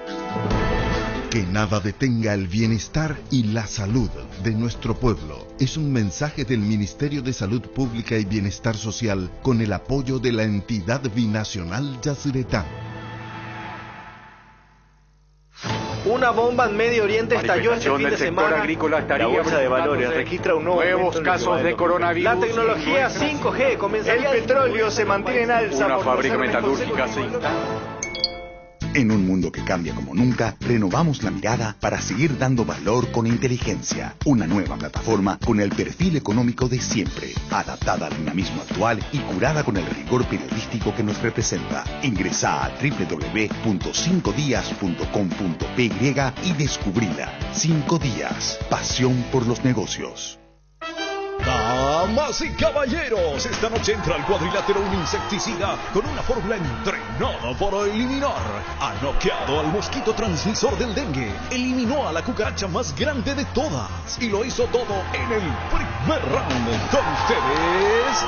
Que nada detenga el bienestar y la salud de nuestro pueblo. Es un mensaje del Ministerio de Salud Pública y Bienestar Social con el apoyo de la entidad binacional Yacyretá. Una bomba en Medio Oriente estalló este fin de semana. Agrícola estaría la bolsa de valores registra un nuevos casos de coronavirus. La tecnología 5G comenzaría. El petróleo se mantiene en alza. Una fábrica metalúrgica se instala. En un mundo que cambia como nunca, renovamos la mirada para seguir dando valor con inteligencia. Una nueva plataforma con el perfil económico de siempre, adaptada al dinamismo actual y curada con el rigor periodístico que nos representa. Ingresá a www.5dias.com.py y descubrila. 5 días. Pasión por los negocios. Damas y caballeros, esta noche entra al cuadrilátero un insecticida con una fórmula entrenada para eliminar. Ha noqueado al mosquito transmisor del dengue, eliminó a la cucaracha más grande de todas y lo hizo todo en el primer round. Con ustedes,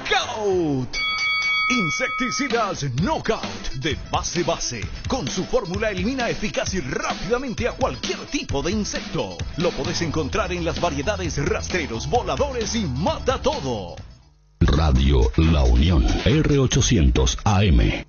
Knockout. Insecticidas Knockout de base. Con su fórmula elimina eficaz y rápidamente a cualquier tipo de insecto. Lo podés encontrar en las variedades rastreros, voladores y mata todo. Radio La Unión R800 AM.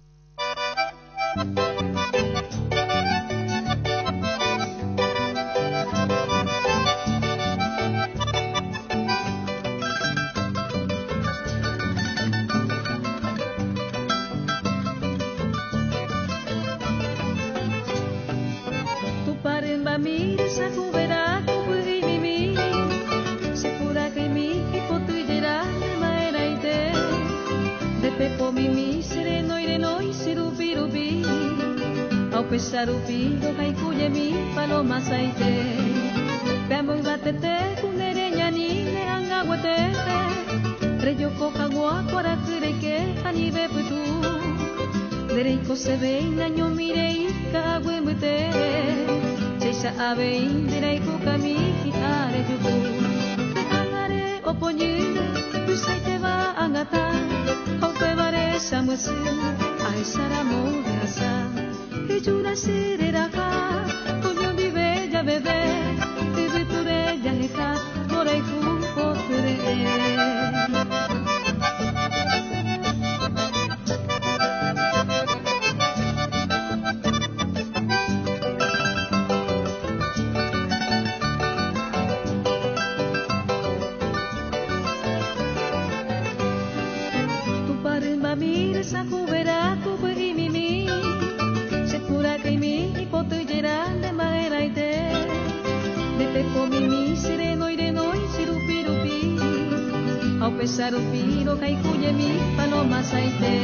Sarupido, caicule mi paloma saite. Pemo batete, kunereña ni le angaguatete. Reyo coca guacuara que anibe putu. Dereiko se ve naño mire y cagüemete. Seisa ave indirai ku kami are juku Angare oponyire Tusai te va angata Hope vare samusu Ai saramo rasa Hijura sire raka Punyo vive ya bebe Tibi ture ya heka Morai ku poture Sa kubera ku imimi Sekura kimi ipotu jeran de maeraite De pepo mimi sireno irenoi sirupi rupi Ao pesar o piro kai kuyemi paloma saite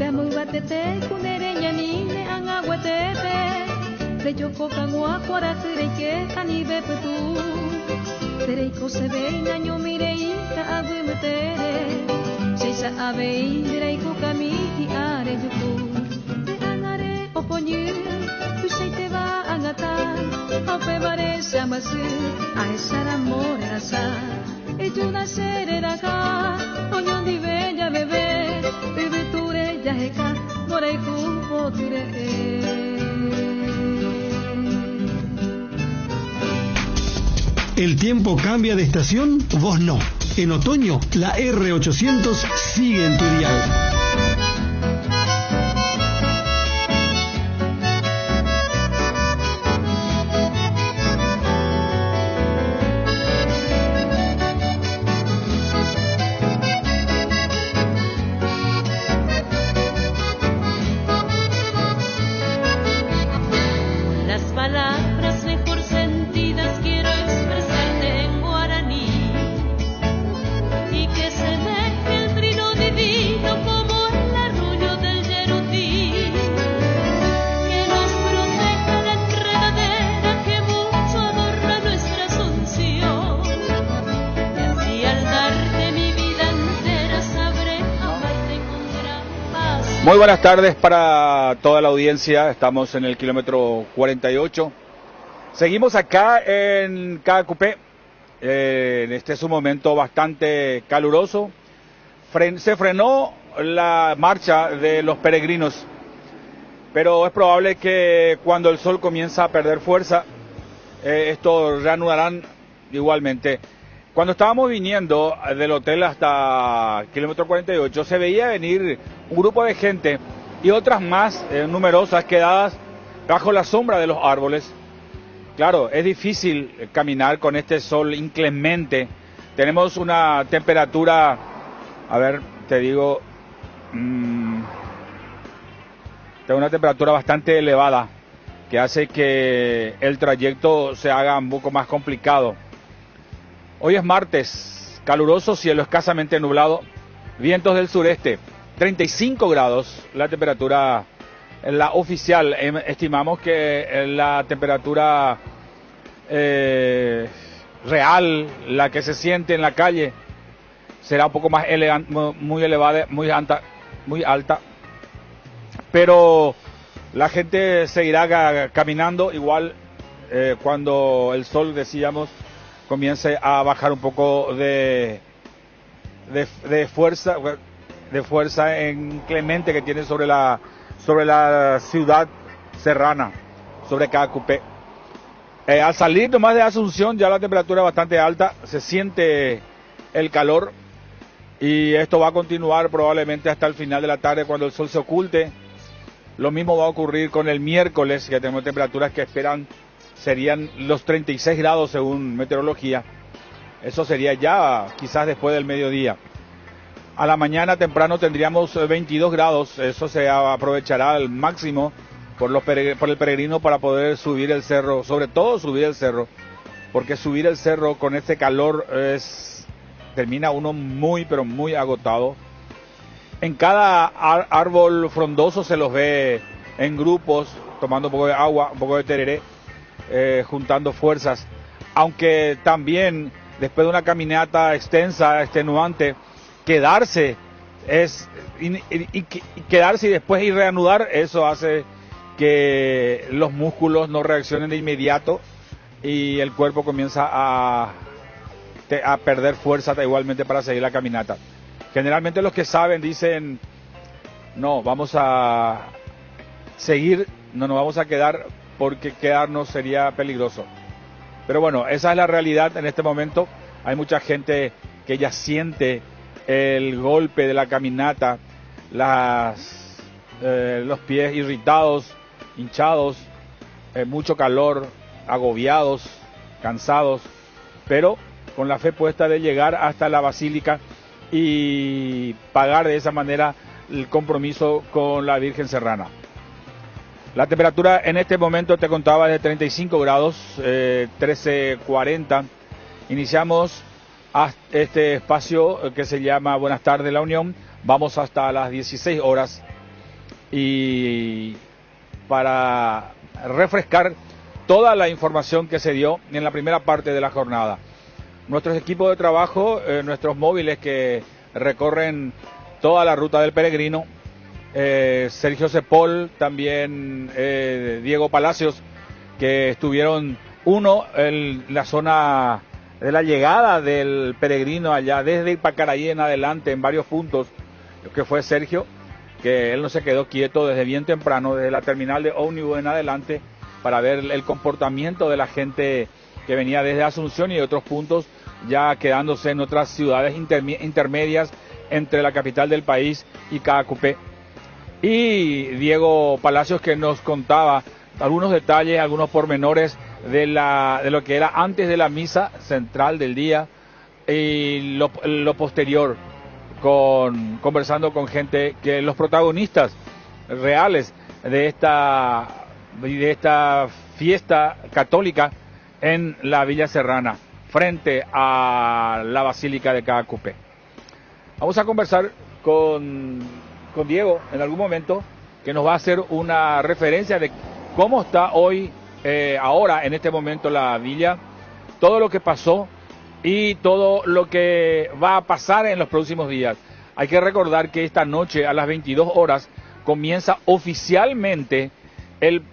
Pemo ibatete kunereña nine angaguatete De yoko kangua kwara tureke anibe petu Tereiko se veña nyomirei ka aguimutere Seisa ave indirai ku kami are juku Te angare oponyu Tusai te va angata Hope vare samasu Ai saramore asa Ejuna sere raka Onyon di bella bebé Bibiture yaheka Morai ku poture ¿El tiempo cambia de estación? Vos no. En otoño, la R800 sigue en tu dial. Las palabras mejor sentidas quiero expresarte en guaraní y que se deje el trino divino como el arrullo del yerutí que nos proteja la enredadera que mucho adorna nuestra asunción y así al darte mi vida entera sabré amarte con gran paz. Muy buenas tardes para toda la audiencia, estamos en el kilómetro 48, seguimos acá en Caacupé, en este es un momento bastante caluroso, se frenó la marcha de los peregrinos, pero es probable que cuando el sol comienza a perder fuerza, esto reanudarán igualmente. Cuando estábamos viniendo del hotel hasta kilómetro 48, se veía venir un grupo de gente y otras más numerosas quedadas bajo la sombra de los árboles. Claro, es difícil caminar con este sol inclemente. Tenemos una temperatura, a ver, te digo, tengo una temperatura bastante elevada que hace que el trayecto se haga un poco más complicado. Hoy es martes, caluroso, cielo escasamente nublado, vientos del sureste, 35 grados, la temperatura, la oficial, estimamos que la temperatura real, la que se siente en la calle, será un poco más muy elevada, muy alta, pero la gente seguirá caminando igual cuando el sol, decíamos, comience a bajar un poco de fuerza inclemente que tiene sobre la ciudad serrana, sobre Caacupé. Al salir nomás de Asunción ya la temperatura es bastante alta, se siente el calor y esto va a continuar probablemente hasta el final de la tarde cuando el sol se oculte. Lo mismo va a ocurrir con el miércoles, que tenemos temperaturas que serían los 36 grados según meteorología. Eso sería ya quizás después del mediodía. A la mañana temprano tendríamos 22 grados, eso se aprovechará al máximo por el peregrino para poder subir el cerro, sobre todo subir el cerro, porque subir el cerro con este calor termina uno muy pero muy agotado. En cada árbol frondoso se los ve en grupos, tomando un poco de agua, un poco de tereré, juntando fuerzas, aunque también después de una caminata extensa, extenuante, quedarse y después ir reanudar, eso hace que los músculos no reaccionen de inmediato y el cuerpo comienza a perder fuerza igualmente para seguir la caminata. Generalmente los que saben dicen, no, vamos a seguir, no nos vamos a quedar porque quedarnos sería peligroso. Pero bueno, esa es la realidad en este momento. Hay mucha gente que ya siente el golpe de la caminata, los pies irritados, hinchados, mucho calor, agobiados, cansados, pero con la fe puesta de llegar hasta la Basílica y pagar de esa manera el compromiso con la Virgen Serrana. La temperatura en este momento, te contaba, es de 35 grados, 13:40. Iniciamos este espacio que se llama Buenas tardes La Unión. Vamos hasta las 16 horas y para refrescar toda la información que se dio en la primera parte de la jornada. Nuestros equipos de trabajo, nuestros móviles que recorren toda la ruta del peregrino, Sergio Cepol, también Diego Palacios, que estuvieron en la zona de la llegada del peregrino allá, desde Pacaraí en adelante, en varios puntos, que fue Sergio, que él no se quedó quieto desde bien temprano, desde la terminal de ómnibus en adelante, para ver el comportamiento de la gente que venía desde Asunción y de otros puntos, ya quedándose en otras ciudades intermedias entre la capital del país y Caacupé. Y Diego Palacios, que nos contaba algunos detalles, algunos pormenores de lo que era antes de la misa central del día y lo posterior, conversando con gente, que los protagonistas reales de esta fiesta católica en la Villa Serrana, frente a la Basílica de Caacupé. Vamos a conversar con Diego en algún momento, que nos va a hacer una referencia de cómo está hoy, ahora, en este momento, la villa, todo lo que pasó y todo lo que va a pasar en los próximos días. Hay que recordar que esta noche, a las 22 horas, comienza oficialmente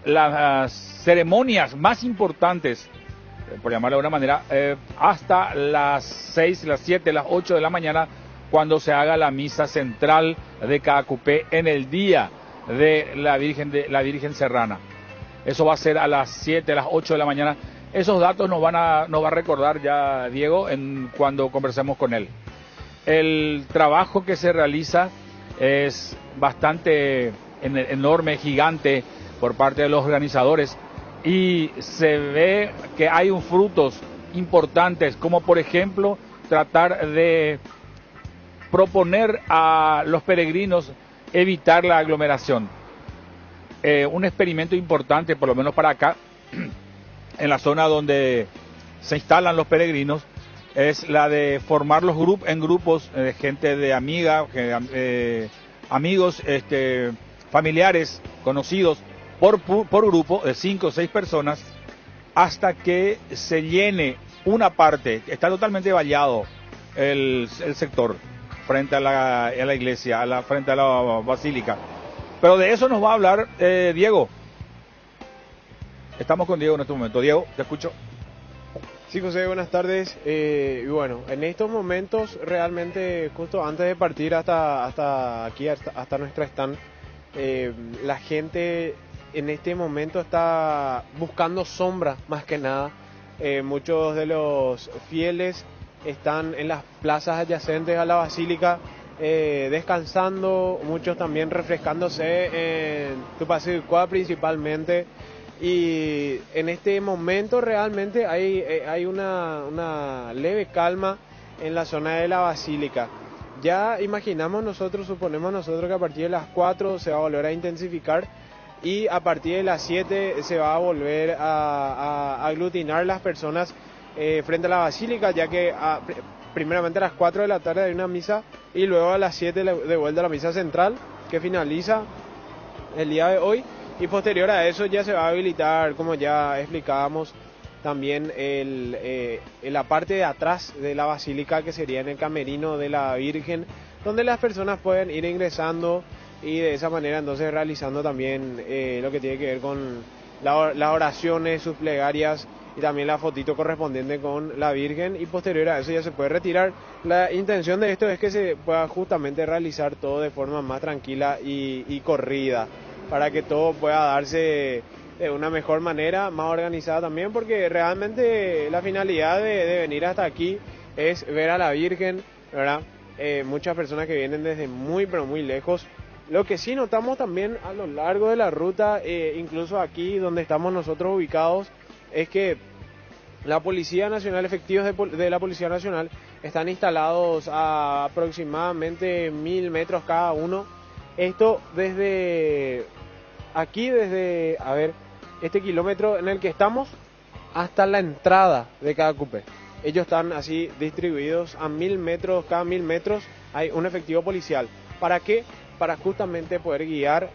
las ceremonias más importantes, por llamarlo de una manera, hasta las 6, las 7, las 8 de la mañana, cuando se haga la misa central de Caacupé en el día de la Virgen Serrana. Eso va a ser a las 7, a las 8 de la mañana. Esos datos nos va a recordar ya Diego cuando conversemos con él. El trabajo que se realiza es bastante enorme, gigante, por parte de los organizadores, y se ve que hay frutos importantes, como por ejemplo tratar de proponer a los peregrinos evitar la aglomeración. Un experimento importante, por lo menos para acá, en la zona donde se instalan los peregrinos, es la de formar en grupos, gente de amigos, familiares, conocidos, por grupo de 5 o 6 personas, hasta que se llene una parte. Está totalmente vallado el sector frente a la iglesia, frente a la basílica. Pero de eso nos va a hablar Diego. Estamos con Diego en este momento. Diego, te escucho. Sí, José, buenas tardes. Y bueno, en estos momentos, realmente, justo antes de partir hasta aquí, hasta nuestra stand, la gente en este momento está buscando sombra, más que nada. Muchos de los fieles están en las plazas adyacentes a la basílica, descansando, muchos también refrescándose en Tupaciucuá principalmente. Y en este momento realmente hay una leve calma en la zona de la basílica. Ya suponemos nosotros que a partir de las 4 se va a volver a intensificar, y a partir de las 7 se va a volver a aglutinar las personas frente a la basílica, ya que primeramente a las 4 de la tarde hay una misa, y luego a las 7 de vuelta a la misa central, que finaliza el día de hoy, y posterior a eso ya se va a habilitar, como ya explicábamos, también en la parte de atrás de la basílica, que sería en el camerino de la Virgen, donde las personas pueden ir ingresando y de esa manera entonces realizando también lo que tiene que ver con las oraciones, sus plegarias y también la fotito correspondiente con la Virgen, y posterior a eso ya se puede retirar. La intención de esto es que se pueda justamente realizar todo de forma más tranquila y corrida, para que todo pueda darse de una mejor manera, más organizada también, porque realmente la finalidad de venir hasta aquí es ver a la Virgen, ¿verdad? Muchas personas que vienen desde muy pero muy lejos. Lo que sí notamos también a lo largo de la ruta, incluso aquí donde estamos nosotros ubicados, es que la Policía Nacional, efectivos de la Policía Nacional, están instalados a aproximadamente 1000 metros cada uno. Esto desde aquí, desde, a ver, este kilómetro en el que estamos, hasta la entrada de cada cupé. Ellos están así distribuidos a 1000 metros, cada 1000 metros hay un efectivo policial. ¿Para qué? Para justamente poder guiar,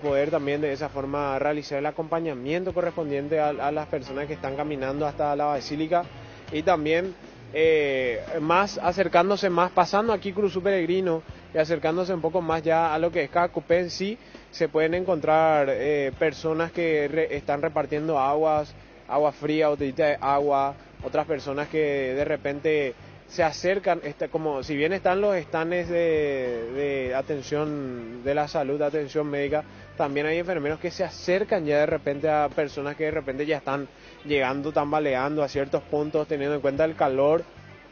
poder también de esa forma realizar el acompañamiento correspondiente a las personas que están caminando hasta la basílica, y también más acercándose más, pasando aquí Cruzú Peregrino y acercándose un poco más ya a lo que es Cacupé en sí, se pueden encontrar personas que están repartiendo agua fría, botellita de agua, otras personas que de repente se acercan, como si bien están los stands de atención de la salud, de atención médica, también hay enfermeros que se acercan ya de repente a personas que de repente ya están llegando, tambaleando a ciertos puntos, teniendo en cuenta el calor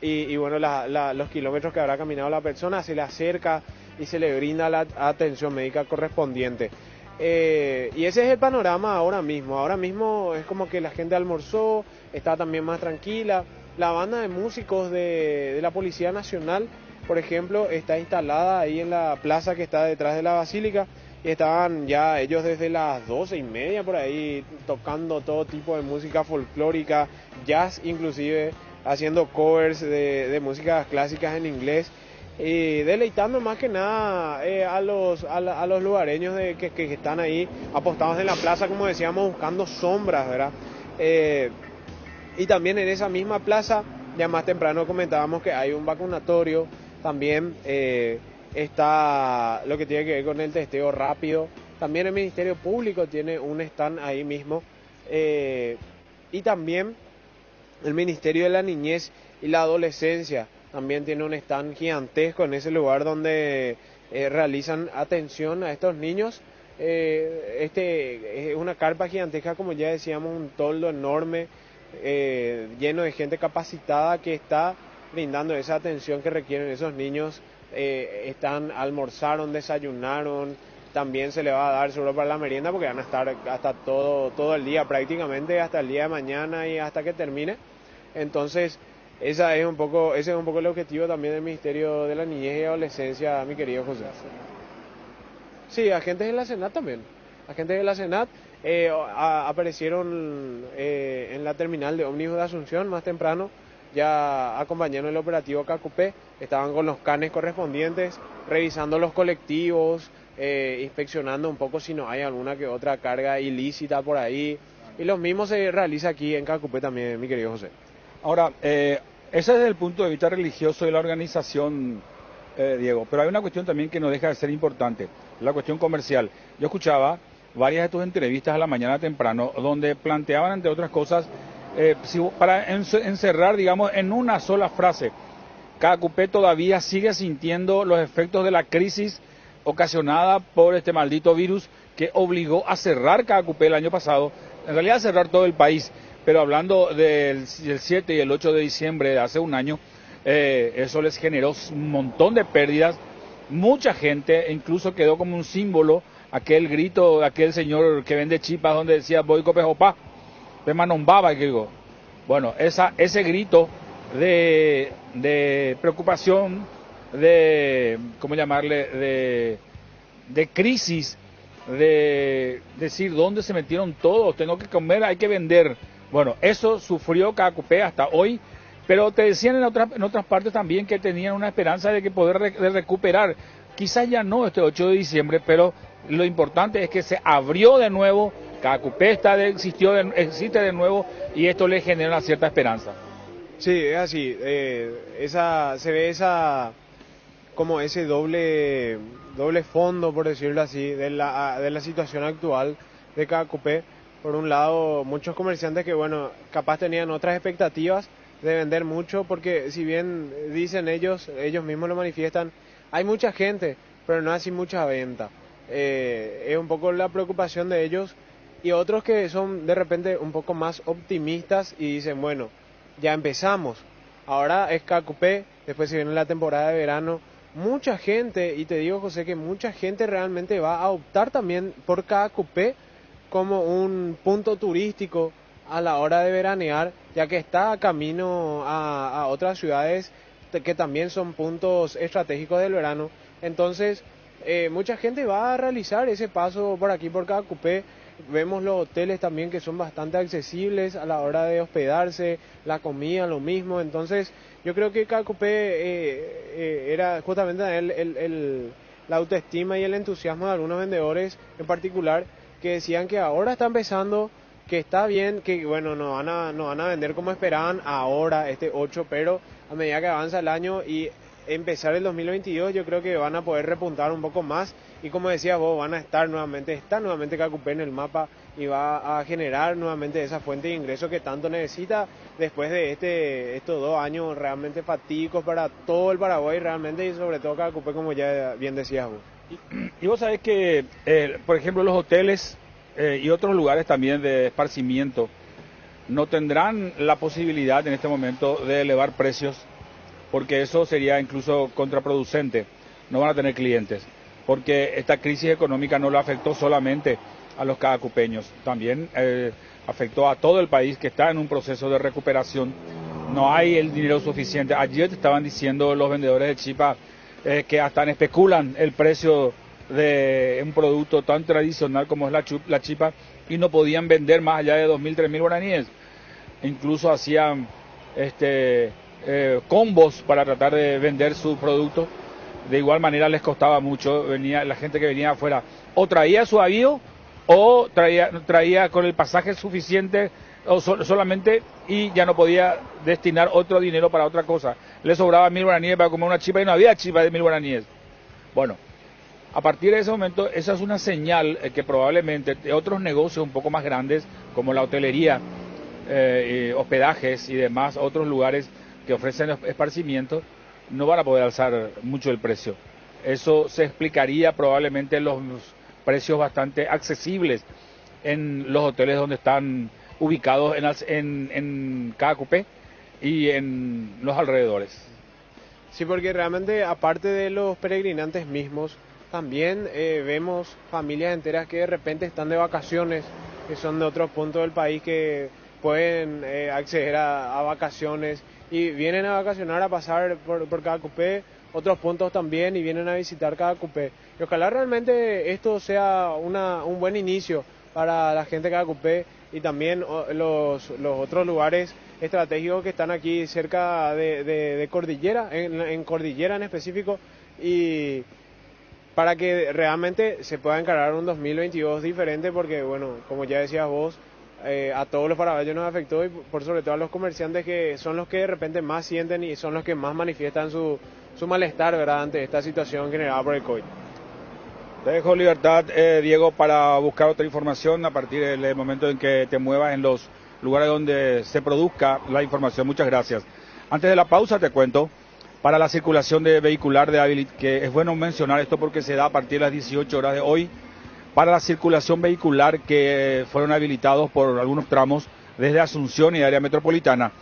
y bueno, los kilómetros que habrá caminado la persona, se le acerca y se le brinda la atención médica correspondiente. Y ese es el panorama ahora mismo es como que la gente almorzó, está también más tranquila. La banda de músicos de la Policía Nacional, por ejemplo, está instalada ahí en la plaza que está detrás de la Basílica, y estaban ya ellos desde las 12:30 por ahí tocando todo tipo de música folclórica, jazz inclusive, haciendo covers de músicas clásicas en inglés, y deleitando más que nada a los lugareños que están ahí apostados en la plaza, como decíamos, buscando sombras, ¿verdad? Y también en esa misma plaza, ya más temprano comentábamos que hay un vacunatorio, también está lo que tiene que ver con el testeo rápido, también el Ministerio Público tiene un stand ahí mismo, y también el Ministerio de la Niñez y la Adolescencia también tiene un stand gigantesco en ese lugar donde realizan atención a estos niños. Es una carpa gigantesca, como ya decíamos, un toldo enorme, lleno de gente capacitada que está brindando esa atención que requieren esos niños. Almorzaron, desayunaron, también se le va a dar seguro para la merienda, porque van a estar hasta todo el día, prácticamente hasta el día de mañana y hasta que termine. Entonces ese es un poco el objetivo también del Ministerio de la Niñez y Adolescencia, mi querido José. Sí, agentes de la Senat también. Agentes de la Senat aparecieron en la terminal de ómnibus de Asunción más temprano, ya acompañaron el operativo Cacupé, estaban con los canes correspondientes, revisando los colectivos, inspeccionando un poco si no hay alguna que otra carga ilícita por ahí, y lo mismo se realiza aquí en Cacupé también, mi querido José. Ahora, ese es desde el punto de vista religioso de la organización, Diego, pero hay una cuestión también que no deja de ser importante, la cuestión comercial. Yo escuchaba varias de tus entrevistas a la mañana temprano, donde planteaban, entre otras cosas, para encerrar, digamos, en una sola frase, Cacupé todavía sigue sintiendo los efectos de la crisis ocasionada por este maldito virus que obligó a cerrar Cacupé el año pasado, en realidad a cerrar todo el país, pero hablando del 7 y el 8 de diciembre de hace un año, eso les generó un montón de pérdidas, mucha gente, incluso quedó como un símbolo aquel grito de aquel señor que vende chipas donde decía voy copejopá, de manombaba, que digo. Bueno, ese grito de preocupación, de, ¿cómo llamarle?, de crisis, de decir dónde se metieron todos, tengo que comer, hay que vender. Bueno, eso sufrió Cacupé hasta hoy, pero te decían en otras partes también que tenían una esperanza de que poder recuperar, quizás ya no este 8 de diciembre, pero lo importante es que se abrió de nuevo, Cacupé existe de nuevo, y esto le genera una cierta esperanza. Sí, es así, se ve como ese doble fondo, por decirlo así, de la situación actual de Caacupé. Por un lado, muchos comerciantes que, bueno, capaz tenían otras expectativas de vender mucho, porque si bien dicen ellos mismos lo manifiestan, hay mucha gente, pero no así mucha venta. Es un poco la preocupación de ellos, y otros que son de repente un poco más optimistas y dicen, bueno, ya empezamos, ahora es Caacupé, después se viene la temporada de verano. Mucha gente, y te digo, José, que mucha gente realmente va a optar también por Caacupé como un punto turístico a la hora de veranear, ya que está camino a otras ciudades que también son puntos estratégicos del verano. Entonces, mucha gente va a realizar ese paso por aquí, por Caacupé. Vemos los hoteles también que son bastante accesibles a la hora de hospedarse, la comida, lo mismo. Entonces, yo creo que Caacupé era justamente la autoestima y el entusiasmo de algunos vendedores en particular, que decían que ahora está empezando, que está bien, que bueno, no van a vender como esperaban ahora, este 8, pero a medida que avanza el año y empezar el 2022, yo creo que van a poder repuntar un poco más, y como decías vos, está nuevamente Caacupé en el mapa, y va a generar nuevamente esa fuente de ingreso que tanto necesita después de estos 2 años realmente fatídicos para todo el Paraguay realmente, y sobre todo Caacupé, como ya bien decías vos. Y vos sabés que, por ejemplo, los hoteles y otros lugares también de esparcimiento no tendrán la posibilidad en este momento de elevar precios, porque eso sería incluso contraproducente. No van a tener clientes, porque esta crisis económica no lo afectó solamente a los caacupeños, también afectó a todo el país, que está en un proceso de recuperación. No hay el dinero suficiente. Ayer te estaban diciendo los vendedores de chipa que hasta especulan el precio de un producto tan tradicional como es la chipa, y no podían vender más allá de 2.000, 3.000 guaraníes. Incluso hacían combos para tratar de vender su producto. De igual manera les costaba mucho. La gente que venía afuera o traía su avío o traía con el pasaje suficiente o solamente, y ya no podía destinar otro dinero para otra cosa. Le sobraba 1.000 guaraníes para comer una chipa y no había chipa de 1.000 guaraníes. Bueno, a partir de ese momento, esa es una señal que probablemente otros negocios un poco más grandes, como la hotelería, hospedajes y demás, otros lugares que ofrecen esparcimiento, no van a poder alzar mucho el precio. Eso se explicaría probablemente en los precios bastante accesibles en los hoteles donde están ubicados en Caacupé y en los alrededores. Sí, porque realmente, aparte de los peregrinantes mismos, también vemos familias enteras que de repente están de vacaciones, que son de otros puntos del país, que pueden acceder a vacaciones y vienen a vacacionar, a pasar por Caacupé, otros puntos también, y vienen a visitar Caacupé. Y ojalá realmente esto sea un buen inicio para la gente de Caacupé y también los otros lugares estratégicos que están aquí cerca de Cordillera, en Cordillera en específico, y para que realmente se pueda encarar un 2022 diferente, porque bueno, como ya decías vos, a todos los paraguayos nos afectó, y por sobre todo a los comerciantes, que son los que de repente más sienten y son los que más manifiestan su malestar, ¿verdad?, ante esta situación generada por el COVID. Te dejo libertad, Diego, para buscar otra información a partir del momento en que te muevas en los lugares donde se produzca la información. Muchas gracias. Antes de la pausa te cuento, para la circulación de vehicular que es bueno mencionar esto porque se da a partir de las 18 horas de hoy, para la circulación vehicular que fueron habilitados por algunos tramos desde Asunción y área metropolitana,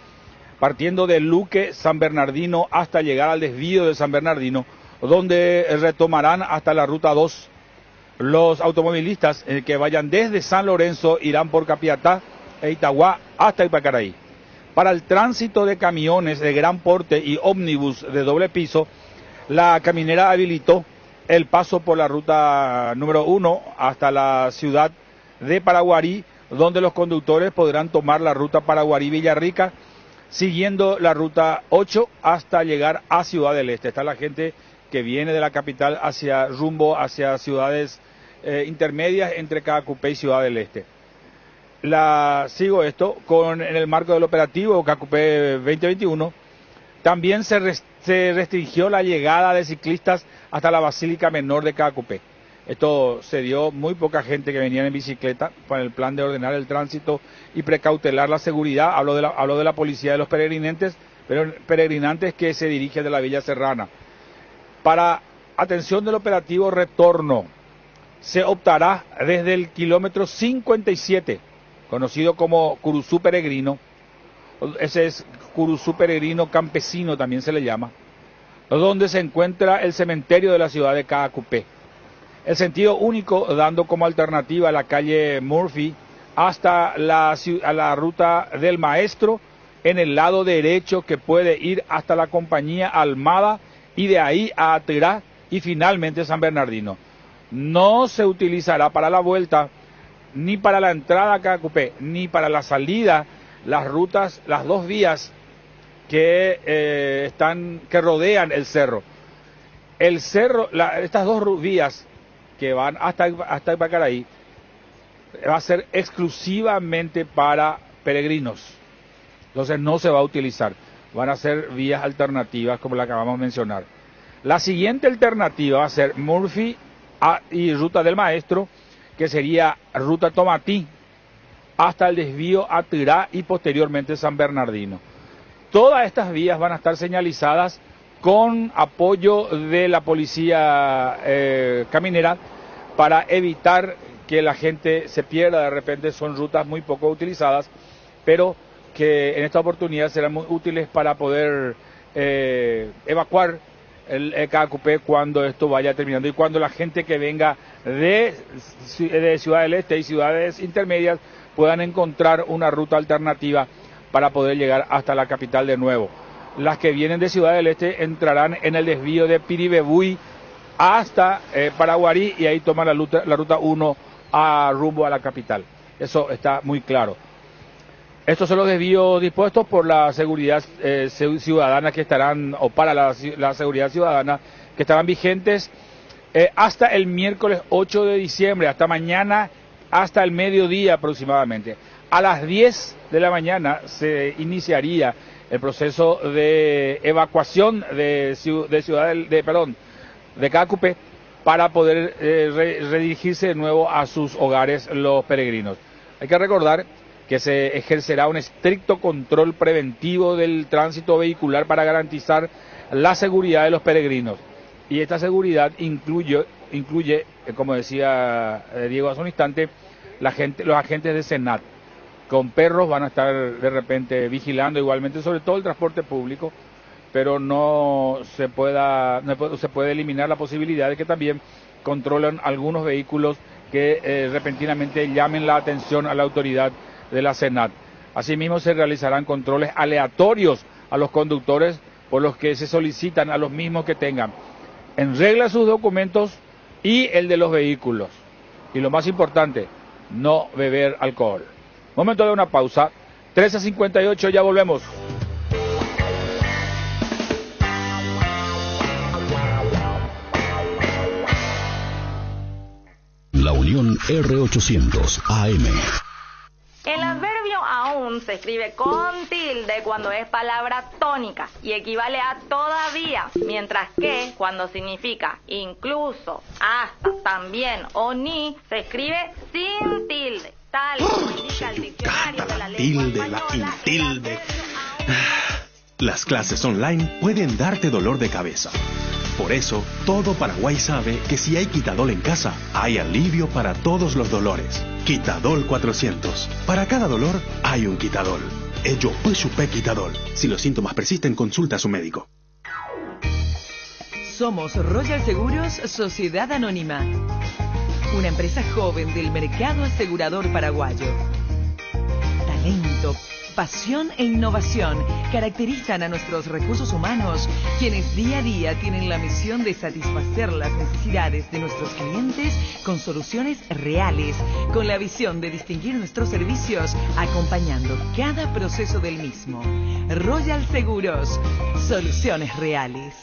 partiendo de Luque, San Bernardino, hasta llegar al desvío de San Bernardino, donde retomarán hasta la ruta 2. Los automovilistas que vayan desde San Lorenzo irán por Capiatá e Itagua hasta Ipacaraí. Para el tránsito de camiones de gran porte y ómnibus de doble piso, la caminera habilitó el paso por la ruta número 1 hasta la ciudad de Paraguarí, donde los conductores podrán tomar la ruta Paraguarí-Villarrica, siguiendo la ruta 8 hasta llegar a Ciudad del Este. Está la gente que viene de la capital rumbo hacia ciudades intermedias entre Caacupé y Ciudad del Este. Sigo esto en el marco del operativo Caacupé 2021. También se se restringió la llegada de ciclistas hasta la Basílica Menor de Caacupé. Esto se dio muy poca gente que venía en bicicleta para el plan de ordenar el tránsito y precautelar la seguridad. Hablo de la policía de los peregrinantes que se dirigen de la Villa Serrana. Para atención del operativo retorno, se optará desde el kilómetro 57, conocido como Curuzú Peregrino. Ese es Curuzú Peregrino Campesino, también se le llama, donde se encuentra el cementerio de la ciudad de Caacupé. El sentido único, dando como alternativa la calle Murphy hasta la ruta del Maestro, en el lado derecho, que puede ir hasta la Compañía Almada y de ahí a Atirá y finalmente San Bernardino. No se utilizará para la vuelta, ni para la entrada a Caacupé, ni para la salida, las rutas, las dos vías que rodean el cerro. El cerro, estas dos vías que van hasta Ipacaraí, va a ser exclusivamente para peregrinos. Entonces no se va a utilizar. Van a ser vías alternativas como la que acabamos de mencionar. La siguiente alternativa va a ser Murphy y Ruta del Maestro, que sería Ruta Tomatí, hasta el desvío a Tirá y posteriormente San Bernardino. Todas estas vías van a estar señalizadas con apoyo de la policía caminera para evitar que la gente se pierda. De repente son rutas muy poco utilizadas, pero que en esta oportunidad serán muy útiles para poder evacuar el Caacupé cuando esto vaya terminando y cuando la gente que venga de Ciudad del Este y ciudades intermedias puedan encontrar una ruta alternativa para poder llegar hasta la capital de nuevo. Las que vienen de Ciudad del Este entrarán en el desvío de Piribebuy hasta Paraguarí y ahí toman la ruta 1 rumbo a la capital. Eso está muy claro. Estos son los desvíos dispuestos por la seguridad ciudadana que estarán, o para la seguridad ciudadana, que estarán vigentes hasta el miércoles 8 de diciembre, hasta mañana, hasta el mediodía aproximadamente. A las 10 de la mañana se iniciaría el proceso de evacuación de Caacupé para poder redirigirse de nuevo a sus hogares los peregrinos. Hay que recordar que se ejercerá un estricto control preventivo del tránsito vehicular para garantizar la seguridad de los peregrinos. Y esta seguridad incluye, como decía Diego hace un instante, los agentes de SENAT. Con perros van a estar de repente vigilando igualmente, sobre todo el transporte público, pero no se puede eliminar la posibilidad de que también controlen algunos vehículos que repentinamente llamen la atención a la autoridad de la SENAT. Asimismo, se realizarán controles aleatorios a los conductores, por los que se solicitan a los mismos que tengan en regla sus documentos y el de los vehículos. Y lo más importante, no beber alcohol. Momento de una pausa. 13:58, ya volvemos. La Unión R800 AM. El adverbio aún se escribe con tilde cuando es palabra tónica y equivale a todavía, mientras que cuando significa incluso, hasta, también o ni, se escribe sin tilde, tal como indica el diccionario de la lengua española. Tilde. Las clases online pueden darte dolor de cabeza. Por eso, todo Paraguay sabe que si hay Quitadol en casa, hay alivio para todos los dolores. Quitadol 400. Para cada dolor, hay un Quitadol. Ello Pushupé Quitadol. Si los síntomas persisten, consulta a su médico. Somos Royal Seguros Sociedad Anónima, una empresa joven del mercado asegurador paraguayo. Talento, pasión e innovación caracterizan a nuestros recursos humanos, quienes día a día tienen la misión de satisfacer las necesidades de nuestros clientes con soluciones reales, con la visión de distinguir nuestros servicios, acompañando cada proceso del mismo. Royal Seguros, soluciones reales.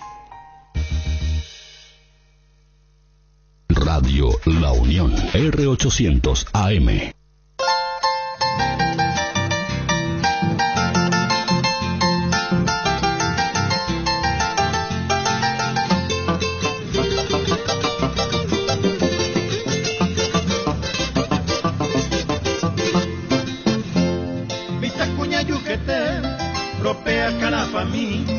Radio La Unión, R800 AM. mí.